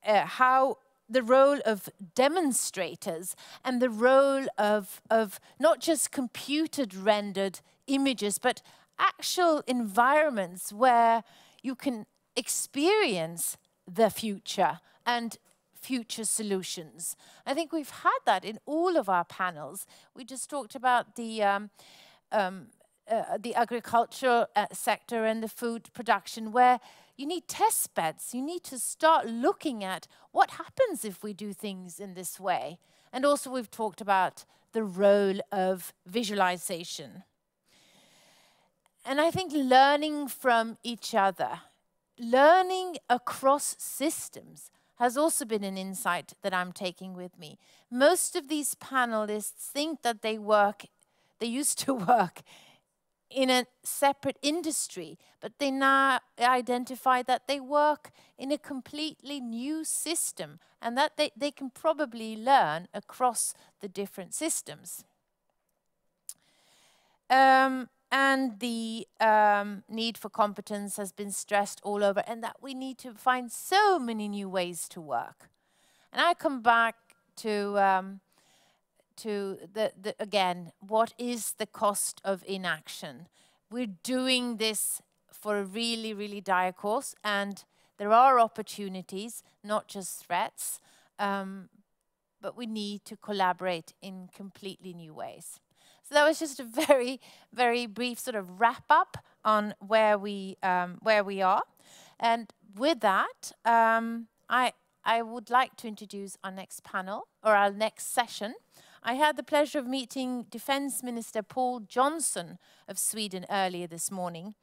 how the role of demonstrators and the role of not just computer-rendered images, but actual environments where you can experience the future and future solutions. I think we've had that in all of our panels. We just talked about the agricultural sector and the food production, where you need test beds. You need to start looking at what happens if we do things in this way. And also we've talked about the role of visualization. And I think learning from each other, learning across systems has also been an insight that I'm taking with me. Most of these panelists think that they used to work in a separate industry, but they now identify that they work in a completely new system and that they can probably learn across the different systems. And the need for competence has been stressed all over, and that we need to find so many new ways to work. And I come back to again, what is the cost of inaction? We're doing this for a really, really dire cause, and there are opportunities, not just threats, but we need to collaborate in completely new ways. So that was just a very, very brief sort of wrap up on where we are. And with that, I would like to introduce our next panel, or our next session. I had the pleasure of meeting Defence Minister Paul Johnson of Sweden earlier this morning,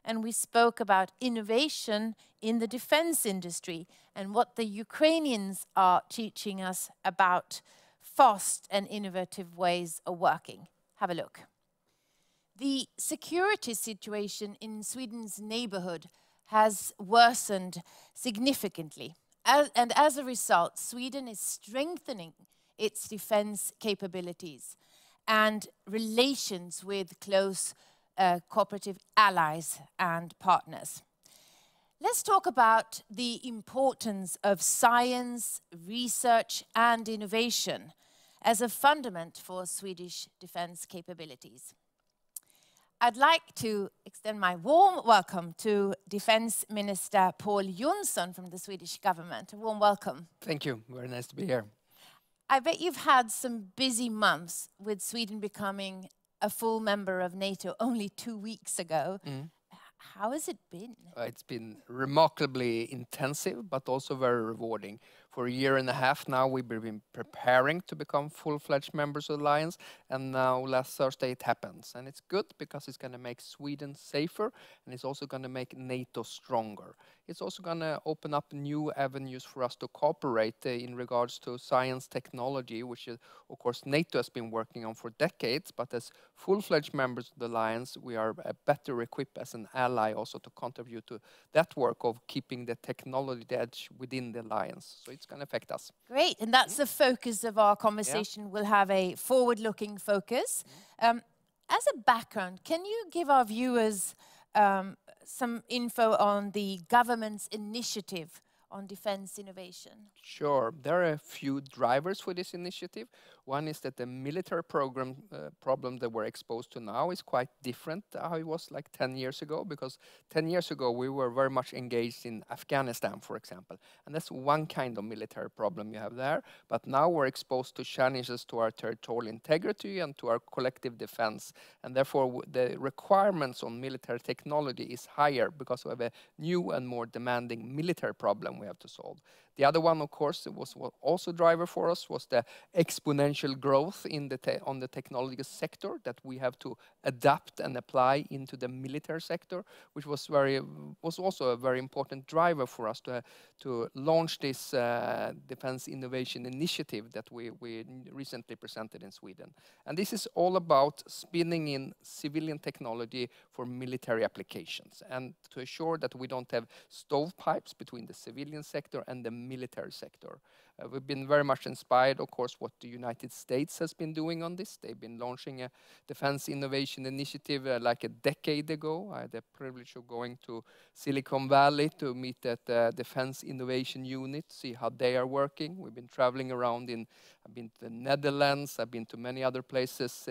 and we spoke about innovation in the defence industry and what the Ukrainians are teaching us about fast and innovative ways of working. Have a look. The security situation in Sweden's neighborhood has worsened significantly. And as a result, Sweden is strengthening its defense capabilities and relations with close cooperative allies and partners. Let's talk about the importance of science, research, and innovation as a fundament for Swedish defense capabilities. I'd like to extend my warm welcome to Defense Minister Paul Johnson from the Swedish government. A warm welcome.
Thank you. Very nice to be here.
I bet you've had some busy months with Sweden becoming a full member of NATO only 2 weeks ago. How has it been?
It's been remarkably intensive, but also very rewarding. For a year and a half now, we've been preparing to become full-fledged members of the alliance, and now last Thursday it happens. And it's good because it's going to make Sweden safer, and it's also going to make NATO stronger. It's also going to open up new avenues for us to cooperate in regards to science technology, which is, of course, NATO has been working on for decades, but as full-fledged members of the alliance, we are better equipped as an ally also to contribute to that work of keeping the technology edge within the alliance. So it's going to affect us.
Great, and that's the focus of our conversation. Yeah. We'll have a forward-looking focus. As a background, can you give our viewers some info on the government's initiative on defense innovation?
Sure. There are a few drivers for this initiative. One is that the military problem that we're exposed to now is quite different how it was like 10 years ago, because 10 years ago we were very much engaged in Afghanistan, for example. And that's one kind of military problem you have there. But now we're exposed to challenges to our territorial integrity and to our collective defense. And therefore the requirements on military technology is higher because we have a new and more demanding military problem we have to solve. The other one, of course, was what also driver for us was the exponential growth in on the technology sector that we have to adapt and apply into the military sector, which was also a very important driver for us to launch this defense innovation initiative that we recently presented in Sweden. And this is all about spinning in civilian technology for military applications and to ensure that we don't have stovepipes between the civilian sector and the military sector. We've been very much inspired, of course, what the United States has been doing on this. They've been launching a defense innovation initiative like a decade ago. I had the privilege of going to Silicon Valley to meet at the Defense Innovation Unit, see how they are working. We've been traveling around I've been to the Netherlands, I've been to many other places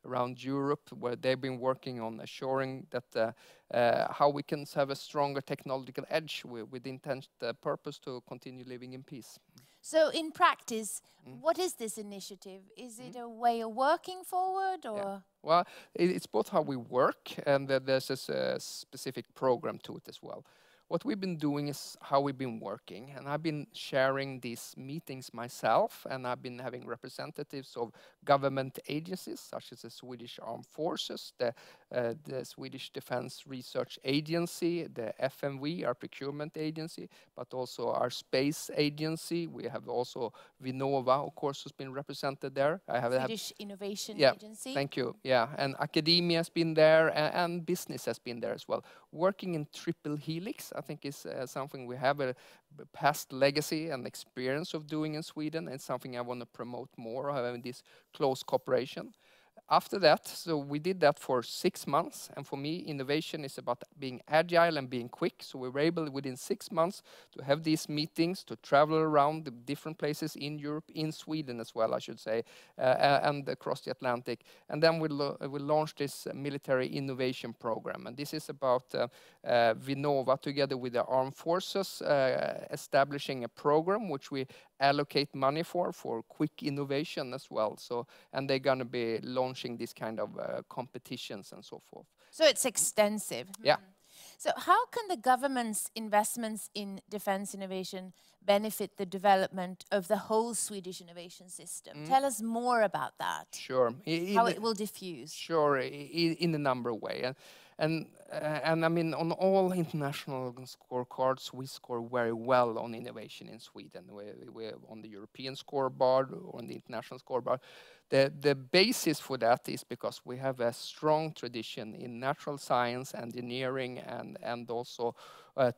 around Europe where they've been working on assuring that how we can have a stronger technological edge with the intent, purpose to continue living in peace.
So in practice, what is this initiative? Is it a way of working forward, or?
Yeah. Well, it's both how we work and there's a specific program to it as well. what we've been doing is how we've been working. And I've been sharing these meetings myself, and I've been having representatives of government agencies, such as the Swedish Armed Forces, the Swedish Defense Research Agency, the FMV, our procurement agency, but also our space agency. We have also Vinnova, of course, who's been represented there.
Swedish Innovation Agency.
Thank you. Yeah, and academia has been there, and business has been there as well. Working in triple helix, I think, is something we have a past legacy and experience of doing in Sweden. It's something I want to promote more, having this close cooperation. After that, so we did that for 6 months, and for me, innovation is about being agile and being quick. So we were able, within 6 months, to have these meetings, to travel around the different places in Europe, in Sweden as well, I should say, and across the Atlantic. And then we launched this military innovation program, and this is about Vinnova, together with the armed forces, establishing a program which we allocate money for quick innovation as well. So, and they're going to be launching this kind of competitions and so forth.
So it's extensive.
Yeah.
So how can the government's investments in defense innovation benefit the development of the whole Swedish innovation system? Tell us more about that.
Sure.
How it will diffuse.
Sure, in a number of ways. And I mean, on all international scorecards, we score very well on innovation in Sweden. We're on the European scoreboard, or on the international scoreboard. The basis for that is because we have a strong tradition in natural science, engineering, and also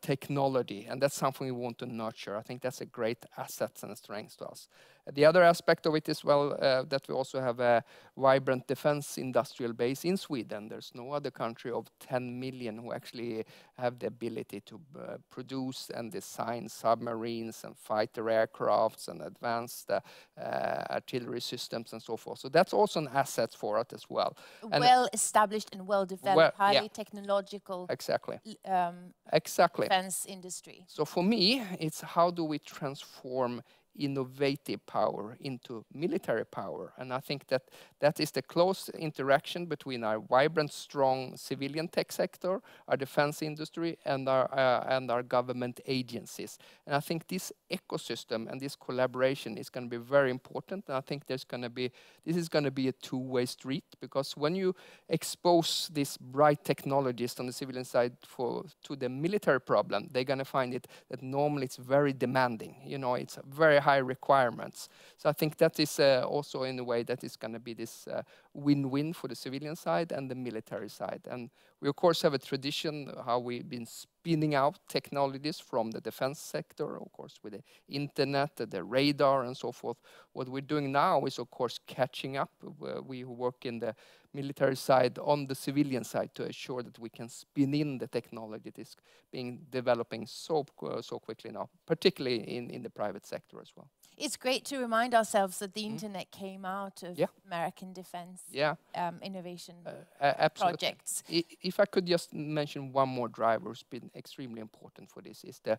technology. And that's something we want to nurture. I think that's a great asset and a strength to us. The other aspect of it is, well, that we also have a vibrant defense industrial base in Sweden. There's no other country of 10 million who actually have the ability to produce and design submarines and fighter aircrafts and advanced artillery systems and so forth. So that's also an asset for us as well.
Well-established and well-developed, highly technological
exactly.
defense industry.
So for me, it's how do we transform innovative power into military power. And I think that is the close interaction between our vibrant, strong civilian tech sector, our defense industry, and our government agencies. And I think this ecosystem and this collaboration is going to be very important. And I think this is going to be a two-way street, because when you expose these bright technologies on the civilian side to the military problem, they're going to find it that normally it's very demanding. You know, it's very high requirements. So I think that is also in a way that is going to be this win-win for the civilian side and the military side. And we of course have a tradition how we've been spinning out technologies from the defense sector, of course with the internet, the radar and so forth. What we're doing now is of course catching up. We work in the military side on the civilian side to ensure that we can spin in the technology that is developing so quickly now, particularly in the private sector as well.
It's great to remind ourselves that the internet came out of American defense innovation projects.
If I could just mention one more driver who's been extremely important for this, is the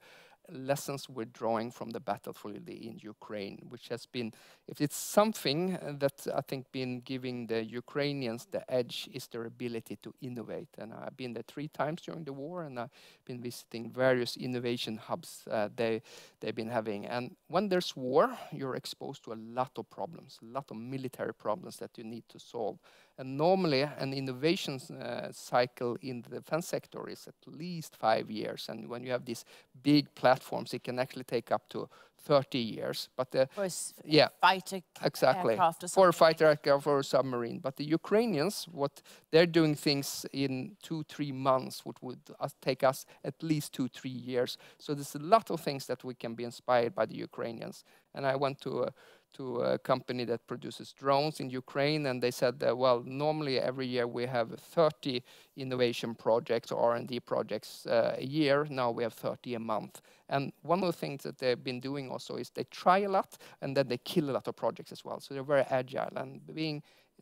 lessons we're drawing from the battlefield in Ukraine, which has been, if it's something that I think been giving the Ukrainians the edge, is their ability to innovate. And I've been there 3 times during the war, and I've been visiting various innovation hubs they've been having. And when there's war, you're exposed to a lot of problems, a lot of military problems that you need to solve. And normally an innovation cycle in the defense sector is at least 5 years. And when you have these big platforms, it can actually take up to 30 years. But
fighter aircraft or
for a fighter aircraft or a submarine. But the Ukrainians, what they're doing things in 2-3 months, which would take us at least 2-3 years. So there's a lot of things that we can be inspired by the Ukrainians. And I went to a company that produces drones in Ukraine, and they said that, well, normally every year we have 30 innovation projects or R&D projects a year. Now we have 30 a month. And one of the things that they've been doing also is they try a lot, and then they kill a lot of projects as well. So they're very agile, and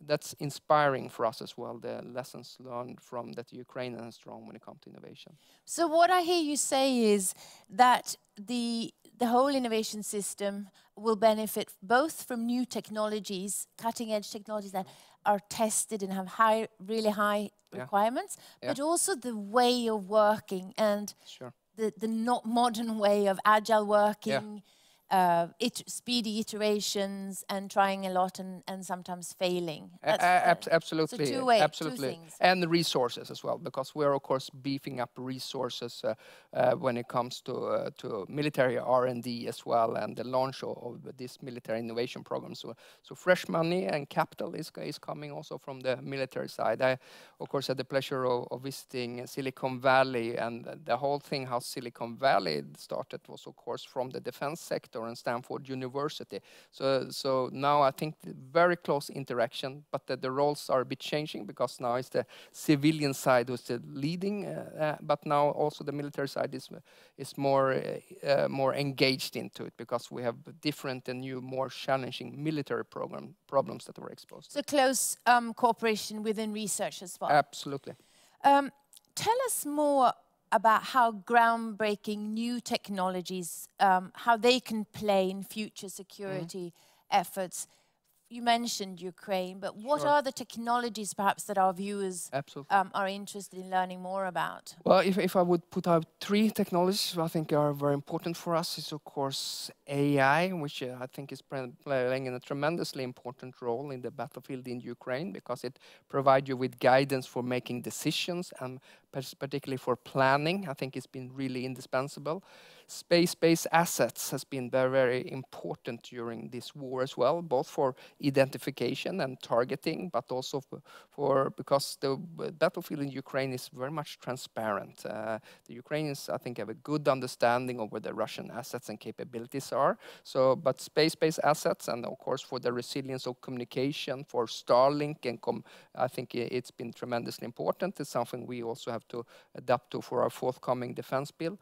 that's inspiring for us as well, the lessons learned from that Ukraine is strong when it comes to innovation.
So what I hear you say is that the whole innovation system will benefit both from new technologies, cutting-edge technologies that are tested and have really high requirements, but also the way of working and the not modern way of agile working, speedy iterations, and trying a lot and sometimes failing.
Absolutely,
so two ways,
absolutely,
two things.
and the resources as well, because we are of course beefing up resources when it comes to military R&D as well, and the launch of this military innovation program. So fresh money and capital is coming also from the military side. I of course had the pleasure of visiting Silicon Valley, and the whole thing how Silicon Valley started was of course from the defense sector and Stanford University. So now I think very close interaction, but the roles are a bit changing, because now it's the civilian side who's the leading, but now also the military side is more engaged into it, because we have different and new, more challenging military problems that we're exposed to.
So close cooperation within research as well.
Absolutely.
Tell us more about how groundbreaking new technologies, how they can play in future security efforts. You mentioned Ukraine, but what are the technologies perhaps that our viewers are interested in learning more about?
Well, if I would put out 3 technologies I think are very important for us, is of course AI, which I think is playing a tremendously important role in the battlefield in Ukraine, because it provides you with guidance for making decisions, and particularly for planning. I think it's been really indispensable. Space-based assets has been very, very important during this war as well, both for identification and targeting, but also because the battlefield in Ukraine is very much transparent. The Ukrainians, I think, have a good understanding of where the Russian assets and capabilities are. But space-based assets, and of course for the resilience of communication, for Starlink, and I think it's been tremendously important. It's something we also have to adapt to for our forthcoming defense bill.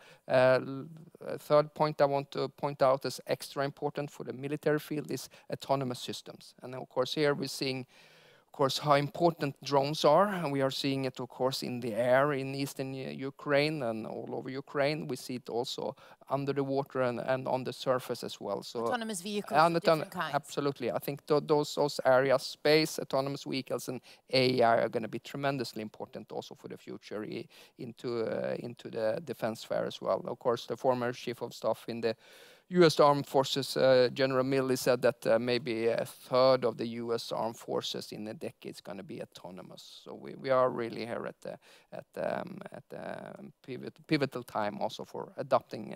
Third point I want to point out as extra important for the military field is autonomous systems. And of course here we're seeing how important drones are, and we are seeing it of course in the air in eastern Ukraine and all over Ukraine. We see it also under the water and on the surface as well. So
autonomous vehicles of different kinds.
Absolutely. I think those areas, space, autonomous vehicles and AI, are going to be tremendously important also for the future into the defense sphere as well. Of course, the former chief of staff in the U.S. Armed Forces, General Milley, said that maybe a third of the U.S. Armed Forces in a decade is going to be autonomous. So we are really here at the pivotal time also for adopting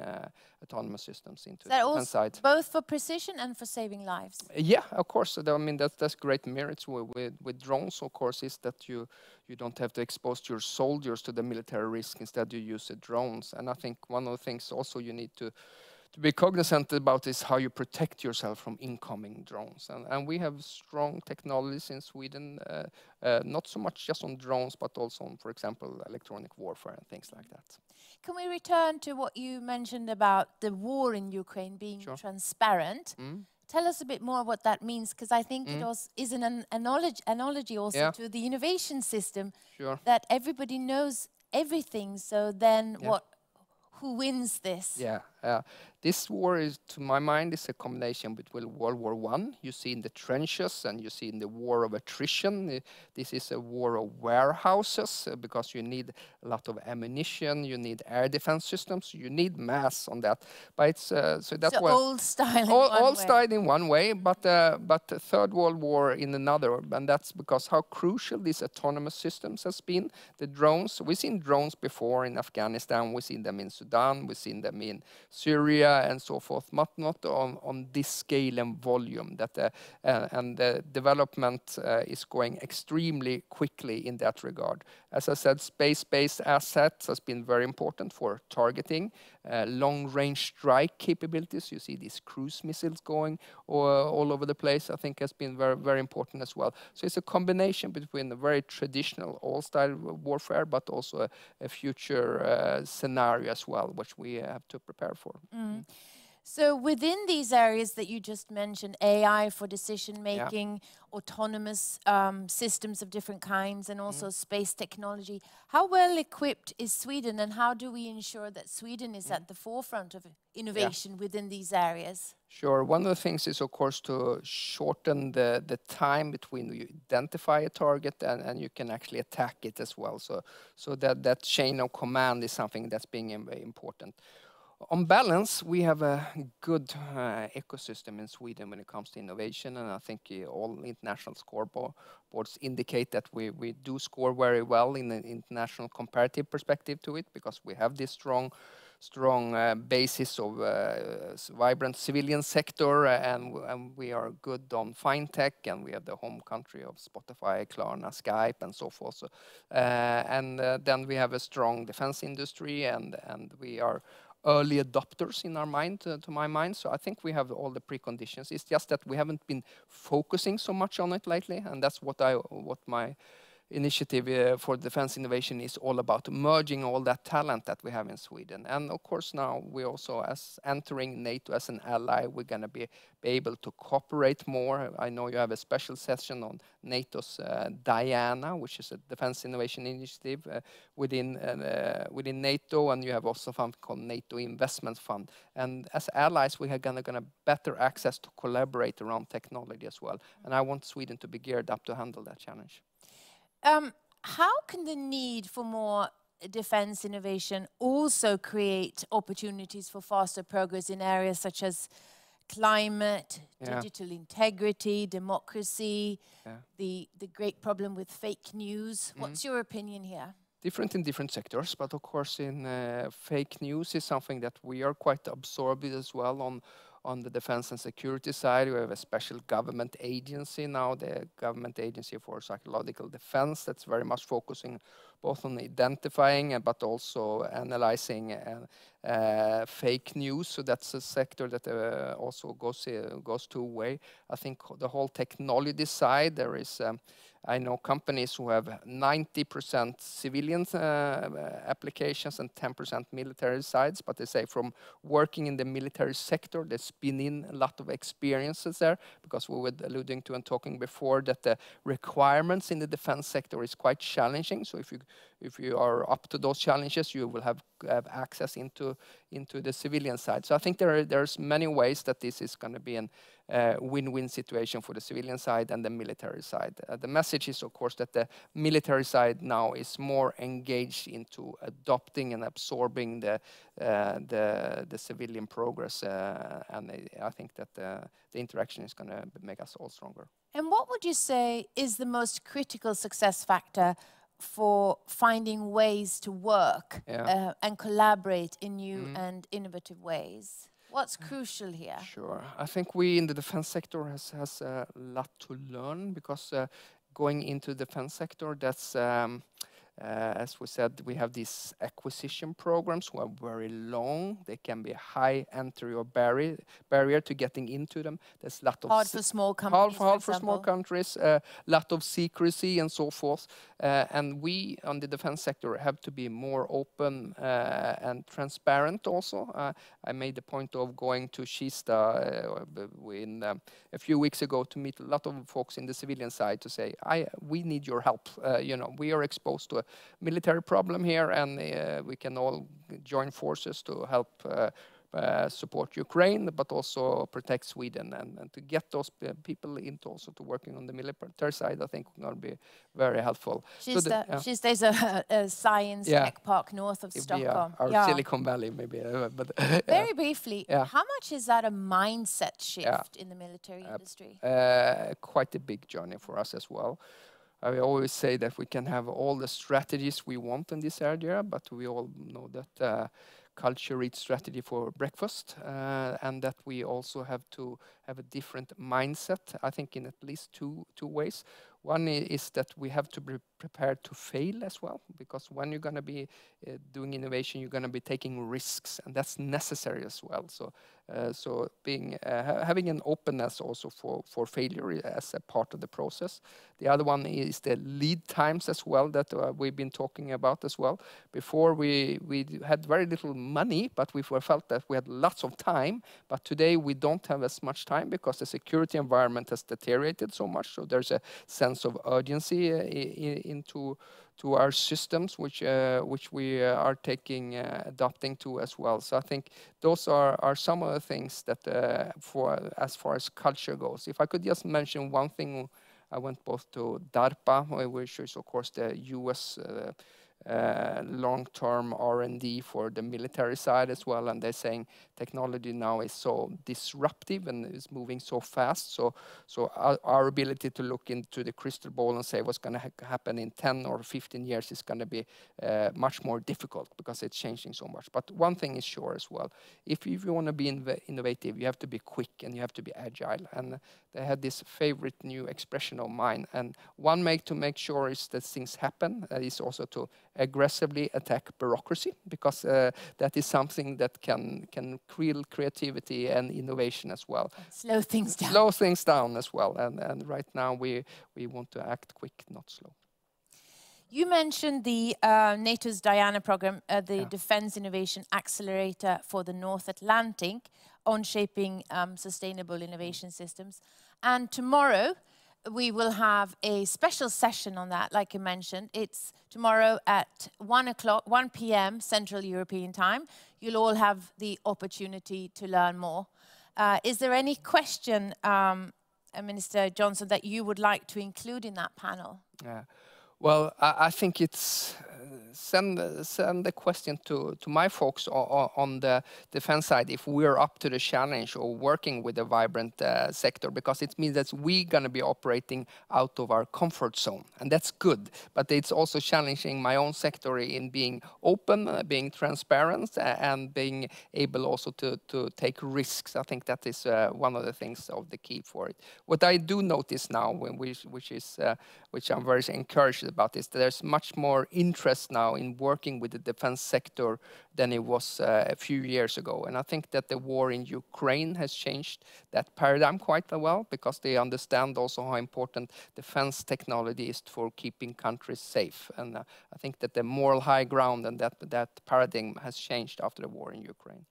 autonomous systems into the defense side.
Both for precision and for saving lives.
Yeah, of course. I mean that's great merits with drones. Of course, is that you don't have to expose your soldiers to the military risk. Instead, you use the drones. And I think one of the things also you need to be cognizant about is how you protect yourself from incoming drones. And we have strong technologies in Sweden, not so much just on drones, but also on, for example, electronic warfare and things like that.
Can we return to what you mentioned about the war in Ukraine being transparent? Tell us a bit more what that means, because I think it also is an analogy also to the innovation system, that everybody knows everything. So then who wins this?
This war is, to my mind, is a combination between World War I, you see in the trenches, and you see in the war of attrition. This is a war of warehouses, because you need a lot of ammunition, you need air defense systems, you need mass on that. But it's so that's why
old style
in one way, but the Third World War in another, and that's because how crucial these autonomous systems has been. The drones, we've seen drones before in Afghanistan, we've seen them in Sudan, we've seen them in Syria and so forth, but not on this scale and volume. And the development is going extremely quickly in that regard. As I said, space-based assets has been very important for targeting. Long-range strike capabilities, you see these cruise missiles going all over the place, I think has been very, very important as well. So it's a combination between the very traditional old-style warfare, but also a future scenario as well, which we have to prepare for.
So within these areas that you just mentioned, AI for decision making, autonomous systems of different kinds, and also space technology, how well equipped is Sweden, and how do we ensure that Sweden is at the forefront of innovation within these areas?
Sure. One of the things is, of course, to shorten the time between you identify a target and you can actually attack it as well. So that chain of command is something that's being important. On balance, we have a good ecosystem in Sweden when it comes to innovation, and I think all international scoreboards indicate that we do score very well in an international comparative perspective to it, because we have this strong basis of vibrant civilian sector, and we are good on fintech, and we have the home country of Spotify, Klarna, Skype, and so forth. So, then we have a strong defense industry, and we are early adopters in our mind, to my mind. So I think we have all the preconditions. It's just that we haven't been focusing so much on it lately, and that's what my initiative for defense innovation is all about, merging all that talent that we have in Sweden. And of course now we also, as entering NATO as an ally, we're going to be able to cooperate more. I know you have a special session on NATO's Diana, which is a defense innovation initiative within NATO, and you have also something called NATO Investment Fund. And as allies, we are going to better access to collaborate around technology as well. And I want Sweden to be geared up to handle that challenge.
How can the need for more defense innovation also create opportunities for faster progress in areas such as climate, digital integrity, democracy, the great problem with fake news? What's your opinion here?
Different in different sectors, but of course in fake news is something that we are quite absorbed as well on the defense and security side. We have a special government agency now, the Government Agency for Psychological Defense, that's very much focusing both on identifying but also analyzing fake news. So that's a sector that also goes two-way. I think the whole technology side, there is I know companies who have 90% civilian applications and 10% military sides, but they say from working in the military sector, they spin in a lot of experiences there, because we were alluding to and talking before that the requirements in the defense sector is quite challenging. So if you are up to those challenges, you will have access into the civilian side. So I think there's many ways that this is going to be an win-win situation for the civilian side and the military side. The message is, of course, that the military side now is more engaged into adopting and absorbing the civilian progress, and I think that the interaction is going to make us all stronger.
And what would you say is the most critical success factor for finding ways to work and collaborate in new and innovative ways? What's crucial here?
Sure. I think we in the defense sector has a lot to learn, because going into the defense sector, that's as we said, we have these acquisition programs who are very long. They can be a high entry or barrier to getting into them. There's a lot of
hard for small companies.
Hard for small countries. A lot of secrecy and so forth. And we on the defense sector have to be more open and transparent. Also, I made the point of going to Kista a few weeks ago to meet a lot of folks in the civilian side to say, we need your help. We are exposed to a military problem here, and we can all join forces to help support Ukraine, but also protect Sweden, and to get those people into also to working on the military side, I think going to be very helpful.
Kista is a science tech park north of Stockholm.
Our Silicon Valley, maybe. But
very briefly, how much is that a mindset shift in the military industry?
Quite a big journey for us as well. I always say that we can have all the strategies we want in this area, but we all know that culture eats strategy for breakfast, and that we also have to have a different mindset, I think, in at least two ways. One is that we have to be prepared to fail as well, because when you're going to be doing innovation, you're going to be taking risks, and that's necessary as well. So being having an openness also for failure as a part of the process. The other one is the lead times as well that we've been talking about as well. Before we had very little money, but we felt that we had lots of time. But today we don't have as much time because the security environment has deteriorated so much. So there's a sense of urgency into our systems, which we are adapting to as well. So I think those are some of the things that as far as culture goes. If I could just mention one thing, I went both to DARPA, which is of course the US long-term R&D for the military side as well, and they're saying technology now is so disruptive and is moving so fast. So our ability to look into the crystal ball and say what's going to happen in 10 or 15 years is going to be much more difficult because it's changing so much. But one thing is sure as well: if you want to be innovative, you have to be quick and you have to be agile. And they had this favorite new expression of mine, and one way to make sure is that things happen is also to aggressively attack bureaucracy, because that is something that can kill creativity and innovation as well.
Slow things down.
Slow things down as well. And right now we want to act quick, not slow.
You mentioned the NATO's Diana program, the Defense Innovation Accelerator for the North Atlantic, on shaping sustainable innovation systems. And tomorrow we will have a special session on that, like you mentioned. It's tomorrow at 1 p.m. Central European Time. You'll all have the opportunity to learn more. Is there any question, Minister Johnson, that you would like to include in that panel?
Well, I think it's send the question to my folks on the defense side if we're up to the challenge or working with a vibrant sector, because it means that we're going to be operating out of our comfort zone, and that's good. But it's also challenging my own sector in being open, being transparent, and being able also to take risks. I think that is one of the things of the key for it. What I do notice now, which I'm very encouraged about, is that there's much more interest now in working with the defense sector than it was a few years ago. And I think that the war in Ukraine has changed that paradigm quite well, because they understand also how important defense technology is for keeping countries safe. And I think that the moral high ground and that paradigm has changed after the war in Ukraine.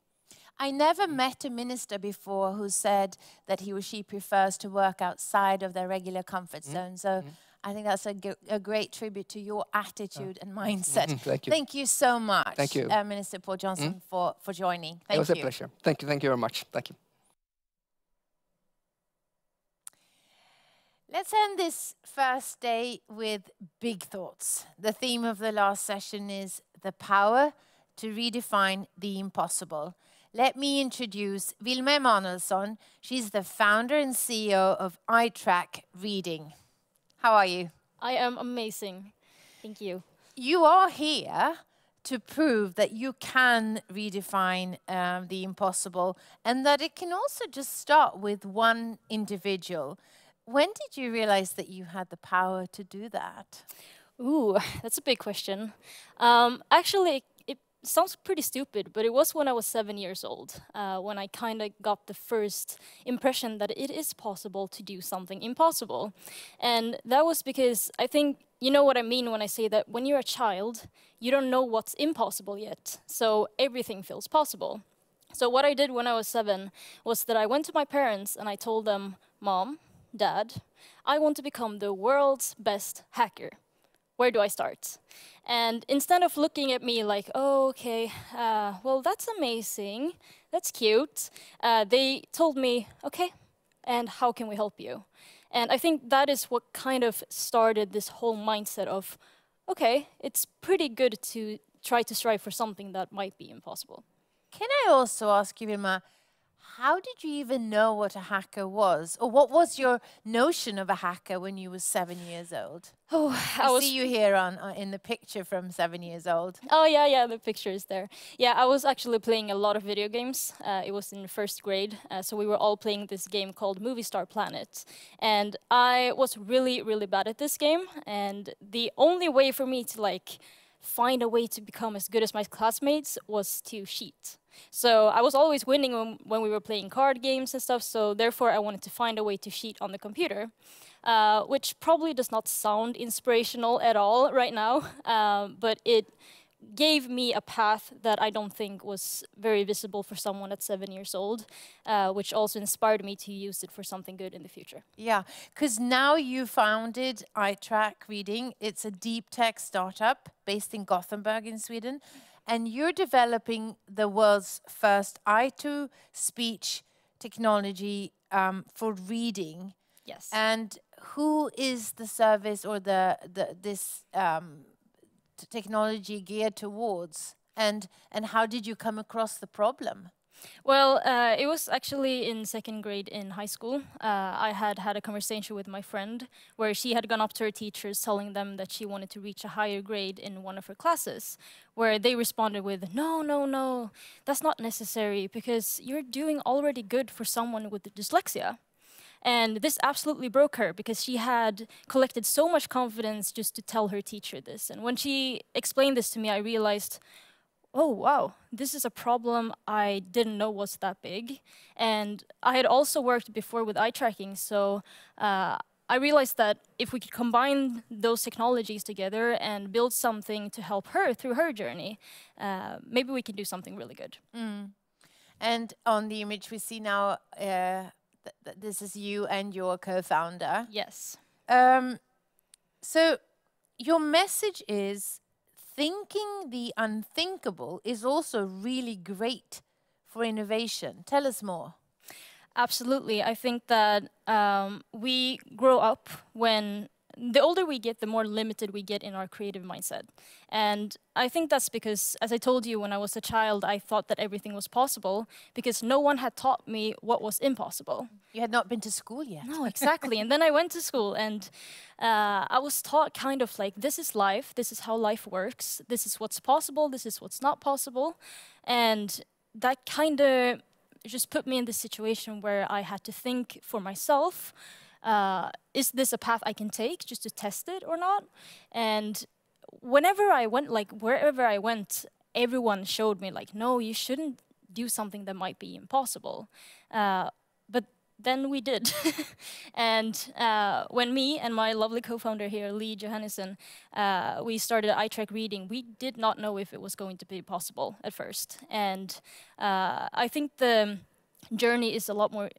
I never met a minister before who said that he or she prefers to work outside of their regular comfort zone. So I think that's a great tribute to your attitude and mindset.
Thank you.
Thank you so much,
Thank you.
Minister Paul Johnson, for joining. Thank you.
It was a pleasure. Thank you. Thank you very much. Thank you.
Let's end this first day with big thoughts. The theme of the last session is the power to redefine the impossible. Let me introduce Vilma Emanuelsson. She's the founder and CEO of iTrack Reading. How are you?
I am amazing. Thank you.
You are here to prove that you can redefine the impossible, and that it can also just start with one individual. When did you realize that you had the power to do that?
Ooh, that's a big question. Actually, it sounds pretty stupid, but it was when I was 7 years old, when I kind of got the first impression that it is possible to do something impossible. And that was because I think, you know what I mean when I say that when you're a child, you don't know what's impossible yet. So everything feels possible. So what I did when I was 7 was that I went to my parents and I told them, Mom, Dad, I want to become the world's best hacker. Where do I start? And instead of looking at me like, oh, okay, well, that's amazing, that's cute, they told me, okay, and how can we help you? And I think that is what kind of started this whole mindset of, okay, it's pretty good to try to strive for something that might be impossible.
Can I also ask you, Vilma, how did you even know what a hacker was? Or what was your notion of a hacker when you were 7 years old?
Oh,
I see you here in the picture from 7 years old.
Oh, yeah, the picture is there. Yeah, I was actually playing a lot of video games. It was in 1st grade, so we were all playing this game called Movie Star Planet. And I was really, really bad at this game. And the only way for me to, like, find a way to become as good as my classmates was to cheat. So I was always winning when we were playing card games and stuff, so therefore I wanted to find a way to cheat on the computer, which probably does not sound inspirational at all right now, but it gave me a path that I don't think was very visible for someone at 7 years old, which also inspired me to use it for something good in the future.
Yeah, because now you founded iTrack Reading. It's a deep tech startup based in Gothenburg in Sweden. And you're developing the world's first eye-to-speech technology for reading.
Yes.
And who is the service or this technology geared towards? And how did you come across the problem?
Well, it was actually in 2nd grade in high school. I had a conversation with my friend where she had gone up to her teachers telling them that she wanted to reach a higher grade in one of her classes, where they responded with, no, that's not necessary because you're doing already good for someone with dyslexia. And this absolutely broke her because she had collected so much confidence just to tell her teacher this. And when she explained this to me, I realized, oh, wow, this is a problem I didn't know was that big. And I had also worked before with eye tracking, so I realized that if we could combine those technologies together and build something to help her through her journey, maybe we can do something really good.
Mm. And on the image we see now, this is you and your co-founder.
Yes.
So your message is, thinking the unthinkable is also really great for innovation. Tell us more.
Absolutely. I think that we grow up when the older we get, the more limited we get in our creative mindset. And I think that's because, as I told you, when I was a child, I thought that everything was possible because no one had taught me what was impossible.
You had not been to school yet.
No, exactly. And then I went to school and I was taught kind of like, this is life, this is how life works, this is what's possible, this is what's not possible. And that kind of just put me in this situation where I had to think for myself, is this a path I can take just to test it or not? And whenever I went, like wherever I went, everyone showed me like, no, you shouldn't do something that might be impossible. But then we did. And when me and my lovely co-founder here, Lee Johannesson, we started iTrack Reading, we did not know if it was going to be possible at first. And I think the journey is a lot more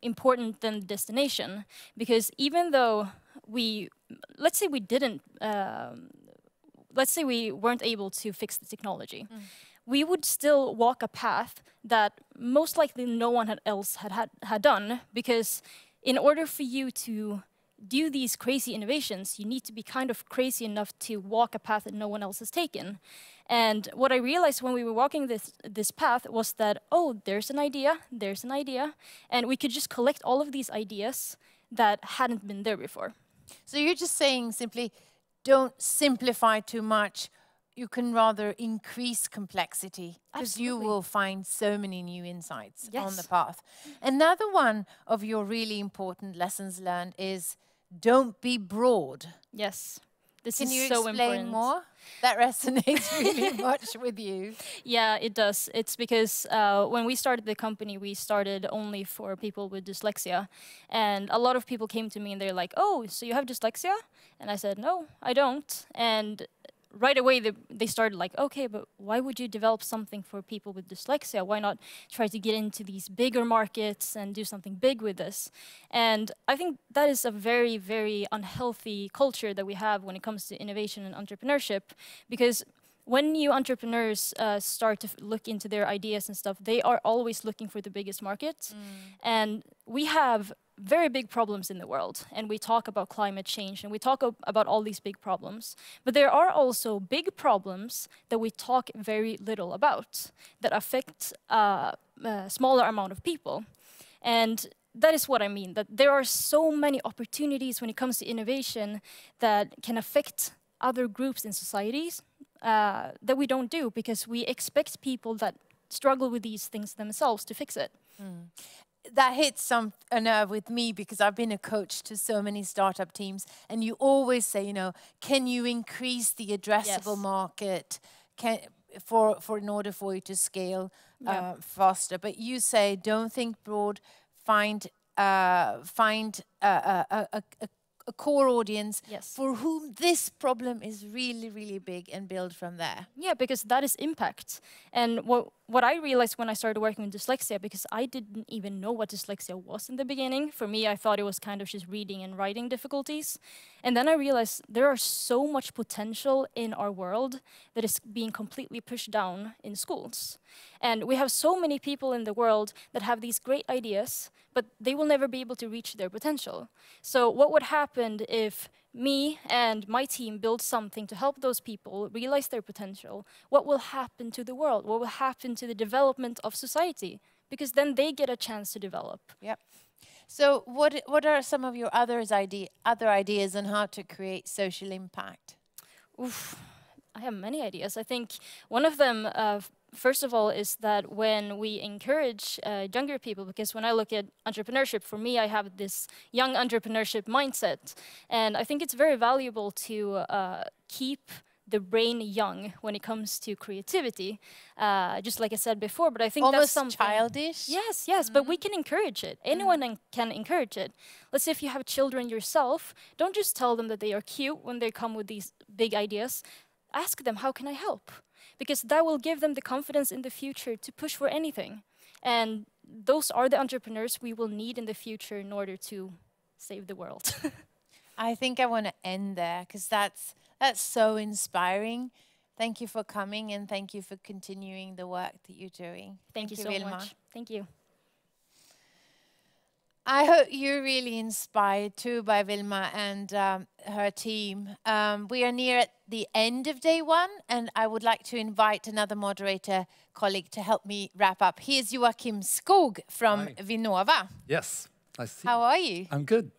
important than the destination, because even though let's say we weren't able to fix the technology, we would still walk a path that most likely no one else had done, because in order for you to do these crazy innovations, you need to be kind of crazy enough to walk a path that no one else has taken. And what I realized when we were walking this path was that, oh, there's an idea, and we could just collect all of these ideas that hadn't been there before.
So you're just saying simply, don't simplify too much. You can rather increase complexity, because you will find so many new insights on the path. Another one of your really important lessons learned is don't be broad.
Yes. This
Can
is
you
so
explain
important.
more? That resonates really much with you.
Yeah, it does. It's because when we started the company, we started only for people with dyslexia. And a lot of people came to me and they're like, oh, so you have dyslexia? And I said, no, I don't. And right away, they started like, okay, but why would you develop something for people with dyslexia? Why not try to get into these bigger markets and do something big with this? And I think that is a very, very unhealthy culture that we have when it comes to innovation and entrepreneurship, because when new entrepreneurs start to look into their ideas and stuff, they are always looking for the biggest market. And we have very big problems in the world, and we talk about climate change, and we talk about all these big problems. But there are also big problems that we talk very little about, that affect a smaller amount of people. And that is what I mean, that there are so many opportunities when it comes to innovation that can affect other groups in societies that we don't do, because we expect people that struggle with these things themselves to fix it.
That hits a nerve with me, because I've been a coach to so many startup teams, and you always say, you know, can you increase the addressable market in order for you to scale faster? But you say, don't think broad, find a core audience for whom this problem is really, really big, and build from there.
Yeah, because that is impact. And what I realized when I started working with dyslexia, because I didn't even know what dyslexia was in the beginning. For me, I thought it was kind of just reading and writing difficulties. And then I realized there are so much potential in our world that is being completely pushed down in schools. And we have so many people in the world that have these great ideas, but they will never be able to reach their potential. So what would happen if me and my team build something to help those people realize their potential? What will happen to the world? What will happen to the development of society? Because then they get a chance to develop.
Yep. So what are some of your other ideas on how to create social impact?
Oof, I have many ideas. I think one of them, first of all, is that when we encourage younger people, because when I look at entrepreneurship, for me, I have this young entrepreneurship mindset. And I think it's very valuable to keep the brain young when it comes to creativity, just like I said before. But I think
almost
that's something
childish.
Yes, but we can encourage it. Anyone can encourage it. Let's say if you have children yourself, don't just tell them that they are cute when they come with these big ideas. Ask them, how can I help? Because that will give them the confidence in the future to push for anything. And those are the entrepreneurs we will need in the future in order to save the world.
I think I want to end there, because that's so inspiring. Thank you for coming, and thank you for continuing the work that you're doing.
Thank you so much. Thank you.
I hope you're really inspired too by Vilma and her team. We are near at the end of day one, and I would like to invite another moderator colleague to help me wrap up. Here's Joachim Skog from Vinnova.
Yes, I see.
How are you?
I'm good.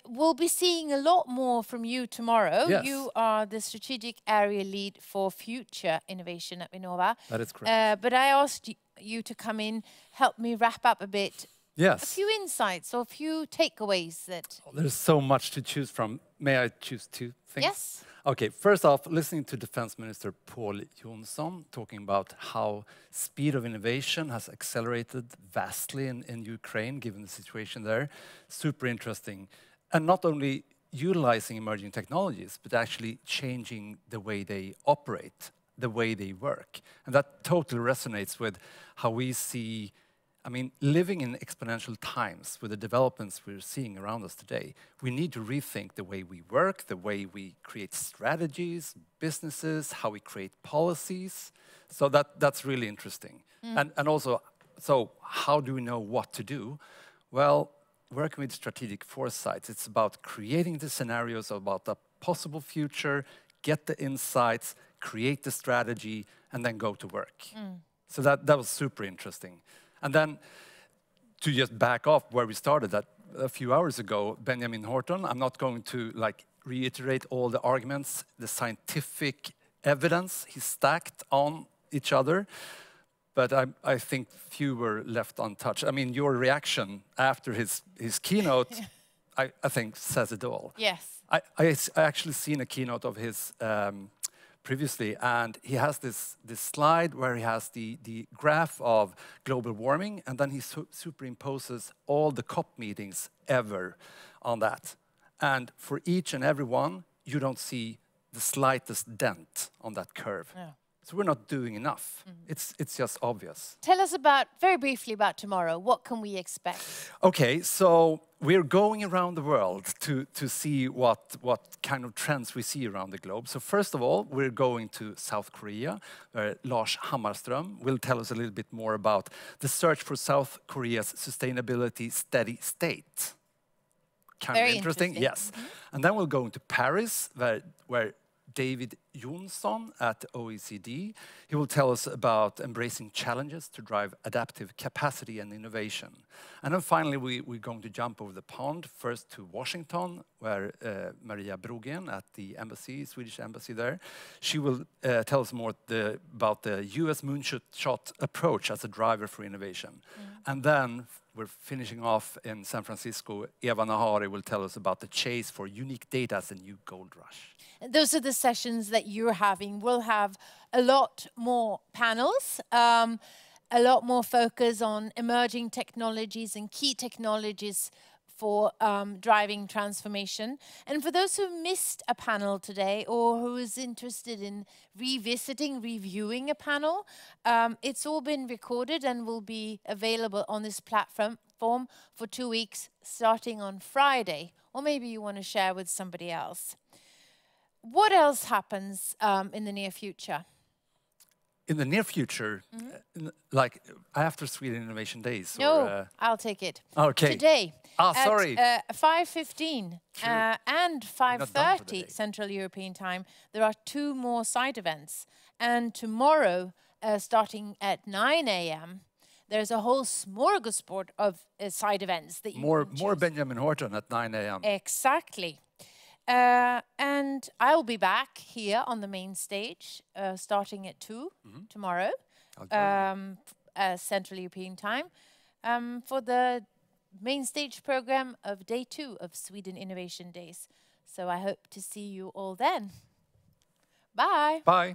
We'll be seeing a lot more from you tomorrow.
Yes.
You are the strategic area lead for future innovation at Vinnova.
That is correct.
But I asked you to come in, help me wrap up a bit.
Yes.
A few insights or a few takeaways that...
There's so much to choose from. May I choose two things?
Yes.
Okay, first off, listening to Defense Minister Paul Jonsson talking about how speed of innovation has accelerated vastly in Ukraine, given the situation there. Super interesting. And not only utilizing emerging technologies, but actually changing the way they operate, the way they work. And that totally resonates with how we see, I mean, living in exponential times with the developments we're seeing around us today, we need to rethink the way we work, the way we create strategies, businesses, how we create policies. So that's really interesting. And also, so how do we know what to do? Well, working with strategic foresight, it's about creating the scenarios about the possible future, get the insights, create the strategy, and then go to work. So that was super interesting. And then to just back off where we started that a few hours ago, Benjamin Horton, I'm not going to reiterate all the arguments, the scientific evidence he stacked on each other, but I think few were left untouched. I mean, your reaction after his keynote, I think says it all.
Yes.
I actually seen a keynote of his previously, and he has this slide where he has the graph of global warming, and then he superimposes all the COP meetings ever on that. And for each and every one, you don't see the slightest dent on that curve.
Yeah.
So we're not doing enough. It's just obvious.
Tell us very briefly about tomorrow. What can we expect?
Okay, so we're going around the world to see what kind of trends we see around the globe. So first of all, we're going to South Korea, where Lars Hammarström will tell us a little bit more about the search for South Korea's sustainability steady state. kind
Very
of interesting.
interesting.
Yes. And then we'll go into Paris, where David Jonsson at OECD, he will tell us about embracing challenges to drive adaptive capacity and innovation. And then finally, we're going to jump over the pond, first to Washington, where Maria Brogren at the embassy, Swedish embassy there, she will tell us more about the US moonshot approach as a driver for innovation. And then we're finishing off in San Francisco. Eva Nahari will tell us about the chase for unique data as a new gold rush.
Those are the sessions that you're having. We'll have a lot more panels, a lot more focus on emerging technologies and key technologies for driving transformation. And for those who missed a panel today or who is interested in reviewing a panel, it's all been recorded and will be available on this platform for 2 weeks starting on Friday. Or maybe you want to share with somebody else. What else happens in the near future?
In the near future, like after Sweden Innovation Days?
No,
or,
I'll take it.
Okay.
Today,
sorry.
at 5:15 and 5:30 Central European Time, there are 2 more side events. And tomorrow, starting at 9 a.m., there's a whole smorgasbord of side events that you can
More Benjamin Horton at 9 a.m.
Exactly. And I'll be back here on the main stage starting at 2 tomorrow, Central European Time, for the main stage program of day 2 of Sweden Innovation Days. So I hope to see you all then. Bye.
Bye.